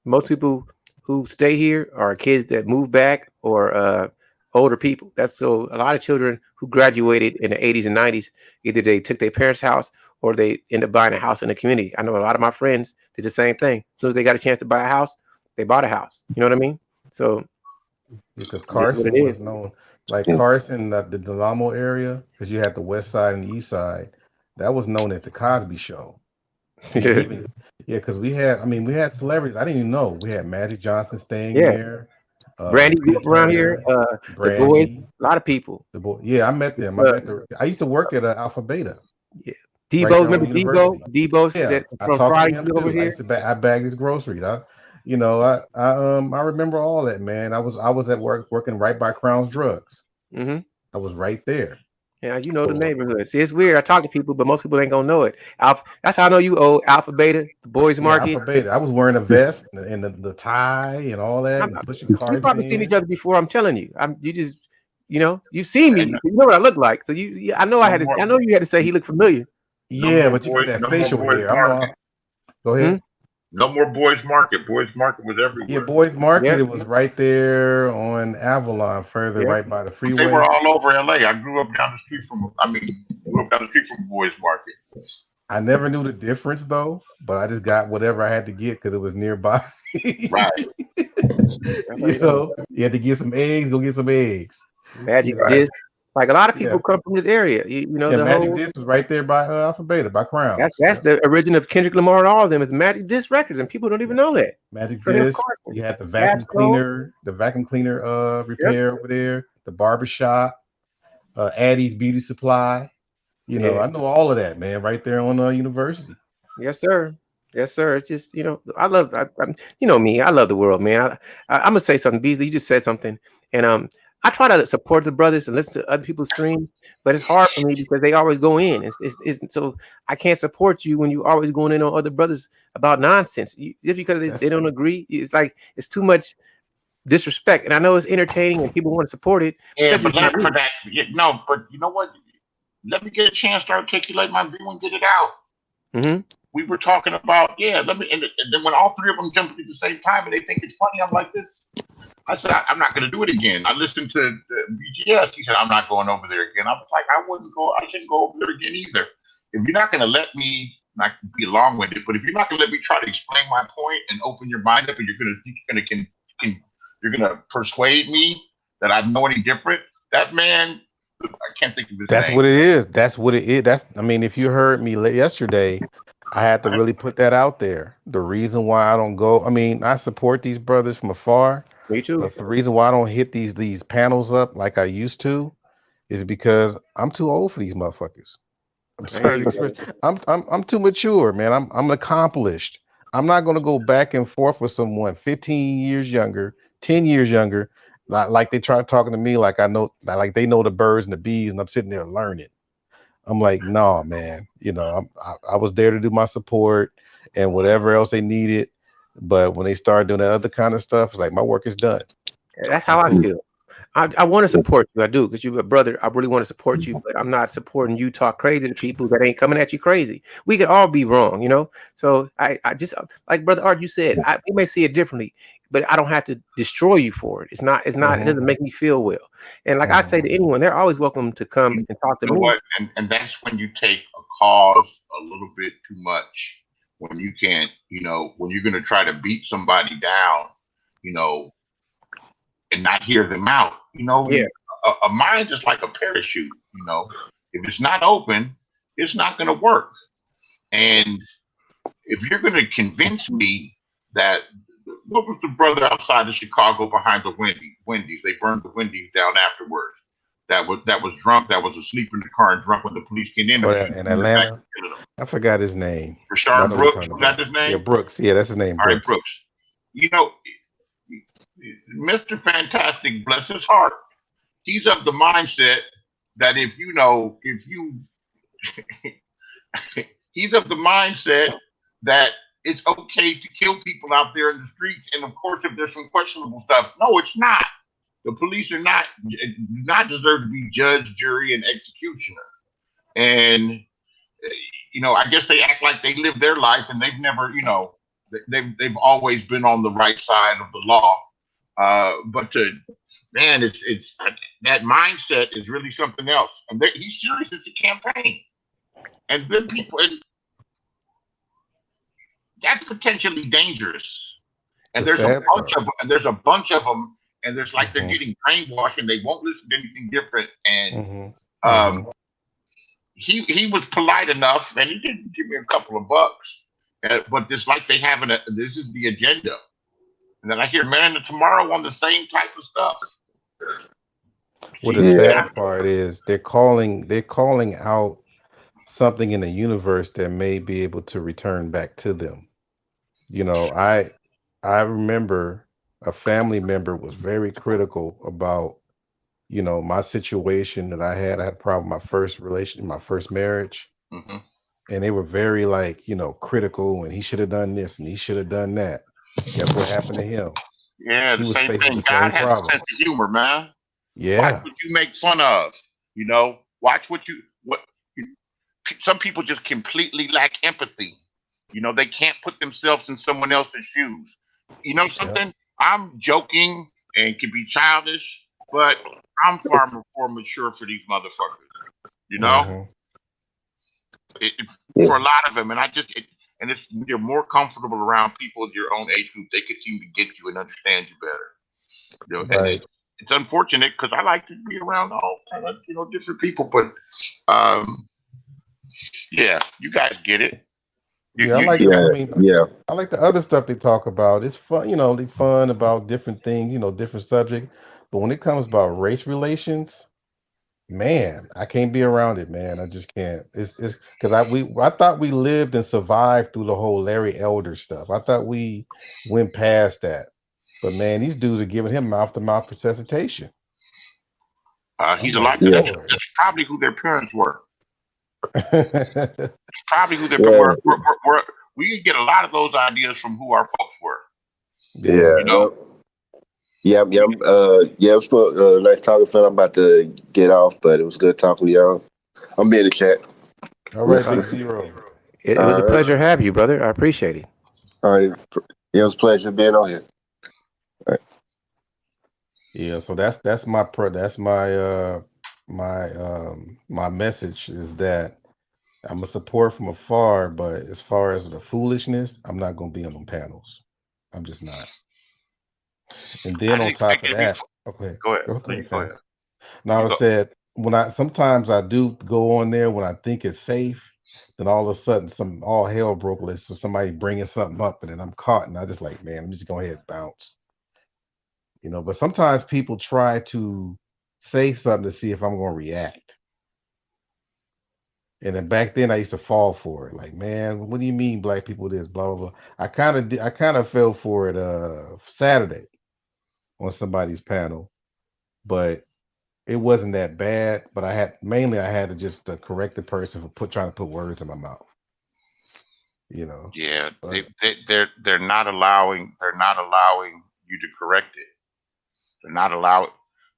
Most people who stay here are kids that move back or older people. That's so a lot of children who graduated in the 80s and 90s, either they took their parents' house or they end up buying a house in the community. I know a lot of my friends did the same thing. As soon as they got a chance to buy a house, they bought a house. You know what I mean? So because Carson was known, like Carson, the Delamo area, because you had the west side and the east side, that was known as the Cosby Show. Because we had celebrities. I didn't even know. We had Magic Johnson staying there. Brandy grew up around here. The boys, a lot of people. I met them. I used to work at Alpha Beta. Yeah. Debo, remember Debo? Debo's from Friday over here. I bagged his groceries. I remember all that, man. I was at work working right by Crown's Drugs. Mm-hmm. I was right there. Yeah, the neighborhood. See, it's weird. I talk to people, but most people ain't gonna know it. That's how I know you old Alpha Beta, the boys market. Alpha Beta. I was wearing a vest and the tie and all that. And pushing cars. We've probably seen each other before. I'm telling you. You've seen me. You know what I look like. So I know you had to say he looked familiar. Yeah, but you got that facial hair. Go ahead. No more Boys Market. Boys Market was Yeah, everywhere. Boys Market, Yep. it was right there on Avalon, further Yep. right by the But they freeway. were all over LA. I grew up down the street from. Grew up down the street from Boys Market. I never knew the difference though, but I just got whatever I had to get because it was nearby. Right. You know, you had to get some eggs, go get some eggs. Magic Right. Disc. Like a lot of people Yeah. come from this area. You know, Yeah, the Magic whole Disc was right there by Alpha Beta, by Crown. that's the origin of Kendrick Lamar and all of them is Magic Disc Records, and people don't even know that. Magic Freddie Disc. Carson. You had the Gas vacuum cleaner repair over there, the barbershop, Addie's Beauty Supply. You know, Yeah. I know all of that, man, right there on University. Yes, sir. Yes, sir. It's just, you know, I'm, you know me, I love the world, man. I'm gonna say something, Beasley. You just said something, and I try to support the brothers and listen to other people's streams, but it's hard for me because they always go in. It's so I can't support you when you always going in on other brothers about nonsense. Just because they don't agree, it's like it's too much disrespect. And I know it's entertaining and people want to support it. Yeah, That's but just not me. for that, no. But you know what? Let me get a chance to articulate my view and get it out. Mhm. We were talking about, and then when all three of them jump at the same time and they think it's funny, I'm like this. I said, I'm not going to do it again. I listened to BGS. He said, I'm not going over there again. I was like, I shouldn't go over there again either. If you're not going to let me, not be long-winded, but if you're not going to let me try to explain my point and open your mind up, and you're going to persuade me that I know any different, that man, I can't think of his name. That's what it is. That's what it is. I mean, if you heard me yesterday, I had to really put that out there. The reason why I don't go, I mean, I support these brothers from afar. Me too. But the reason why I don't hit these panels up like I used to is because I'm too old for these motherfuckers. I'm too mature, man. I'm accomplished. I'm not gonna go back and forth with someone 15 years younger, 10 years younger, like they try talking to me like I know, like they know the birds and the bees, and I'm sitting there learning. I'm like, no, man. You know, I was there to do my support and whatever else they needed. But when they started doing that other kind of stuff, it's like my work is done. That's how I feel. I want to support you. I do, because you're a brother. I really want to support you, but I'm not supporting you talk crazy to people that ain't coming at you crazy. We could all be wrong, you know? So I just, like Brother Art, you said, we may see it differently, but I don't have to destroy you for it. It doesn't make me feel well. And like I say to anyone, they're always welcome to come and talk to me. What? And that's when you take a cause a little bit too much. When you can't, when you're going to try to beat somebody down, and not hear them out, a mind is like a parachute, if it's not open, it's not going to work. And if you're going to convince me that, what was the brother outside of Chicago behind the Wendy's? They burned the Wendy's down afterwards. That was drunk. That was asleep in the car and drunk when the police came in. In Atlanta, I forgot his name. Rashard Brooks, was that his name? Yeah, Brooks. Yeah, that's his name. All right, Brooks. Mr. Fantastic, bless his heart, he's of the mindset that he's of the mindset that it's okay to kill people out there in the streets. And of course, if there's some questionable stuff, no, it's not. The police do not deserve to be judge, jury, and executioner. And, I guess they act like they live their life and they've never, they've always been on the right side of the law. But it's that mindset is really something else. And he's serious. It's a campaign. And then that's potentially dangerous. And there's a bunch of them. And there's like they're getting brainwashed and they won't listen to anything different. And he was polite enough, and he didn't give me a couple of bucks. But it's like they have this is the agenda. And then I hear Man of Tomorrow on the same type of stuff. Well, the sad part is they're calling out something in the universe that may be able to return back to them. I remember a family member was very critical about, my situation that I had. I had a problem with my first marriage. Mm-hmm. And they were very critical, and he should have done this and he should have done that. Guess what happened to him? Yeah, the same thing. God has a sense of humor, man. Yeah. Watch what you make fun of. Watch what some people just completely lack empathy. You know, they can't put themselves in someone else's shoes. You know Yep. something? I'm joking and can be childish, but I'm far more mature for these motherfuckers. You know, Mhm. for a lot of them, and and it's you're more comfortable around people of your own age group. They could seem to get you and understand you better. You know, and Right. it's unfortunate because I like to be around all kind of different people, but um, yeah, you guys get it. Yeah, I like. You got I Yeah, mean, yeah, I like the other stuff they talk about. It's fun, they fun about different things, different subject. But when it comes about race relations, man, I can't be around it, man. I just can't. It's because I thought we lived and survived through the whole Larry Elder stuff. I thought we went past that. But man, these dudes are giving him mouth to mouth resuscitation. I'm he's a like, lot. Lord. That's probably who their parents were. Probably who their yeah, were. We could get a lot of those ideas from who our folks were. Yeah. You yeah. know, Yeah, yeah, it was nice talking, fella. I'm about to get off, but it was good talking to y'all. I'm in the chat. All right, Uh, Big Zero. it was All a right, pleasure to have you, brother. I appreciate it. all right. Yeah, it was a pleasure being on here. All right. Yeah, so that's my my message is that I'm a support from afar, but as far as the foolishness, I'm not gonna be on them panels. I'm just not. And I then on didn't top expect of it to be. that, okay, Go ahead. go No, you ahead, go fam. ahead. Now You I go. said when I sometimes I do go on there when I think it's safe, then all of a sudden some all hell broke loose. So somebody bringing something up, and then I'm caught, and I just like, man, I'm just go ahead and bounce. But sometimes people try to say something to see if I'm going to react. And then back then I used to fall for it. Like, man, what do you mean black people this, blah, blah, blah. I kind of fell for it Saturday on somebody's panel, but it wasn't that bad. But I had to just correct the person for trying to put words in my mouth, you know. Yeah, But they're not allowing you to correct it. They're not allowing.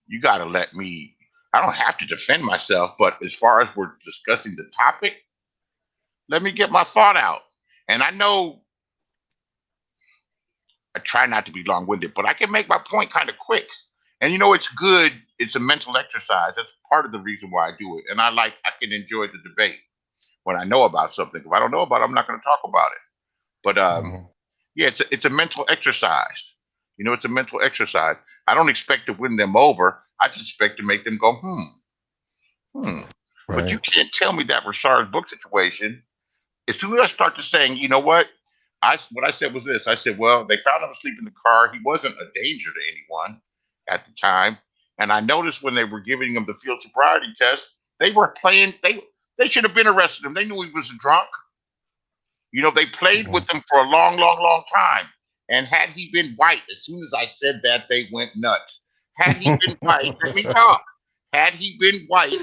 You got to let me. I don't have to defend myself, but as far as we're discussing the topic, let me get my thought out. And I know I try not to be long winded, but I can make my point kind of quick. And it's good. It's a mental exercise. That's part of the reason why I do it. And I can enjoy the debate when I know about something. If I don't know about it, I'm not going to talk about it. But mhm, yeah, it's a mental exercise. It's a mental exercise. I don't expect to win them over. I just expect to make them go, hmm. But you right. can't tell me that Rashard's book situation. As soon as I start to saying, you know what I said was this. I said, well, they found him asleep in the car. He wasn't a danger to anyone at the time. And I noticed when they were giving him the field sobriety test, they were playing. They should have been arrested him. They knew he was a drunk. They played Mhm. with him for a long, long, long time. And had he been white, as soon as I said that, they went nuts. Had he been white, let me talk. Had he been white,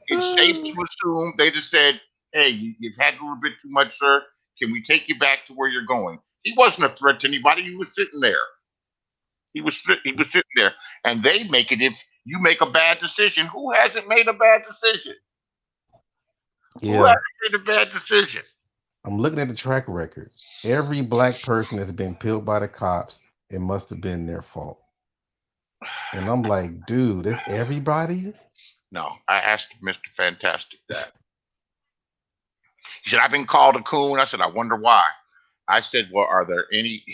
it's safe to assume they'd have said, hey, you've had a little bit too much, sir. Can we take you back to where you're going? He wasn't a threat to anybody. He was sitting there. He was sitting there. And they make it if you make a bad decision. Who hasn't made a bad decision? Who Yeah. hasn't made a bad decision? I'm looking at the track record. Every black person that's been killed by the cops, it must have been their fault. And I'm like, dude, it's everybody? No, I asked Mr. Fantastic that. He said, I've been called a coon. I said, I wonder why. I said, well, are there any,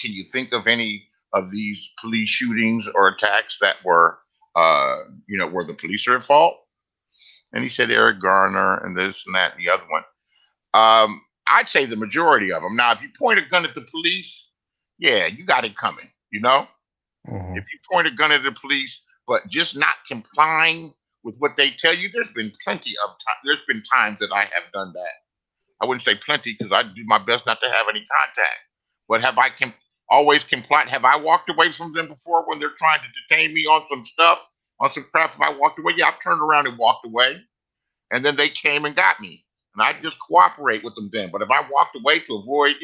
can you think of any of these police shootings or attacks that were, where the police are at fault? And he said, Eric Garner and this and that and the other one. I'd say the majority of them. Now, if you point a gun at the police, yeah, you got it coming. Hmm. If you point a gun at the police, but just not complying with what they tell you, there's been there's been times that I have done that. I wouldn't say plenty because I do my best not to have any contact. But have I always complied? Have I walked away from them before when they're trying to detain me on some stuff, on some crap? Have I walked away? Yeah, I've turned around and walked away. And then they came and got me. And I just cooperate with them then. But if I walked away to avoid,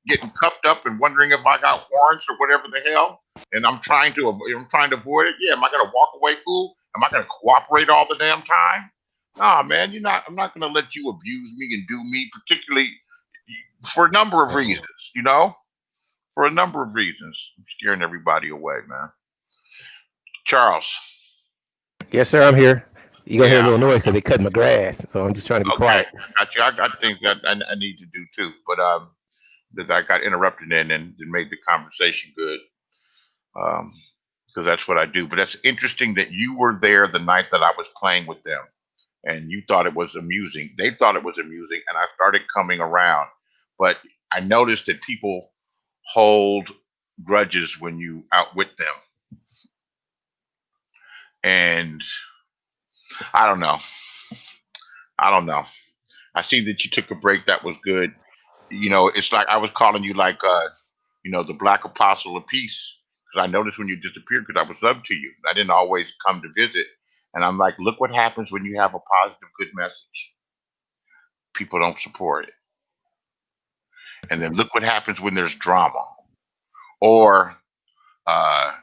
getting cuffed up and wondering if I got warrants or whatever the hell, and I'm trying to avoid it, yeah, am I gonna walk away cool? Am I gonna cooperate all the damn time? Nah, man, I'm not gonna let you abuse me and do me, particularly for a number of reasons, for a number of reasons. I'm scaring everybody away, man. Charles. Yes, sir. I'm here. You're gonna hear a Yeah. little noise because they cut my grass, so I'm just trying to be Okay. quiet. Got you. I got things that I need to do too, but because I got interrupted and made the conversation good. Because that's what I do. But that's interesting that you were there the night that I was playing with them, and you thought it was amusing. They thought it was amusing, and I started coming around. But I noticed that people hold grudges when you outwit them, and I don't know. I see that you took a break. That was good. It's like I was calling you like, the Black Apostle of Peace. Because I noticed when you disappeared, because I was up to you. I didn't always come to visit. And I'm like, look what happens when you have a positive, good message. People don't support it. And then look what happens when there's drama or a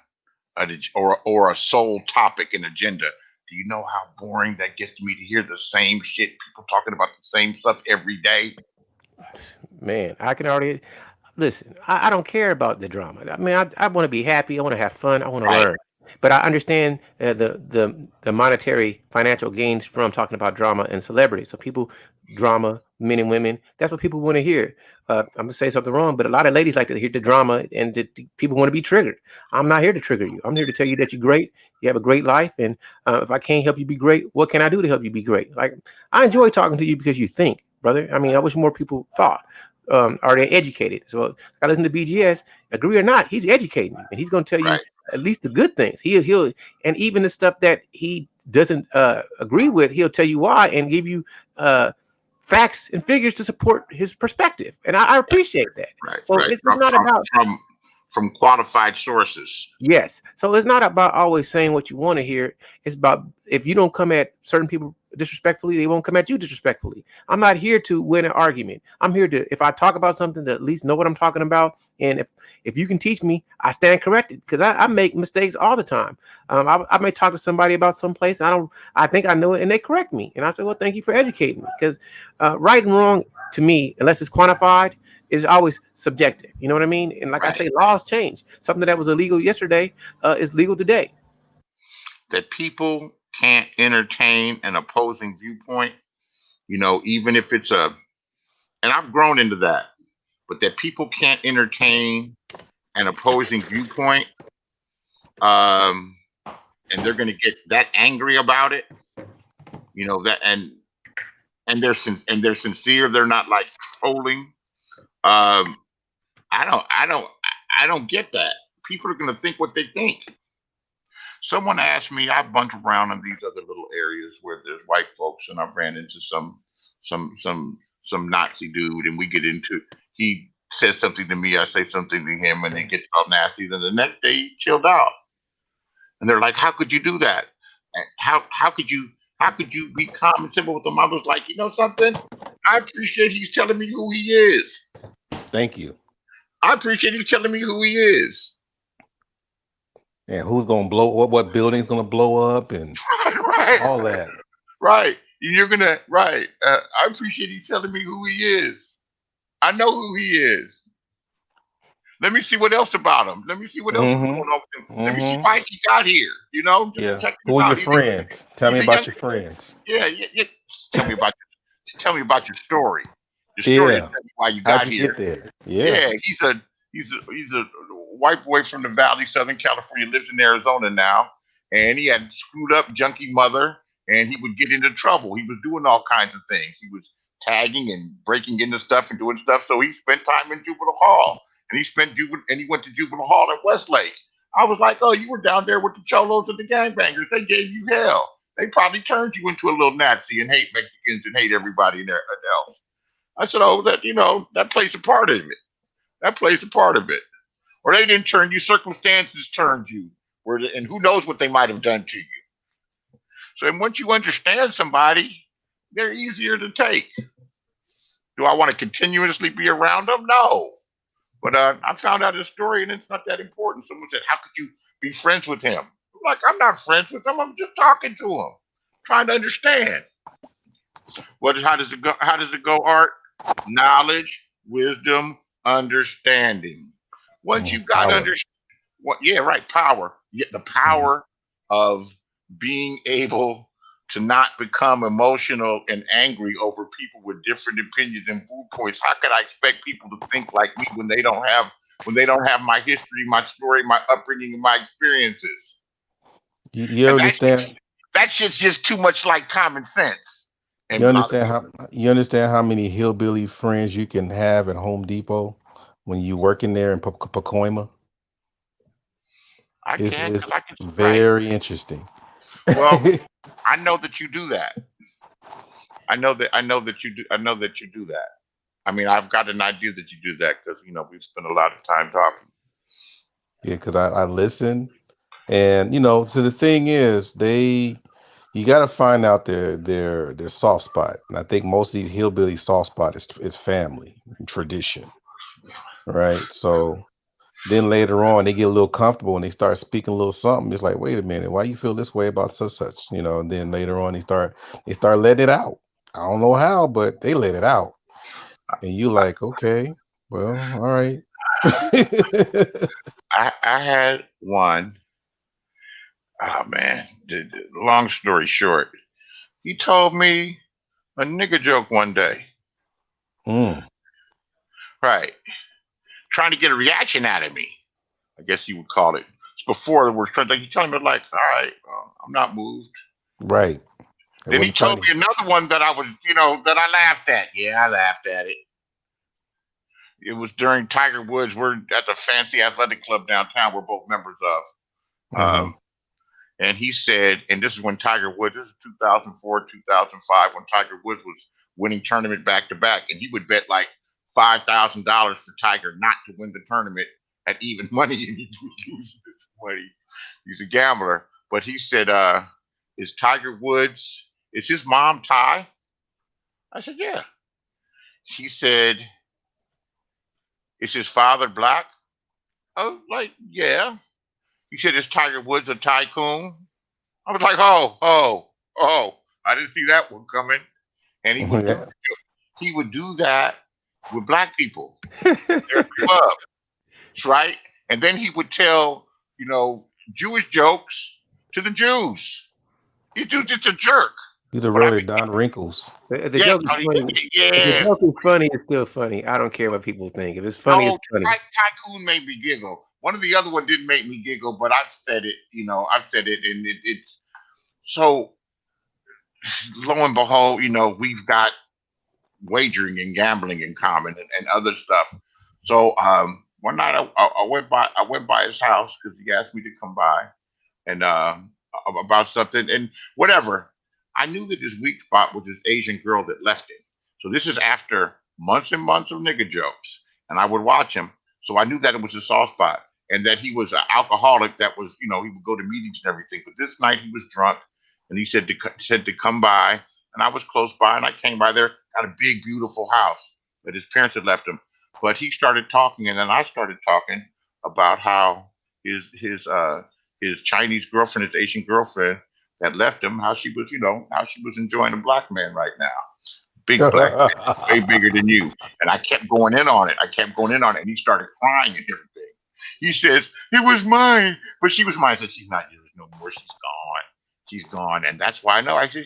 sole topic and agenda. Do you know how boring that gets me to hear the same shit, people talking about the same stuff every day? Man, I can already listen. I don't care about the drama. I mean, I want to be happy. I want to have fun. I want to Right. learn. But I understand the monetary financial gains from talking about drama and celebrity. So people, drama, men and women, that's what people want to hear. I'm gonna say something wrong, but a lot of ladies like to hear the drama, and the people want to be triggered. I'm not here to trigger you. I'm here to tell you that you're great. You have a great life, and if I can't help you be great, what can I do to help you be great? Like, I enjoy talking to you because you think, brother. I mean, I wish more people thought. Are they educated? So I listen to BGS, agree or not, he's educating you, and he's going to tell you Right. at least the good things. He'll and even the stuff that he doesn't agree with, he'll tell you why and give you facts and figures to support his perspective. And I appreciate that. Right. So Right. it's not about From qualified sources. yes. So it's not about always saying what you want to hear. It's about if you don't come at certain people disrespectfully, they won't come at you disrespectfully. I'm not here to win an argument. I'm here to, if I talk about something, to at least know what I'm talking about. And if you can teach me, I stand corrected, because I make mistakes all the time. I may talk to somebody about some place, I think I know it, and they correct me. And I say, well, thank you for educating me, because right and wrong to me, unless it's quantified, is always subjective. You know what I mean? And like I say, laws change. Something that was illegal yesterday is legal today. That people can't entertain an opposing viewpoint, even if it's and I've grown into that, but that people can't entertain an opposing viewpoint, and they're going to get that angry about it, that, and they're sincere. They're not like trolling. I don't get that. People are going to think what they think. Someone asked me, I bunch around in these other little areas where there's white folks, and I've ran into some Nazi dude, and we get into, he says something to me, I say something to him, and it gets all nasty. Then the next day he chilled out. And they're like, how could you do that? And how could you be calm and simple with them? I was like, you know something? I appreciate he's telling me who he is. Thank you. I appreciate you telling me who he is. And who's gonna blow? What building's gonna blow up, and right. all that. Right. You're gonna right. I appreciate you telling me who he is. I know who he is. Let me see what else about him. Let me see what else is going on with him. Let me see why he got here. Just check Who are your friends? Tell me about your friends. Yeah. Tell me about your story. Your story. Tell me why you got here. Get there? Yeah. He's a white boy from the Valley, Southern California, lives in Arizona now, and he had screwed up junkie mother, and he would get into trouble. He was doing all kinds of things. He was tagging and breaking into stuff and doing stuff. So he spent time in Juvenile Hall, and he went to Juvenile Hall in Westlake. I was like, oh, you were down there with the cholos and the gangbangers. They gave you hell. They probably turned you into a little Nazi and hate Mexicans and hate everybody else. I said, oh, that plays a part of it. That plays a part of it. Or they didn't turn you, circumstances turned you. And who knows what they might have done to you. So and once you understand somebody, they're easier to take. Do I want to continuously be around them? No. But I found out his story, and it's not that important. Someone said, how could you be friends with him? I'm like, I'm not friends with him. I'm just talking to him, trying to understand. How does it go, Art? Knowledge, wisdom, understanding. Once you've got Power. yeah, right, power. Yeah, the power of being able to not become emotional and angry over people with different opinions and viewpoints. How could I expect people to think like me when they don't have my history, my story, my upbringing, and my experiences? You And understand? that shit's just too much like common sense. And You understand how many hillbilly friends you can have at Home Depot when you working there in Pacoima? I can't, It's I can, right. very interesting. Well, I know that you do that. I know that you do. I know that you do that. I mean, I've got an idea that you do that because we've spent a lot of time talking. Yeah, because I listen, and so the thing is, you got to find out their soft spot, and I think most of these hillbilly soft spot is family and tradition, right? So then later on, they get a little comfortable and they start speaking a little something. It's like, wait a minute, why you feel this way about such? And then later on, they start letting it out. I don't know how, but they let it out, and you like, okay, well, all right. I had one. Oh man, long story short, he told me a nigga joke one day. Right, trying to get a reaction out of me. I guess you would call it. It's before the worst. Like you telling me, like, all right, I'm not moved. Right. Then he told me another one that I was, that I laughed at. Yeah, I laughed at it. It was during Tiger Woods. We're at the fancy athletic club downtown. We're both members of. And he said, and this is when Tiger Woods, this is 2004, 2005, when Tiger Woods was winning tournament back to back, and he would bet like $5,000 for Tiger not to win the tournament at even money, and he would lose this money. He's a gambler, but he said, "Is Tiger Woods? Is his mom Thai?" I said, "Yeah." She said, "Is his father black?" I was like, "Yeah." He said, "Is Tiger Woods a tycoon?" I was like, oh. I didn't see that one coming. And he would do that with black people. Their club, right? And then he would tell, Jewish jokes to the Jews. He's just a jerk. He's a really Don Wrinkles. The joke is funny. If the joke is funny, it's still funny. I don't care what people think. If it's funny, it's funny. Tycoon made me giggle. One of the other one didn't make me giggle, but I've said it. I've said it, and it's so. Lo and behold, we've got wagering and gambling in common and other stuff. So one night I went by his house because he asked me to come by and about something and whatever. I knew that his weak spot was this Asian girl that left him. So this is after months and months of nigga jokes, and I would watch him. So I knew that it was a soft spot and that he was an alcoholic. That was, he would go to meetings and everything. But this night he was drunk, and he said to come by, and I was close by, and I came by there. Got a big, beautiful house that his parents had left him. But he started talking, and then I started talking about how his Chinese girlfriend, his Asian girlfriend that left him, how she was enjoying a black man right now. Big black man, way bigger than you. And I kept going in on it. And he started crying and everything. He says, "It was mine." But she was mine. I said, "She's not yours no more. She's gone. And that's why I know." I said,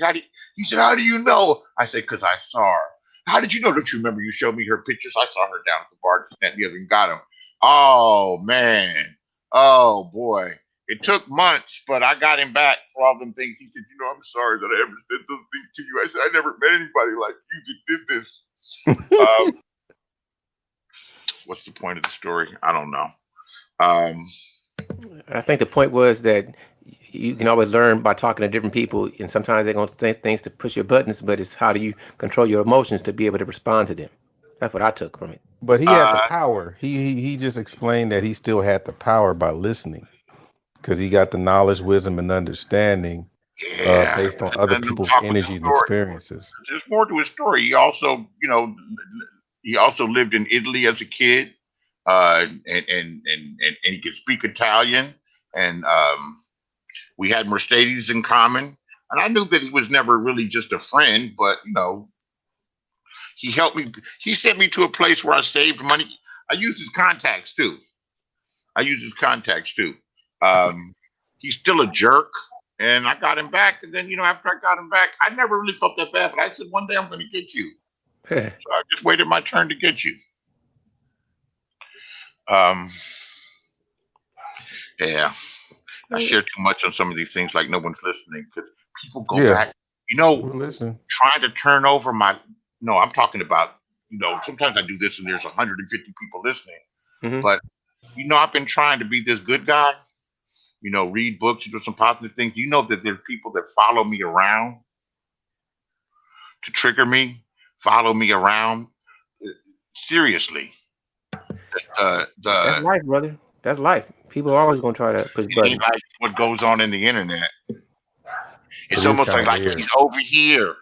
he said, "How do you know?" I said, "Because I saw her." "How did you know?" "Don't you remember you showed me her pictures? I saw her down at the bar and the other and got him." Oh, man. Oh, boy. It took months, but I got him back for all them things. He said, "I'm sorry that I ever said those things to you." I said, "I never met anybody like you that did this." What's the point of the story? I don't know. I think the point was that you can always learn by talking to different people, and sometimes they're going to say things to push your buttons, but it's how do you control your emotions to be able to respond to them. That's what I took from it. But he had the power. He just explained that he still had the power by listening, because he got the knowledge, wisdom, and understanding based on other people's energies and experiences. There's more to his story. He also, lived in Italy as a kid, and he could speak Italian, and we had Mercedes in common. And I knew that he was never really just a friend, but He helped me. He sent me to a place where I saved money. I used his contacts too. He's still a jerk, and I got him back. And then, after I got him back, I never really felt that bad. But I said, one day I'm going to get you. So I just waited my turn to get you. Yeah. I share too much on some of these things, like no one's listening, because people go back. We're listening. Trying to turn over no, I'm talking about, sometimes I do this and there's 150 people listening. Mhm. But, I've been trying to be this good guy, read books, do some positive things. You know that there's people that follow me around to trigger me, follow me around. Seriously. That's life, brother. That's life. People are always going to try to push It buttons. ain't like what goes on in the internet. It's is almost kinda like weird. he's over here.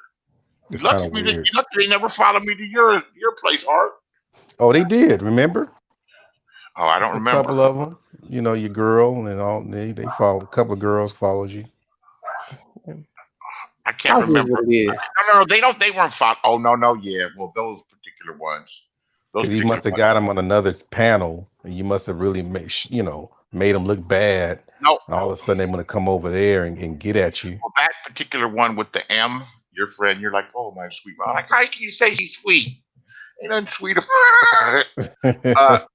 It's You're kind of lucky weird. they never followed me to your place, Art. Oh, they did. Remember? Oh, I don't A remember. couple of them. Your girl and all. They followed. A couple of girls followed you. I can't Probably is remember. what it is. No, they weren't followed. Oh, no, yeah. Well, those particular ones. Because you must have got them on another panel, and you must have really made them look bad. No. And all of a sudden, they're gonna come over there and get at you. Well, that particular one with the M, your friend, you're like, oh, my sweet mom. Like, how can you say she's sweet? Ain't nothing sweet about her.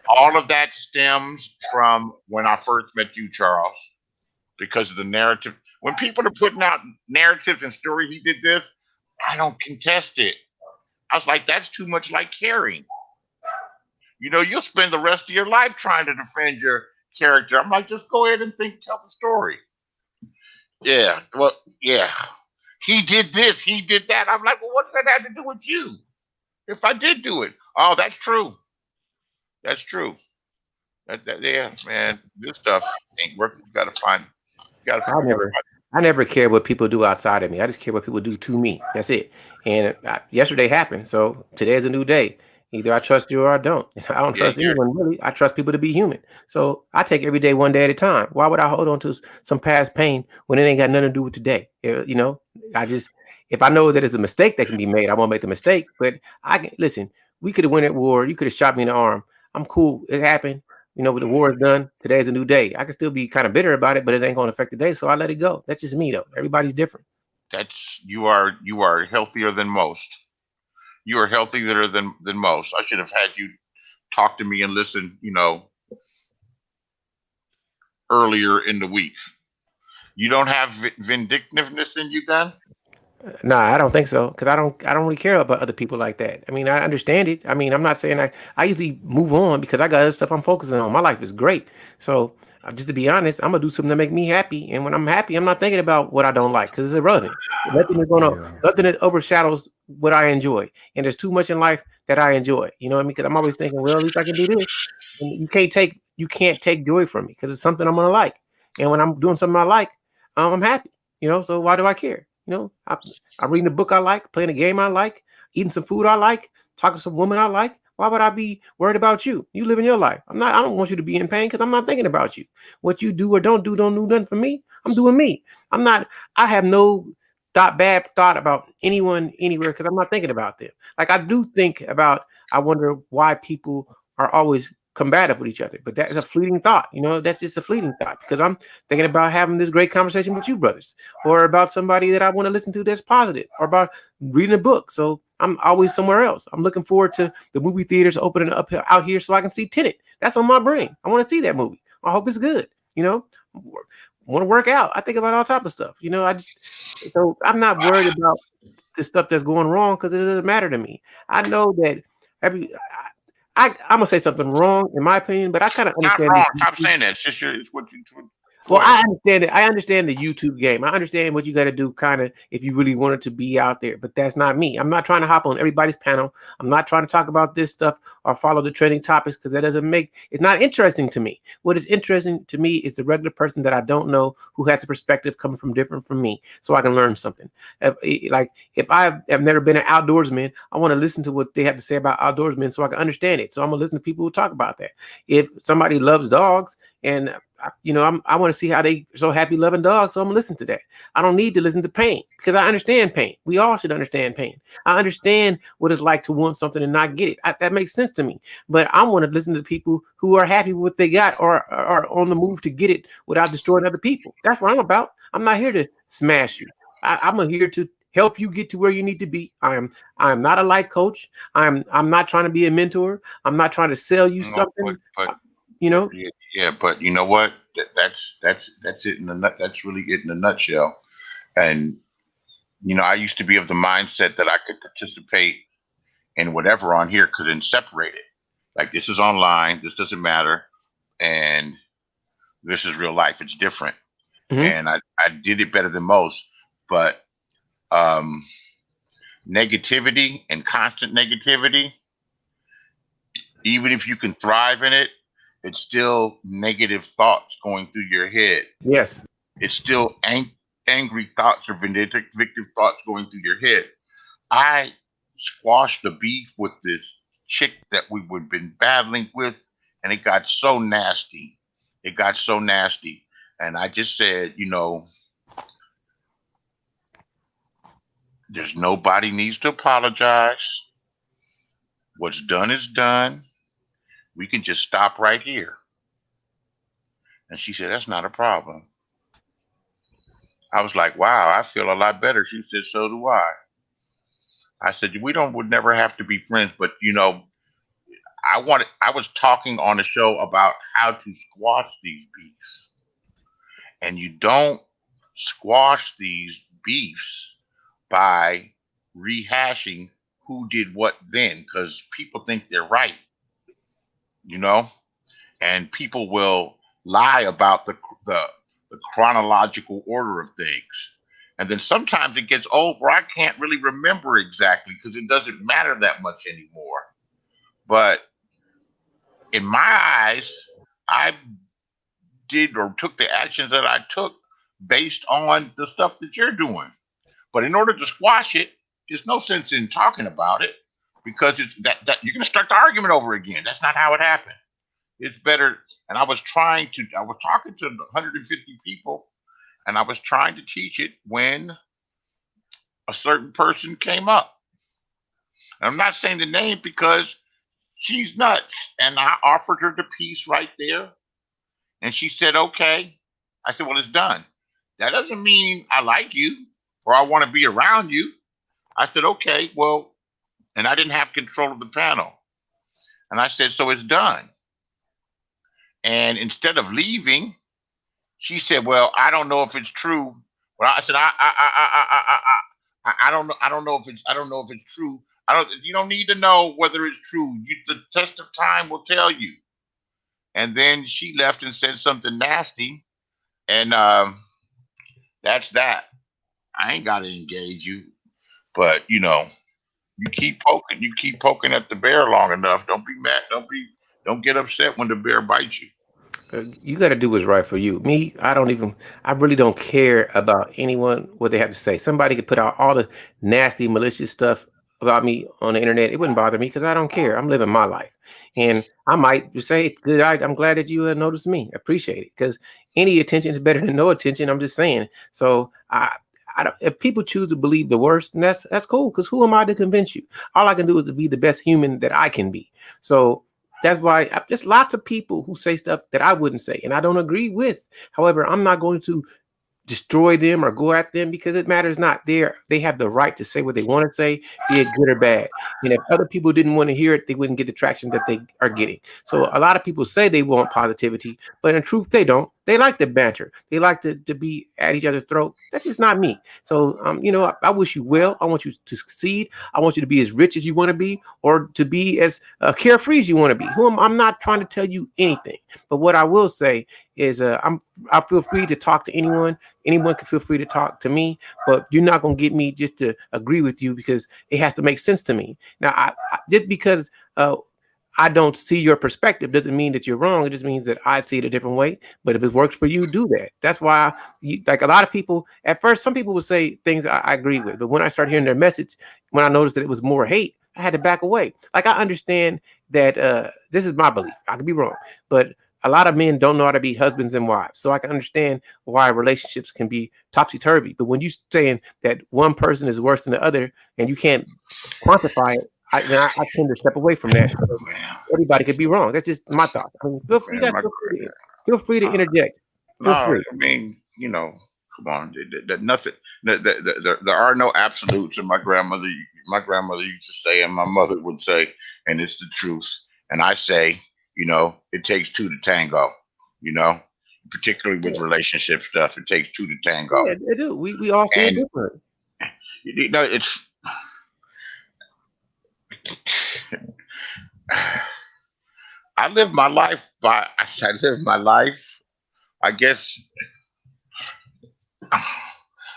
All of that stems from when I first met you, Charles, because of the narrative. When people are putting out narratives and stories, he did this, I don't contest it. I was like, that's too much like caring. You'll spend the rest of your life trying to defend your character. I'm like, just go ahead and tell the story. Yeah, well, yeah. He did this, he did that. I'm like, well, what does that have to do with you? If I did do it. Oh, that's true. That's true. Yeah, man, this stuff ain't worth it. You gotta find. I never care what people do outside of me. I just care what people do to me. That's it. And yesterday happened, so today is a new day. Either I trust you or I don't. I don't trust anyone really. I trust people to be human. So I take every day one day at a time. Why would I hold on to some past pain when it ain't got nothing to do with today? If I know that it's a mistake that can be made, I won't make the mistake. But I can listen. We could have won at war. You could have shot me in the arm. I'm cool. It happened. The war is done. Today's a new day. I can still be kind of bitter about it, but it ain't going to affect the day. So I let it go. That's just me, though. Everybody's different. You are healthier than most. You are healthier than most. I should have had you talk to me and listen, earlier in the week. You don't have vindictiveness in you, then? Nah, I don't think so. Because I don't really care about other people like that. I mean, I understand it. I mean, I'm not saying I usually move on because I got other stuff I'm focusing on. My life is great. So just to be honest, I'm gonna do something to make me happy. And when I'm happy, I'm not thinking about what I don't like because it's irrelevant. Nothing that overshadows what I enjoy. And there's too much in life that I enjoy. You know what I mean? Because I'm always thinking, well, at least I can do this. And you can't take joy from me because it's something I'm gonna like. And when I'm doing something I like, I'm happy. So why do I care? I'm reading a book I like, playing a game I like, eating some food I like, talking to some woman I like. Why would I be worried about you? You living your life. I don't want you to be in pain because I'm not thinking about you. What you do or don't do nothing for me. I'm doing me. I have no bad thought about anyone anywhere because I'm not thinking about them. Like I do think about, I wonder why people are always combative with each other, but that is a fleeting thought. That's just a fleeting thought because I'm thinking about having this great conversation with you brothers, or about somebody that I want to listen to that's positive, or about reading a book. So I'm always somewhere else. I'm looking forward to the movie theaters opening up out here so I can see Tenet. That's on my brain. I want to see that movie. I hope it's good. Want to work out. I think about all type of stuff. So I'm not worried about the stuff that's going wrong because it doesn't matter to me. I know that I'm gonna say something wrong in my opinion, but I kind of understand. Not wrong. Stop saying that. It's what you. Well, I understand it. I understand the YouTube game. I understand what you got to do, kind of, if you really wanted to be out there. But that's not me. I'm not trying to hop on everybody's panel. I'm not trying to talk about this stuff or follow the trending topics because it's not interesting to me. What is interesting to me is the regular person that I don't know who has a perspective coming from different from me, so I can learn something. If I have never been an outdoorsman, I want to listen to what they have to say about outdoorsmen so I can understand it. So I'm gonna listen to people who talk about that. If somebody loves dogs And I want to see how they so happy loving dogs. So I'm gonna listen to that. I don't need to listen to pain because I understand pain. We all should understand pain. I understand what it's like to want something and not get it. That makes sense to me. But I want to listen to people who are happy with what they got or are on the move to get it without destroying other people. That's what I'm about. I'm not here to smash you. I'm here to help you get to where you need to be. I am not a life coach. I'm not trying to be a mentor. I'm not trying to sell you something. But Yeah, but you know what? That's it in the nut. That's really it in a nutshell. And I used to be of the mindset that I could participate in whatever on here, could then separate it. Like, this is online, this doesn't matter, and this is real life. It's different. Mm-hmm. And I did it better than most. But negativity and constant negativity, even if you can thrive in it, it's still negative thoughts going through your head. Yes. It's still angry thoughts or vindictive thoughts going through your head. I squashed the beef with this chick that we would been battling with, and it got so nasty. And I just said, there's nobody needs to apologize. What's done is done. We can just stop right here. And she said, that's not a problem. I was like, wow, I feel a lot better. She said, so do I. I said, would never have to be friends, but I was talking on the show about how to squash these beefs. And you don't squash these beefs by rehashing who did what then, because people think they're right. And people will lie about the chronological order of things. And then sometimes it gets old where I can't really remember exactly because it doesn't matter that much anymore. But in my eyes, I did or took the actions that I took based on the stuff that you're doing. But in order to squash it, there's no sense in talking about it, because it's that you're going to start the argument over again. That's not how it happened. It's better. And I was talking to 150 people, and I was trying to teach it when a certain person came up. And I'm not saying the name because she's nuts. And I offered her the piece right there. And she said, okay. I said, well, it's done. That doesn't mean I like you or I want to be around you. I said, okay, well, and I didn't have control of the panel. And I said, so it's done. And instead of leaving, she said, well, I don't know if it's true. Well, I said, I don't know. I don't know if it's true. You don't need to know whether it's true. The test of time will tell you. And then she left and said something nasty. And that's that. I ain't got to engage you. But, you keep poking at the bear long enough. Don't be mad. Don't get upset when the bear bites you. You got to do what's right for you. Me, I really don't care about anyone, what they have to say. Somebody could put out all the nasty, malicious stuff about me on the internet. It wouldn't bother me because I don't care. I'm living my life. And I might just say, it's good. I'm glad that you noticed me. I appreciate it, because any attention is better than no attention. I'm just saying. So if people choose to believe the worst, then that's cool, because who am I to convince you? All I can do is to be the best human that I can be. So that's why there's lots of people who say stuff that I wouldn't say and I don't agree with. However, I'm not going to destroy them or go at them, because it matters not. They have the right to say what they want to say, be it good or bad. And if other people didn't want to hear it, they wouldn't get the traction that they are getting. So a lot of people say they want positivity, but in truth, they don't. They like the banter. They like to be at each other's throat. That's just not me. So, I wish you well. I want you to succeed. I want you to be as rich as you want to be, or to be as carefree as you want to be. I'm not trying to tell you anything. But what I will say is I feel free to talk to anyone. Anyone can feel free to talk to me, but you're not going to get me just to agree with you, because it has to make sense to me. Now, just because I don't see your perspective doesn't mean that you're wrong. It just means that I see it a different way. But if it works for you, do that. That's why, like a lot of people, at first, some people would say things I agree with. But when I started hearing their message, when I noticed that it was more hate, I had to back away. Like, I understand that this is my belief. I could be wrong. But a lot of men don't know how to be husbands and wives. So I can understand why relationships can be topsy-turvy. But when you saying that one person is worse than the other and you can't quantify it, I tend to step away from that. Man, Everybody could be wrong. That's just my thought. I mean, feel free, man, feel free to interject. Feel no, free. I mean, come on, nothing. There are no absolutes. And my grandmother used to say, and my mother would say, and it's the truth. And I say, it takes two to tango. Particularly with relationship stuff, it takes two to tango. Yeah, they do. We all see it different. It's. I live my life by. I live my life. I guess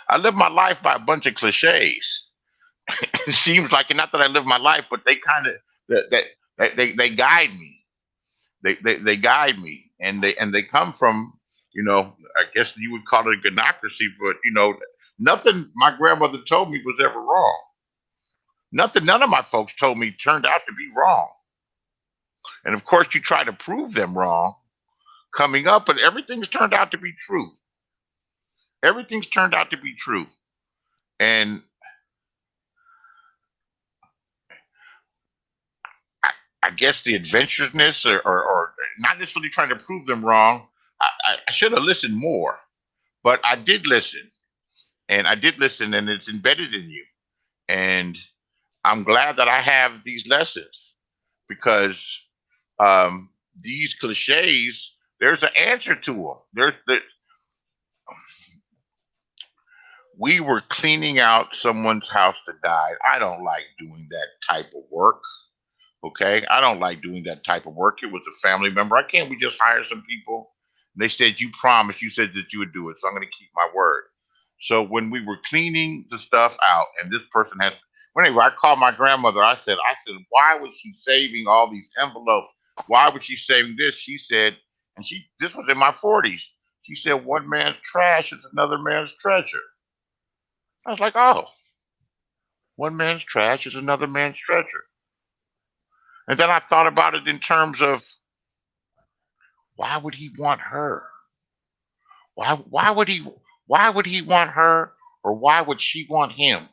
I live my life by a bunch of cliches. It seems like, not that I live my life, but they kind of they guide me. They guide me, and they come from, I guess you would call it a gynocracy, but nothing my grandmother told me was ever wrong. None of my folks told me turned out to be wrong. And of course, you try to prove them wrong coming up, but everything's turned out to be true. Everything's turned out to be true. And I guess the adventurousness or not necessarily trying to prove them wrong, I should have listened more. But I did listen. And it's embedded in you. And I'm glad that I have these lessons, because these cliches, there's an answer to them. We were cleaning out someone's house that died. I don't like doing that type of work. Okay, I don't like doing that type of work. It was a family member. Can't we just hire some people? And they said, you promised, you said that you would do it, so I'm going to keep my word. So when we were cleaning the stuff out, and this person had, anyway, I called my grandmother. I said, why was she saving all these envelopes? Why was she saving this? She said, and this was in my 40s. She said, one man's trash is another man's treasure. I was like, oh, one man's trash is another man's treasure. And then I thought about it in terms of, why would he want her? Why would he want her, or why would she want him?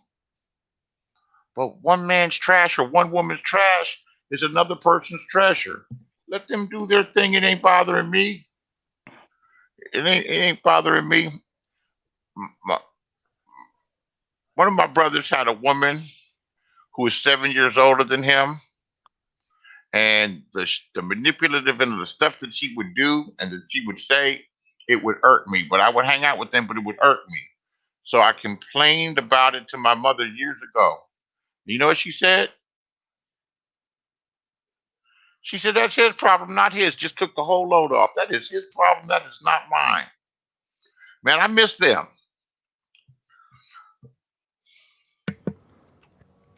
But one man's trash or one woman's trash is another person's treasure. Let them do their thing. It ain't bothering me. It ain't bothering me. One of my brothers had a woman who was 7 years older than him. And the manipulative and the stuff that she would do and that she would say, it would irk me. But I would hang out with them, but it would irk me. So I complained about it to my mother years ago. You know what she said? She said, that's his problem, not his. Just took the whole load off. That is his problem. That is not mine. Man, I miss them.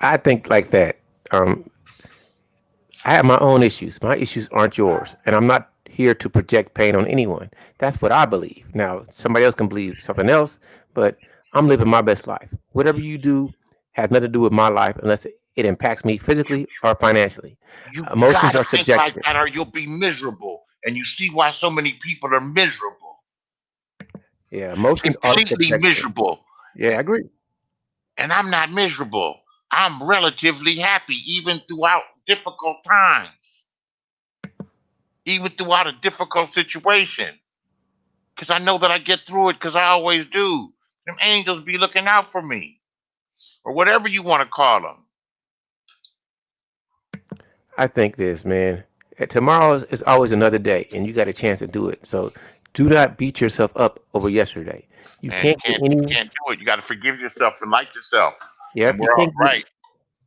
I think like that. I have my own issues. My issues aren't yours. And I'm not here to project pain on anyone. That's what I believe. Now, somebody else can believe something else, but I'm living my best life. Whatever you do has nothing to do with my life unless it impacts me physically or financially. Emotions are subjective. Like that, or you'll be miserable. And you see why so many people are miserable. Yeah, emotions completely are miserable. Yeah, I agree. And I'm not miserable. I'm relatively happy, even throughout difficult times, even throughout a difficult situation, because I know that I get through it, because I always do. Them angels be looking out for me, or whatever you want to call them. I think this, man. Tomorrow is always another day, and you got a chance to do it. So do not beat yourself up over yesterday. You can't do it. You got to forgive yourself and like yourself. Yeah, we're all right.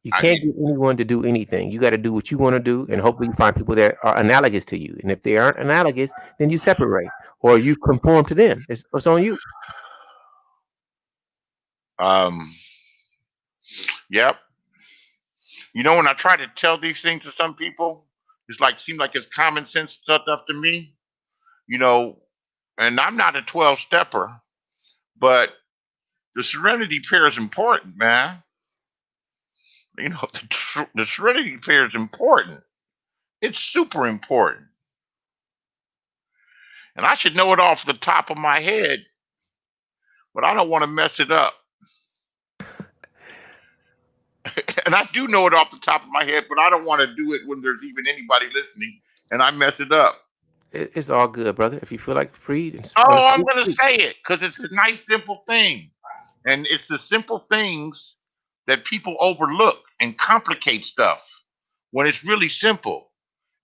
You can't get anyone to do anything. You got to do what you want to do, and hopefully you find people that are analogous to you. And if they aren't analogous, then you separate, or you conform to them. It's on you. Yep. You know, when I try to tell these things to some people, seems like it's common sense stuff to me. And I'm not a 12-stepper, but the serenity pair is important, man. The serenity pair is important. It's super important. And I should know it off the top of my head, but I don't want to mess it up. And I do know it off the top of my head, but I don't want to do it when there's even anybody listening and I mess it up. It's all good, brother. If you feel like free and Oh, I'm going to say it because it's a nice, simple thing. And it's the simple things that people overlook and complicate stuff when it's really simple.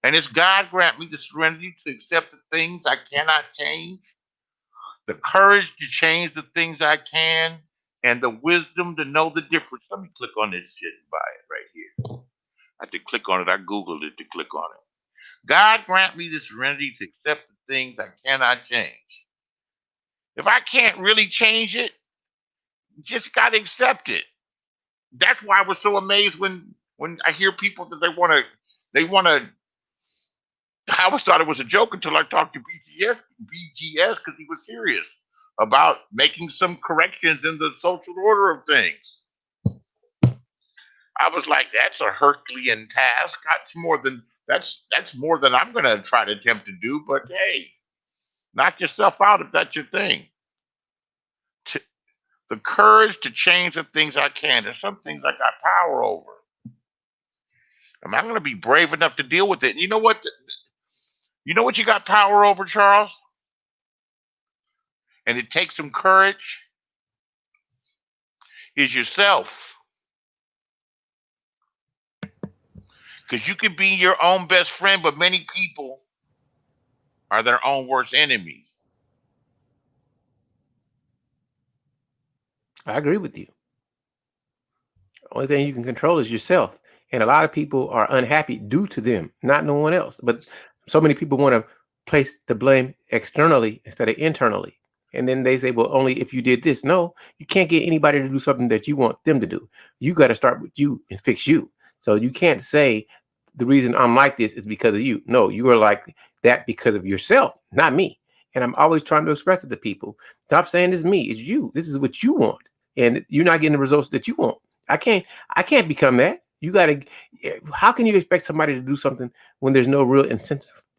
And it's God grant me the serenity to accept the things I cannot change, the courage to change the things I can, and the wisdom to know the difference. Let me click on this shit and buy it right here. I had to click on it. I Googled it to click on it. God grant me the serenity to accept the things I cannot change. If I can't really change it, just got to accept it. That's why I was so amazed when I hear people that they want to. I always thought it was a joke until I talked to BGS because he was serious about making some corrections in the social order of things. I was like, that's a Herculean task. That's more than I'm going to try to attempt to do. But hey, knock yourself out if that's your thing. The courage to change the things I can. There's some things I got power over. Am I going to be brave enough to deal with it? And you know what? You know what you got power over, Charles? And it takes some courage. Is yourself. Because you can be your own best friend, but many people are their own worst enemies. I agree with you. Only thing you can control is yourself. And a lot of people are unhappy due to them, not no one else. But so many people want to place the blame externally instead of internally. And then they say, well, only if you did this. No, you can't get anybody to do something that you want them to do. You got to start with you and fix you. So you can't say the reason I'm like this is because of you. No, you are like that because of yourself, not me. And I'm always trying to express it to people. Stop saying this is me, it's you. This is what you want. And you're not getting the results that you want. I can't become that. You got to, how can you expect somebody to do something when there's no real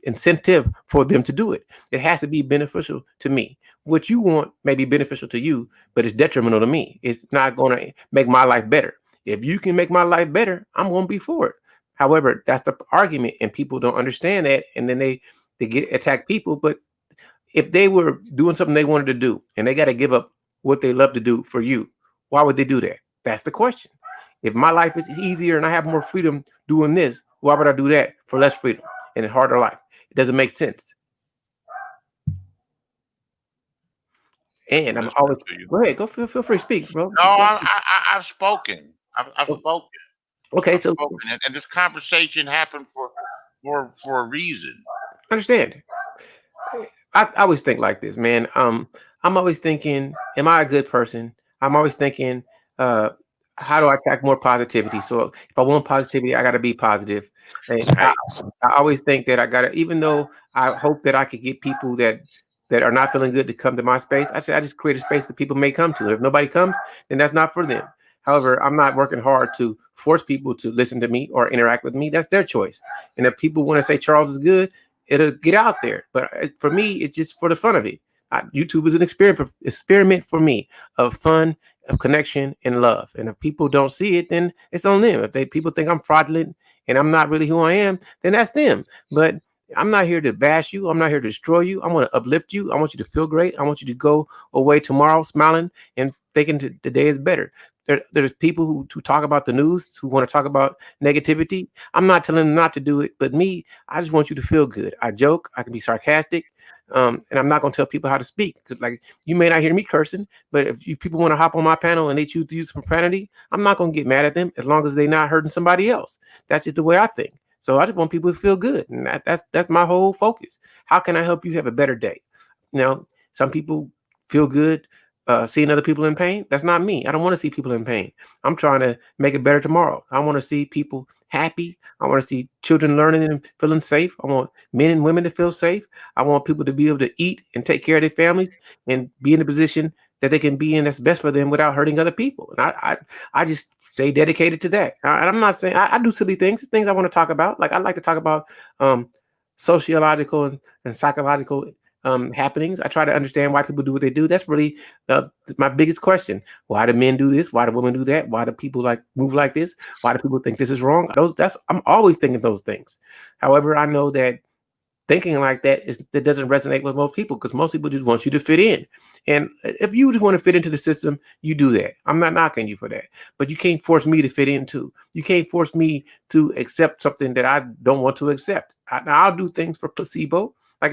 incentive for them to do it? It has to be beneficial to me. What you want may be beneficial to you, but it's detrimental to me. It's not going to make my life better. If you can make my life better, I'm going to be for it. However, that's the argument, and people don't understand that, and then they get attack people. But if they were doing something they wanted to do, and they got to give up what they love to do for you, why would they do that? That's the question. If my life is easier and I have more freedom doing this, why would I do that for less freedom and a harder life? It doesn't make sense. And I'm always go ahead, feel free to speak, bro. No, I've spoken. I've spoken. Okay, I've so spoken. And this conversation happened for a reason. Understand. I always think like this, man. I'm always thinking, am I a good person? I'm always thinking, how do I attract more positivity? So if I want positivity, I got to be positive. And I always think that I got to, even though I hope that I could get people that are not feeling good to come to my space, I just create a space that people may come to. And if nobody comes, then that's not for them. However, I'm not working hard to force people to listen to me or interact with me. That's their choice. And if people want to say Charles is good, it'll get out there. But for me, it's just for the fun of it. YouTube is an experiment for me of fun, of connection, and love. And if people don't see it, then it's on them. If people think I'm fraudulent and I'm not really who I am, then that's them. But I'm not here to bash you. I'm not here to destroy you. I want to uplift you. I want you to feel great. I want you to go away tomorrow smiling and thinking the day is better. There's people who talk about the news, who want to talk about negativity. I'm not telling them not to do it, but me, I just want you to feel good. I joke, I can be sarcastic, and I'm not going to tell people how to speak. Because like, you may not hear me cursing, but if people want to hop on my panel and they choose to use profanity, I'm not going to get mad at them as long as they're not hurting somebody else. That's just the way I think. So I just want people to feel good, and that's my whole focus. How can I help you have a better day? You know, some people feel good seeing other people in pain. That's not me. I don't want to see people in pain. I'm trying to make it better tomorrow. I want to see people happy. I want to see children learning and feeling safe. I want men and women to feel safe. I want people to be able to eat and take care of their families and be in a position that they can be in that's best for them without hurting other people. And I just stay dedicated to that. And I'm not saying I do silly things I want to talk about. Like I like to talk about sociological and psychological happenings. I try to understand why people do what they do. That's really my biggest question. Why do men do this? Why do women do that? Why do people like move like this? Why do people think this is wrong? I'm always thinking those things. However, I know that thinking like that doesn't resonate with most people, because most people just want you to fit in. And if you just want to fit into the system, you do that. I'm not knocking you for that, but you can't force me to fit in too. You can't force me to accept something that I don't want to accept. I'll do things for placebo. Like,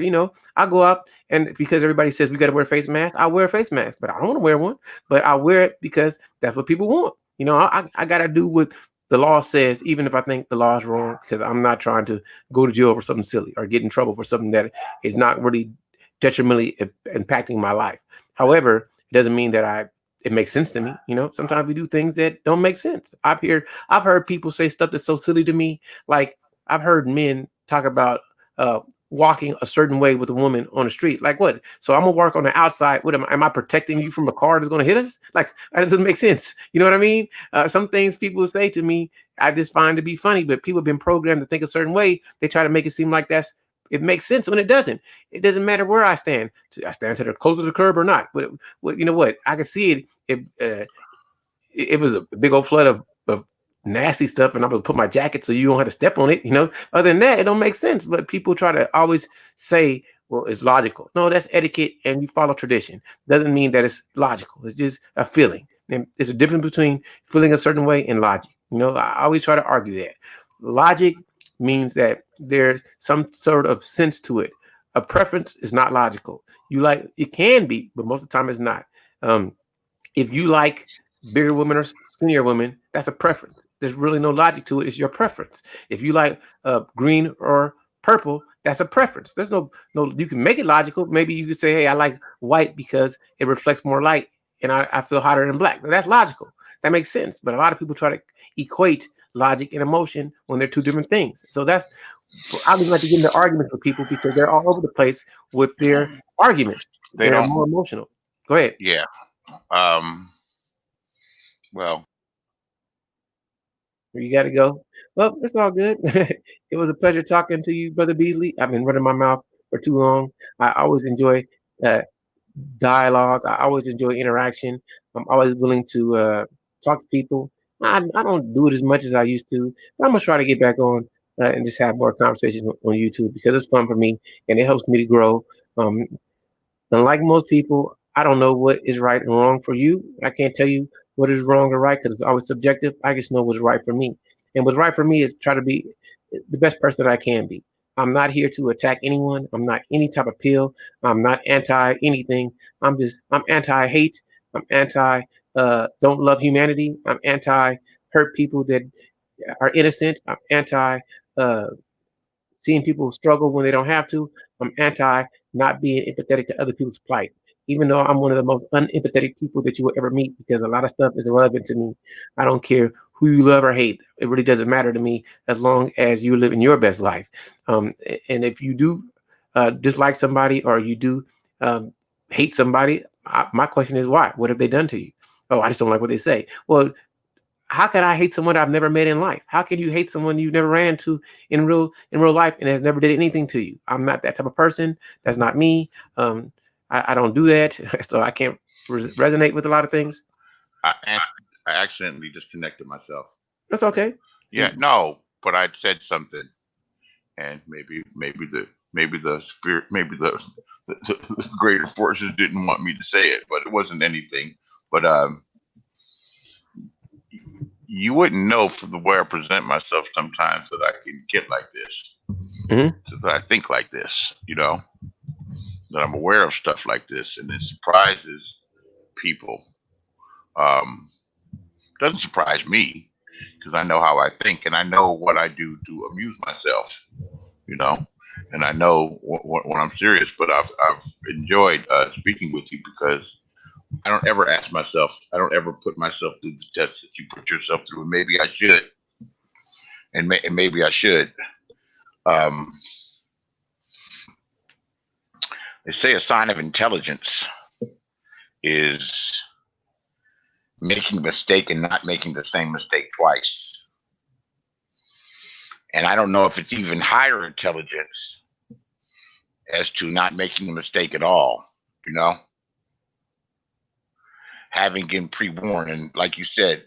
I go out, and because everybody says we got to wear a face mask, I wear a face mask, but I don't want to wear one, but I wear it because that's what people want. I got to do what the law says, even if I think the law is wrong, because I'm not trying to go to jail for something silly or get in trouble for something that is not really detrimentally impacting my life. However, it doesn't mean that it makes sense to me. Sometimes we do things that don't make sense. I've heard people say stuff that's so silly to me. Like, I've heard men talk about walking a certain way with a woman on the street. Like, what? So I'm gonna walk on the outside. What am I protecting you from a car that's gonna hit us? Like, that doesn't make sense. You know what I mean? Some things people say to me, I just find to be funny, but people have been programmed to think a certain way. They try to make it seem like it makes sense when it doesn't. It doesn't matter where I stand. I stand to the close of the curb or not. But you know what? I can see it. It was a big old flood of nasty stuff, and I'm gonna put my jacket so you don't have to step on it. Other than that, it don't make sense. But people try to always say, well, it's logical. No, that's etiquette, and you follow tradition. Doesn't mean that it's logical. It's just a feeling. And there's a difference between feeling a certain way and logic. I always try to argue that logic means that there's some sort of sense to it. A preference is not logical. It can be, but most of the time it's not. If you like bigger women or skinnier women, that's a preference. There's really no logic to it. It's your preference. If you like green or purple, that's a preference. There's no, you can make it logical. Maybe you could say, hey, I like white because it reflects more light and I feel hotter than black. That's logical. That makes sense. But a lot of people try to equate logic and emotion when they're two different things. So I would like to get into arguments with people because they're all over the place with their arguments. They're more emotional. Go ahead. Yeah. Well, you got to go. Well, it's all good. It was a pleasure talking to you, Brother Beasley. I've been running my mouth for too long. I always enjoy dialogue. I always enjoy interaction. I'm always willing to talk to people. I don't do it as much as I used to, but I'm going to try to get back on and just have more conversations on YouTube because it's fun for me and it helps me to grow. Unlike most people, I don't know what is right and wrong for you. I can't tell you what is wrong or right because it's always subjective. I just know what's right for me. And what's right for me is try to be the best person that I can be. I'm not here to attack anyone. I'm not any type of pill. I'm not anti anything. I'm anti-hate. I'm anti don't love humanity. I'm anti hurt people that are innocent. I'm anti seeing people struggle when they don't have to. I'm anti not being empathetic to other people's plight. Even though I'm one of the most unempathetic people that you will ever meet because a lot of stuff is irrelevant to me. I don't care who you love or hate. It really doesn't matter to me as long as you're living your best life. And if you do dislike somebody or you do hate somebody, my question is why? What have they done to you? Oh, I just don't like what they say. Well, how can I hate someone I've never met in life? How can you hate someone you've never ran into in real life and has never did anything to you? I'm not that type of person. That's not me. I don't do that, so I can't resonate with a lot of things. I accidentally disconnected myself. That's okay. Yeah, no, but I said something, and maybe the spirit, maybe the greater forces didn't want me to say it, but it wasn't anything. But you wouldn't know from the way I present myself sometimes that I can get like this, so that I think like this, that I'm aware of stuff like this, and it surprises people. Doesn't surprise me because I know how I think and I know what I do to amuse myself, and I know when I'm serious. But I've enjoyed speaking with you because I don't ever ask myself, I don't ever put myself through the tests that you put yourself through, and maybe I should, and maybe I should. They say a sign of intelligence is making a mistake and not making the same mistake twice. And I don't know if it's even higher intelligence as to not making a mistake at all, you know, having been pre-warned. And like you said,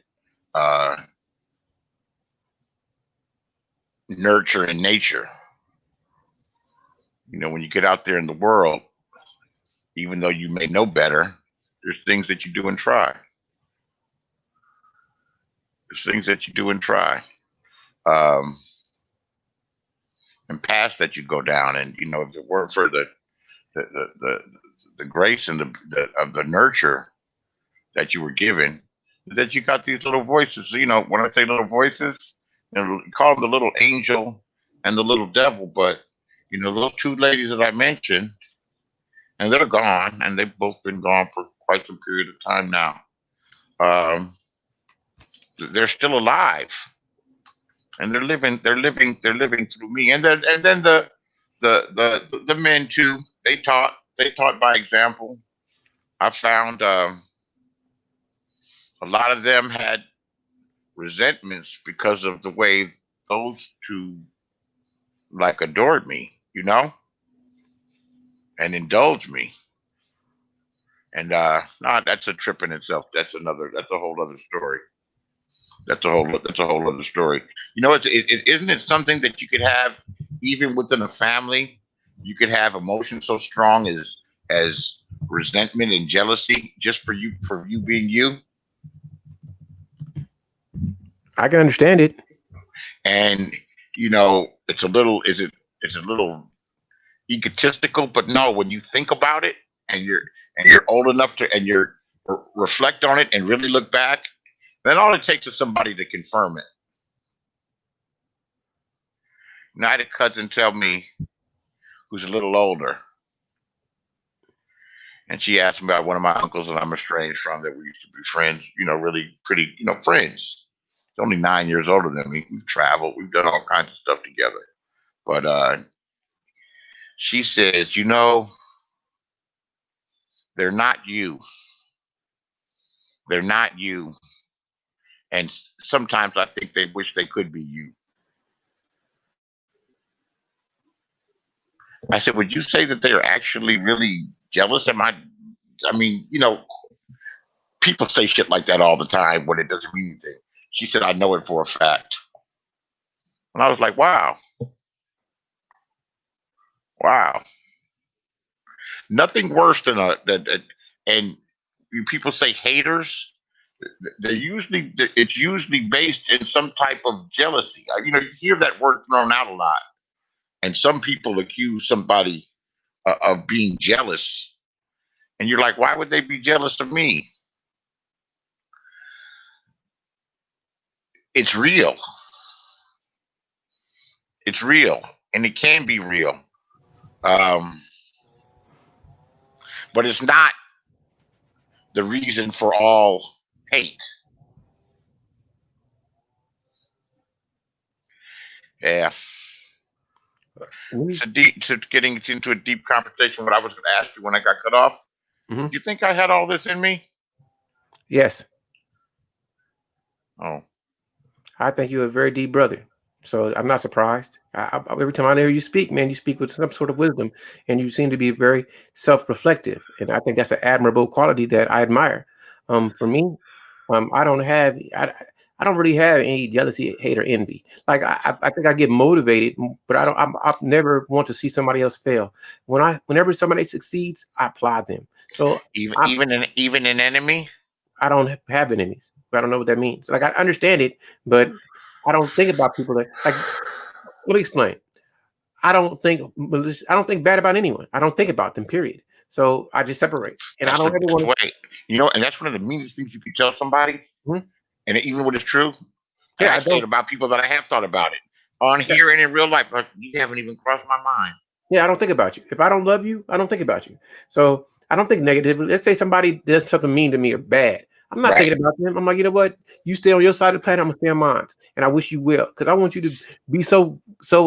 nurture and nature. You know, when you get out there in the world, even though you may know better, there's things that you do and try. There's things that you do and try. And paths that you go down. And, you know, if it weren't for the grace and the nurture that you were given, that you got these little voices. You know, when I say little voices, you know, call them the little angel and the little devil, but you know, those two ladies that I mentioned, and they're gone, and they've both been gone for quite some period of time now. They're still alive, and they're living through me. And then the men too. They taught by example. I found a lot of them had resentments because of the way those two like adored me, you know, and indulged me. And no, that's a trip in itself. That's a whole other story. That's a whole other story. You know, isn't it something that you could have even within a family? You could have emotions so strong as resentment and jealousy just for you being you. I can understand it. And you know, it's a little egotistical, but no, when you think about it and you're old enough to and you're reflect on it and really look back, then all it takes is somebody to confirm it. Now I had a cousin tell me, who's a little older, and she asked me about one of my uncles that I'm estranged from that we used to be friends, you know, really pretty, you know, friends. He's only 9 years older than me. We've traveled, we've done all kinds of stuff together. But she says, you know, they're not you. They're not you. And sometimes I think they wish they could be you. I said, would you say that they are actually really jealous? I mean, you know, people say shit like that all the time when it doesn't mean anything. She said, I know it for a fact. And I was like, wow. Wow. Nothing worse than and people say haters. It's usually based in some type of jealousy. You know, you hear that word thrown out a lot, and some people accuse somebody of being jealous, and you're like, why would they be jealous of me? It's real. It's real, and it can be real, but it's not the reason for all hate. Yeah. So getting into a deep conversation, what I was going to ask you when I got cut off. Mm-hmm. Do you think I had all this in me? Yes. Oh. I think you're a very deep brother. So I'm not surprised. Every time I hear you speak, man, you speak with some sort of wisdom, and you seem to be very self-reflective. And I think that's an admirable quality that I admire. For me, I don't really have any jealousy, hate, or envy. Like I think I get motivated, but I never want to see somebody else fail. Whenever somebody succeeds, I applaud them. So even an enemy, I don't have enemies. I don't know what that means. Like I understand it, but I don't think about people that like. Let me explain. I don't think bad about anyone. I don't think about them. Period. So I just separate, and I don't ever want to. You know, and that's one of the meanest things you can tell somebody. Mm-hmm. And even when it's true, yeah, I say it about people that I have thought about it on here and in real life. Like, you haven't even crossed my mind. Yeah, I don't think about you. If I don't love you, I don't think about you. So I don't think negatively. Let's say somebody does something mean to me or bad. I'm not thinking about them. I'm like, you know what? You stay on your side of the planet. I'm gonna stay on mine, and I wish you will, because I want you to be so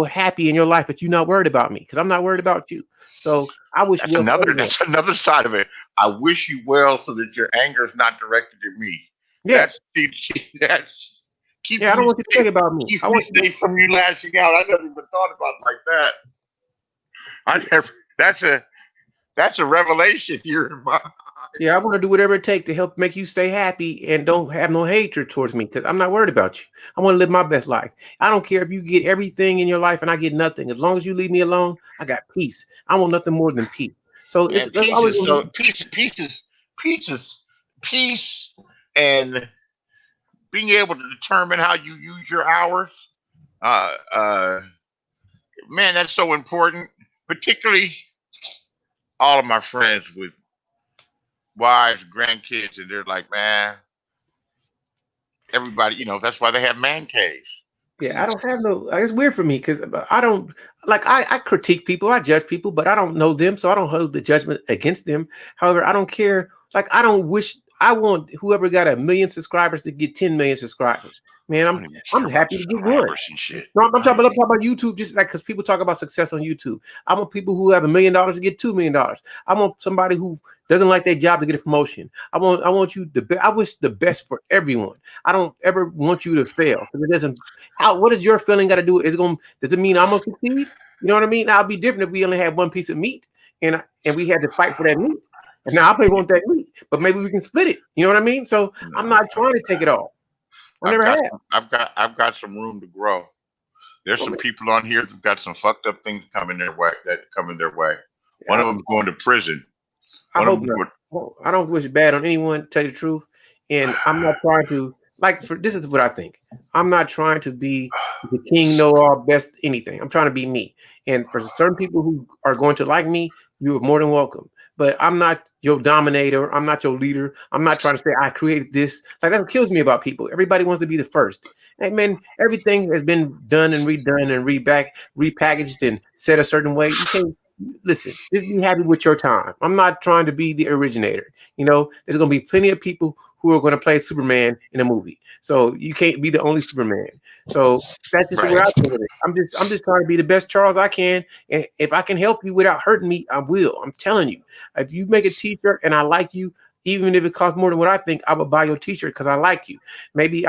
happy in your life that you're not worried about me, because I'm not worried about you. So I wish that's another side of it. I wish you well, so that your anger is not directed at me. Yeah, that's keep. Yeah, I don't want you to think about me. I want to stay from you lashing out. I never even thought about it like that. That's a revelation here in my. Yeah, I want to do whatever it takes to help make you stay happy and don't have no hatred towards me because I'm not worried about you. I want to live my best life. I don't care if you get everything in your life and I get nothing. As long as you leave me alone, I got peace. I want nothing more than peace. So it's And peace is so peace and being able to determine how you use your hours. Man, that's so important. Particularly all of my friends with wives, grandkids, and they're like, man, everybody, that's why they have man caves. Yeah, I don't have no. It's weird for me because I don't like. I critique people, I judge people, but I don't know them, so I don't hold the judgment against them. However, I don't care. Like, I don't wish. I want whoever got 1 million subscribers to get 10 million subscribers. Man, I'm happy to get one. No, I'm talking about YouTube, just like because people talk about success on YouTube. I want people who have $1 million to get $2 million. I want somebody who doesn't like their job to get a promotion. I want you I wish the best for everyone. I don't ever want you to fail because it doesn't. What is your feeling got to do? Does it mean I'm gonna succeed? You know what I mean? Now, it'd be different if we only had one piece of meat and we had to fight for that meat. And now I probably want that meat, but maybe we can split it. You know what I mean? So I'm not trying to take it all. I've got some room to grow. There's some people on here that got some fucked up things coming their way. One of them's going to prison. I don't wish bad on anyone, to tell you the truth. And I'm not trying to this is what I think. I'm not trying to be the king, know all, best anything. I'm trying to be me. And for certain people who are going to like me, you are more than welcome. But I'm not your dominator. I'm not your leader. I'm not trying to say I created this. Like, that kills me about people. Everybody wants to be the first. Hey, man, everything has been done and redone and repackaged and said a certain way. You can't listen. Just be happy with your time. I'm not trying to be the originator. There's going to be plenty of people who are going to play Superman in a movie. So you can't be the only Superman. So that's just where I feel it. I'm just trying to be the best Charles I can. And if I can help you without hurting me, I will. I'm telling you. If you make a t-shirt and I like you, even if it costs more than what I think, I will buy your t-shirt because I like you. Maybe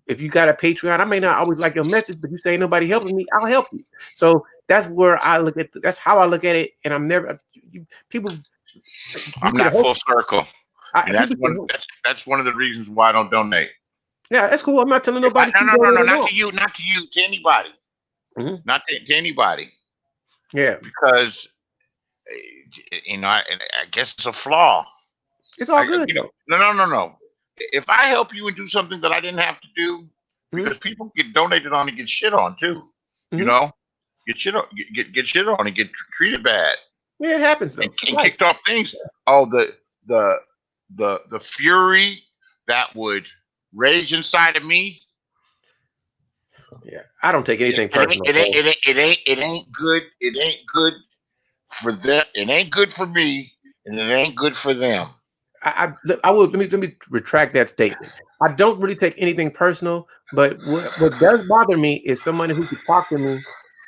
if you got a Patreon, I may not always like your message, but you say nobody helping me, I'll help you. So that's where I look at. That's how I look at it. And I'm never people. I'm not full circle. That's one of the reasons why I don't donate. Yeah, that's cool. I'm not telling nobody. No, not to you, to anybody. Mm-hmm. Not to anybody. Yeah, because I guess it's a flaw. It's all good. No. If I help you and do something that I didn't have to do, because people get donated on and get shit on too. Get shit on and get treated bad. Yeah, it happens though. And kicked off things. Oh, the fury that would rage inside of me. Yeah, I don't take anything personal. It ain't good. It ain't good for them. It ain't good for me, and it ain't good for them. I will let me retract that statement. I don't really take anything personal, but what does bother me is someone who could talk to me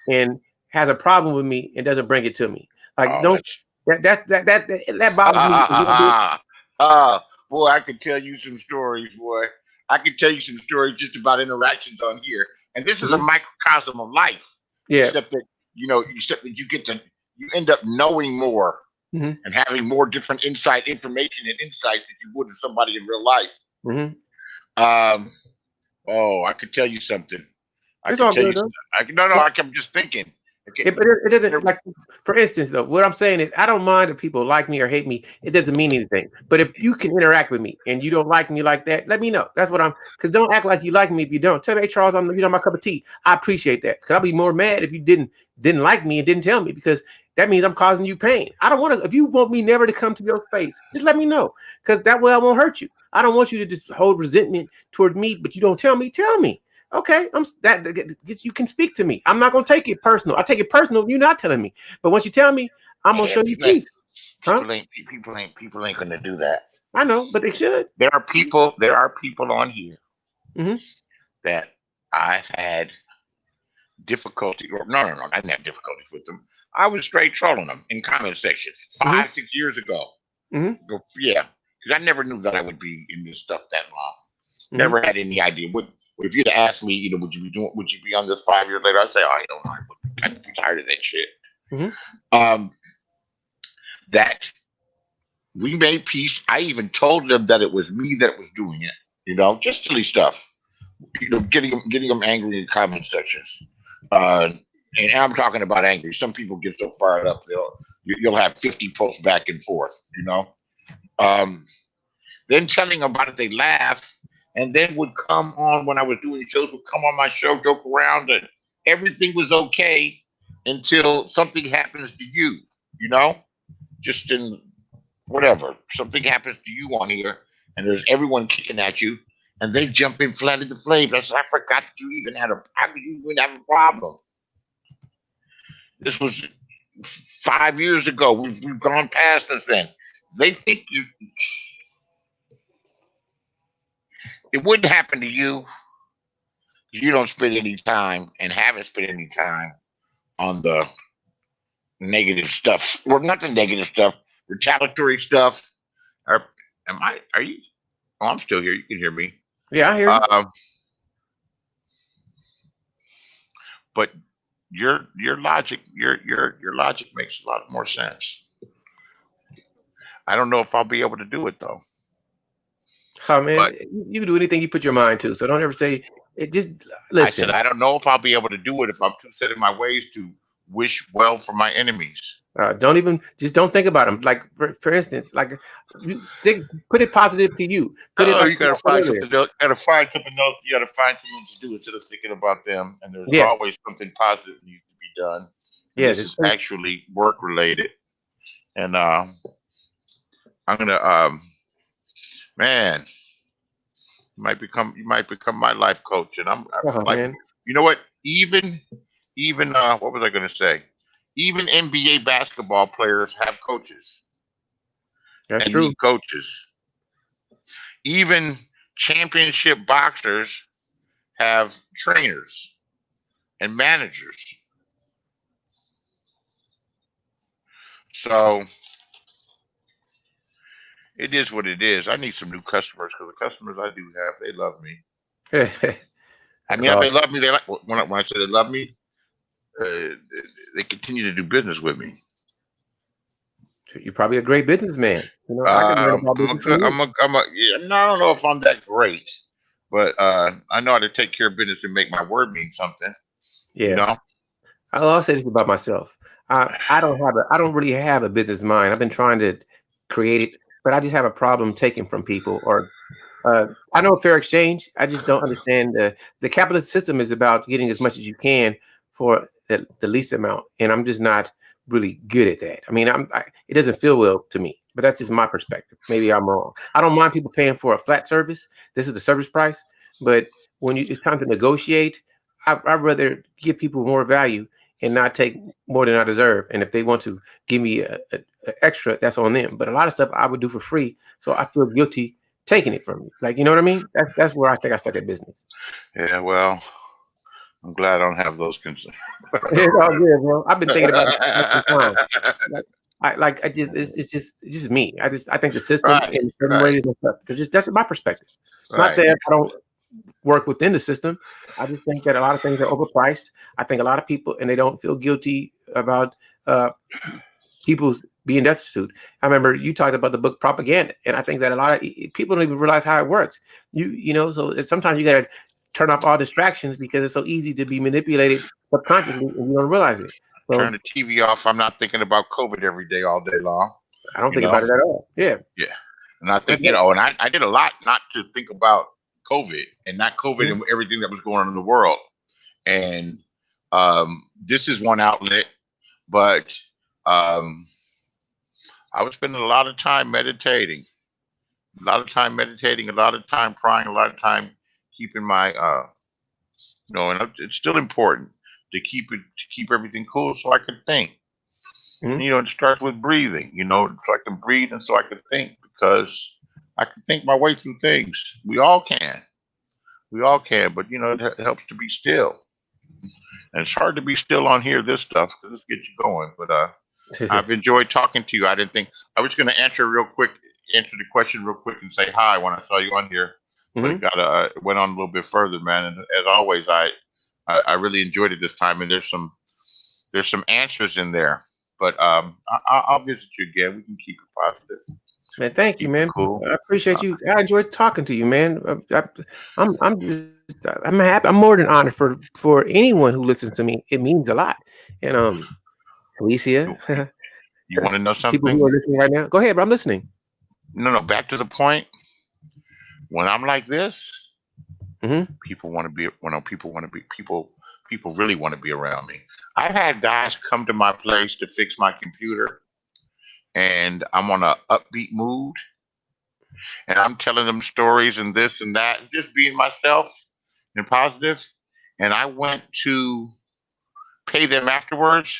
and has a problem with me and doesn't bring it to me. Like, that bothers me. Boy, I could tell you some stories, boy. I could tell you some stories just about interactions on here. And this is a microcosm of life. Yeah. Except that, you end up knowing more and having more different information and insights that you would with somebody in real life. I could tell you something. It's all good, though. I'm just thinking. Okay. But it doesn't, like, for instance, though, what I'm saying is I don't mind if people like me or hate me. It doesn't mean anything. But if you can interact with me and you don't like me like that, let me know. That's what because don't act like you like me if you don't. Tell me, hey, Charles, you're not my cup of tea. I appreciate that. Because I'll be more mad if you didn't like me and didn't tell me, because that means I'm causing you pain. I don't want to, if you want me never to come to your space, just let me know. Because that way I won't hurt you. I don't want you to just hold resentment toward me, but you don't tell me. Tell me. Okay, you can speak to me. I'm not gonna take it personal. I take it personal if you're not telling me. But once you tell me, I'm gonna show you peace. People ain't gonna do that. I know, but they should. There are people on here that I've had difficulty. I didn't have difficulties with them. I was straight trolling them in comment section 5-6 years ago. Yeah, because I never knew that I would be in this stuff that long. Never had any idea. If you'd asked me, would you be on this 5 years later? I'd say, I'm tired of that shit. that we made peace. I even told them that it was me that was doing it. Just silly stuff. Getting them angry in comment sections. And I'm talking about angry. Some people get so fired up you'll have 50 posts back and forth. Then telling them about it, they laugh, and then would come on when I was doing shows. Would come on my show, joke around, and everything was okay until something happens to you. Just in whatever something happens to you on here, and there's everyone kicking at you, and they jump in flat in the flames. I said, I forgot that you even had how could you even have a problem? This was 5 years ago. We've gone past this then. They think it wouldn't happen to you. You don't spend any time and haven't spent any time on the negative stuff. Well, not the negative stuff, retaliatory stuff. Are you? Oh, I'm still here. You can hear me. Yeah, I hear you. But your logic makes a lot more sense. I don't know if I'll be able to do it though. Oh man, But you can do anything you put your mind to. So don't ever say it. Just listen. I said I don't know if I'll be able to do it if I'm too set in my ways to wish well for my enemies. Don't think about them. Like for instance, like put it positive to you. You gotta find something else. You gotta find something to do instead of thinking about them. And there's always something positive that needs to be done. Yeah, this is actually work related. And I'm gonna man, you might become my life coach. And I'm like, man. You know what? Even what was I gonna say? Even NBA basketball players have coaches. That's and true. need coaches. Even championship boxers have trainers and managers. So it is what it is. I need some new customers because the customers I do have, they love me. I mean, they love me. They like when I say they love me, they continue to do business with me. You're probably a great businessman. I don't know if I'm that great, but I know how to take care of business and make my word mean something. Yeah. I'll say this about myself. I don't really have a business mind. I've been trying to create it, but I just have a problem taking from people. Or I know fair exchange. I just don't understand the capitalist system is about getting as much as you can for the least amount, and I'm just not really good at that. I mean, it doesn't feel well to me, but that's just my perspective. Maybe I'm wrong. I don't mind people paying for a flat service. This is the service price, but when it's time to negotiate, I'd rather give people more value and not take more than I deserve. And if they want to give me a extra, that's on them. But a lot of stuff I would do for free, so I feel guilty taking it from you. Like, you know what I mean? That's where I think I started business. Yeah, well, I'm glad I don't have those concerns. It's all good, bro. I've been thinking about it for some time. It's just me. I think the system in certain ways and stuff. That's my perspective. Not that I don't work within the system. I just think that a lot of things are overpriced. I think a lot of people, and they don't feel guilty about people being destitute. I remember you talked about the book Propaganda, and I think that a lot of people don't even realize how it works. So sometimes you got to turn off all distractions because it's so easy to be manipulated subconsciously and you don't realize it. So, turn the TV off. I'm not thinking about COVID every day, all day long. I don't think about it at all. Yeah. Yeah. And I think, and I did a lot not to think about COVID and not COVID and everything that was going on in the world. And this is one outlet, but I was spending a lot of time meditating, a lot of time crying, a lot of time keeping my, and it's still important to keep everything cool so I can think. It starts with breathing, so I can breathe and so I can think, because I can think my way through things. We all can, but it helps to be still. And it's hard to be still on here, this stuff, because this gets you going. But I've enjoyed talking to you. I didn't think I was going to answer the question real quick and say hi when I saw you on here. But it went on a little bit further, man. And as always, I really enjoyed it this time. And there's some answers in there But I'll visit you again. We can keep it positive. Man, thank you, Keep it man. cool. I appreciate you. I enjoyed talking to you, man. I'm happy. I'm more than honored for anyone who listens to me. It means a lot. And Alicia, You want to know people something? who are listening right now, go ahead, bro. I'm listening. No. Back to the point. When I'm like this, Mhm. people want to be. People really want to be around me. I've had guys come to my place to fix my computer, and I'm on a upbeat mood, and I'm telling them stories and this and that, and just being myself and positive. And I went to pay them afterwards.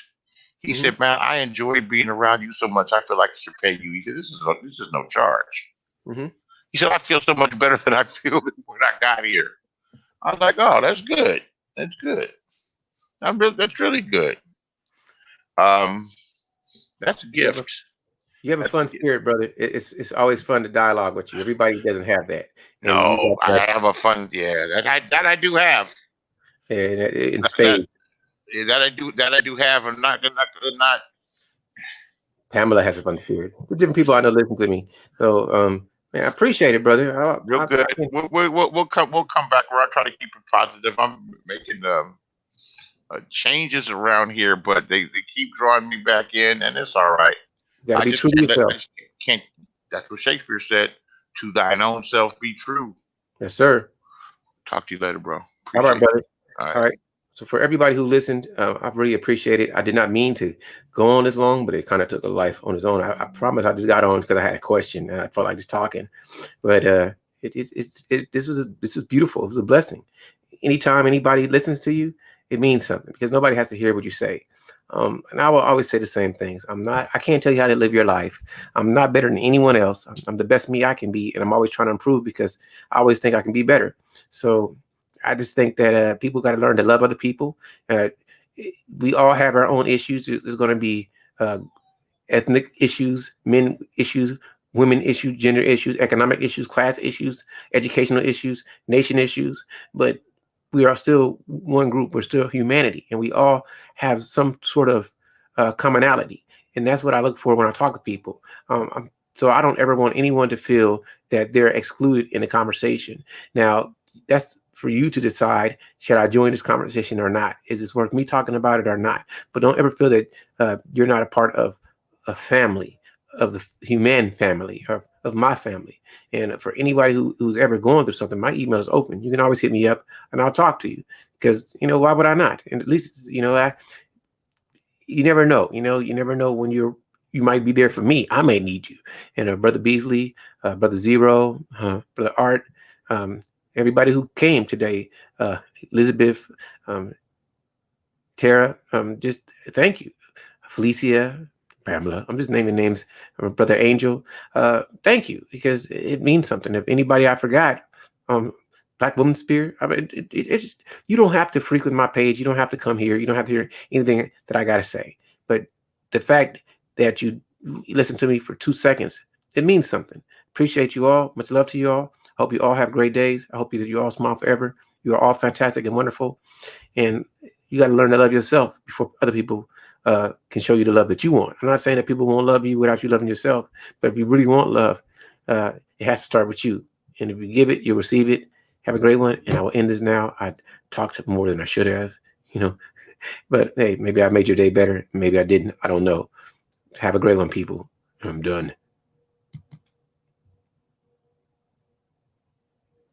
He Mhm. said, "Man, I enjoy being around you so much. I feel like I should pay you." He said, "This is no charge." Mhm. He said, "I feel so much better than I feel when I got here." I was like, "Oh, that's good. That's good. That's really good. Um, that's a You have a gift. you have a That's a fun gift." spirit, brother. It's always fun to dialogue with you. Everybody doesn't have that, and you No, got that I have a fun. Yeah, that I do have. in That spades. that I do have. I'm not. Pamela has a fun spirit. The different people I know listen to me. So, man, I appreciate it, brother. Real good. We'll come back. We're trying to keep it positive. I'm making changes around here, but they keep drawing me back in, and it's all right. You got to I be just true to can't let. I yourself. just can't. That's what Shakespeare said. To thine own self be true. Yes, sir. Talk to you later, bro. All right, Appreciate brother. you. All right. All right. So for everybody who listened, I really appreciate it. I did not mean to go on this long, but it kind of took a life on its own. I promise I just got on because I had a question and I felt like just talking. But this was beautiful. It was a blessing. Anytime anybody listens to you, it means something because nobody has to hear what you say. And I will always say the same things. I can't tell you how to live your life. I'm not better than anyone else. I'm the best me I can be. And I'm always trying to improve because I always think I can be better. So I just think that people got to learn to love other people. We all have our own issues. There's going to be ethnic issues, men issues, women issues, gender issues, economic issues, class issues, educational issues, nation issues. But we are still one group. We're still humanity, and we all have some sort of commonality. And that's what I look for when I talk to people. So I don't ever want anyone to feel that they're excluded in the conversation. Now, that's for you to decide, should I join this conversation or not? Is this worth me talking about it or not? But don't ever feel that you're not a part of a family, of the human family, of my family. And for anybody who's ever going through something, my email is open. You can always hit me up and I'll talk to you because, why would I not? And at least, you never know, you never know when you might be there for me. I may need you. And Brother Beasley, Brother Zero, Brother Art, everybody who came today, Elizabeth, Tara, just thank you. Felicia, Pamela, I'm just naming names. Brother Angel, thank you, because it means something. If anybody I forgot, Black Woman Spear, I mean, it's just, you don't have to frequent my page. You don't have to come here. You don't have to hear anything that I got to say. But the fact that you listen to me for 2 seconds, it means something. Appreciate you all. Much love to you all. Hope you all have great days. I hope that you all smile forever. You are all fantastic and wonderful. And you got to learn to love yourself before other people can show you the love that you want. I'm not saying that people won't love you without you loving yourself, but if you really want love, it has to start with you. And if you give it, you'll receive it. Have a great one. And I will end this now. I talked more than I should have, but hey, maybe I made your day better. Maybe I didn't. I don't know. Have a great one, people. I'm done.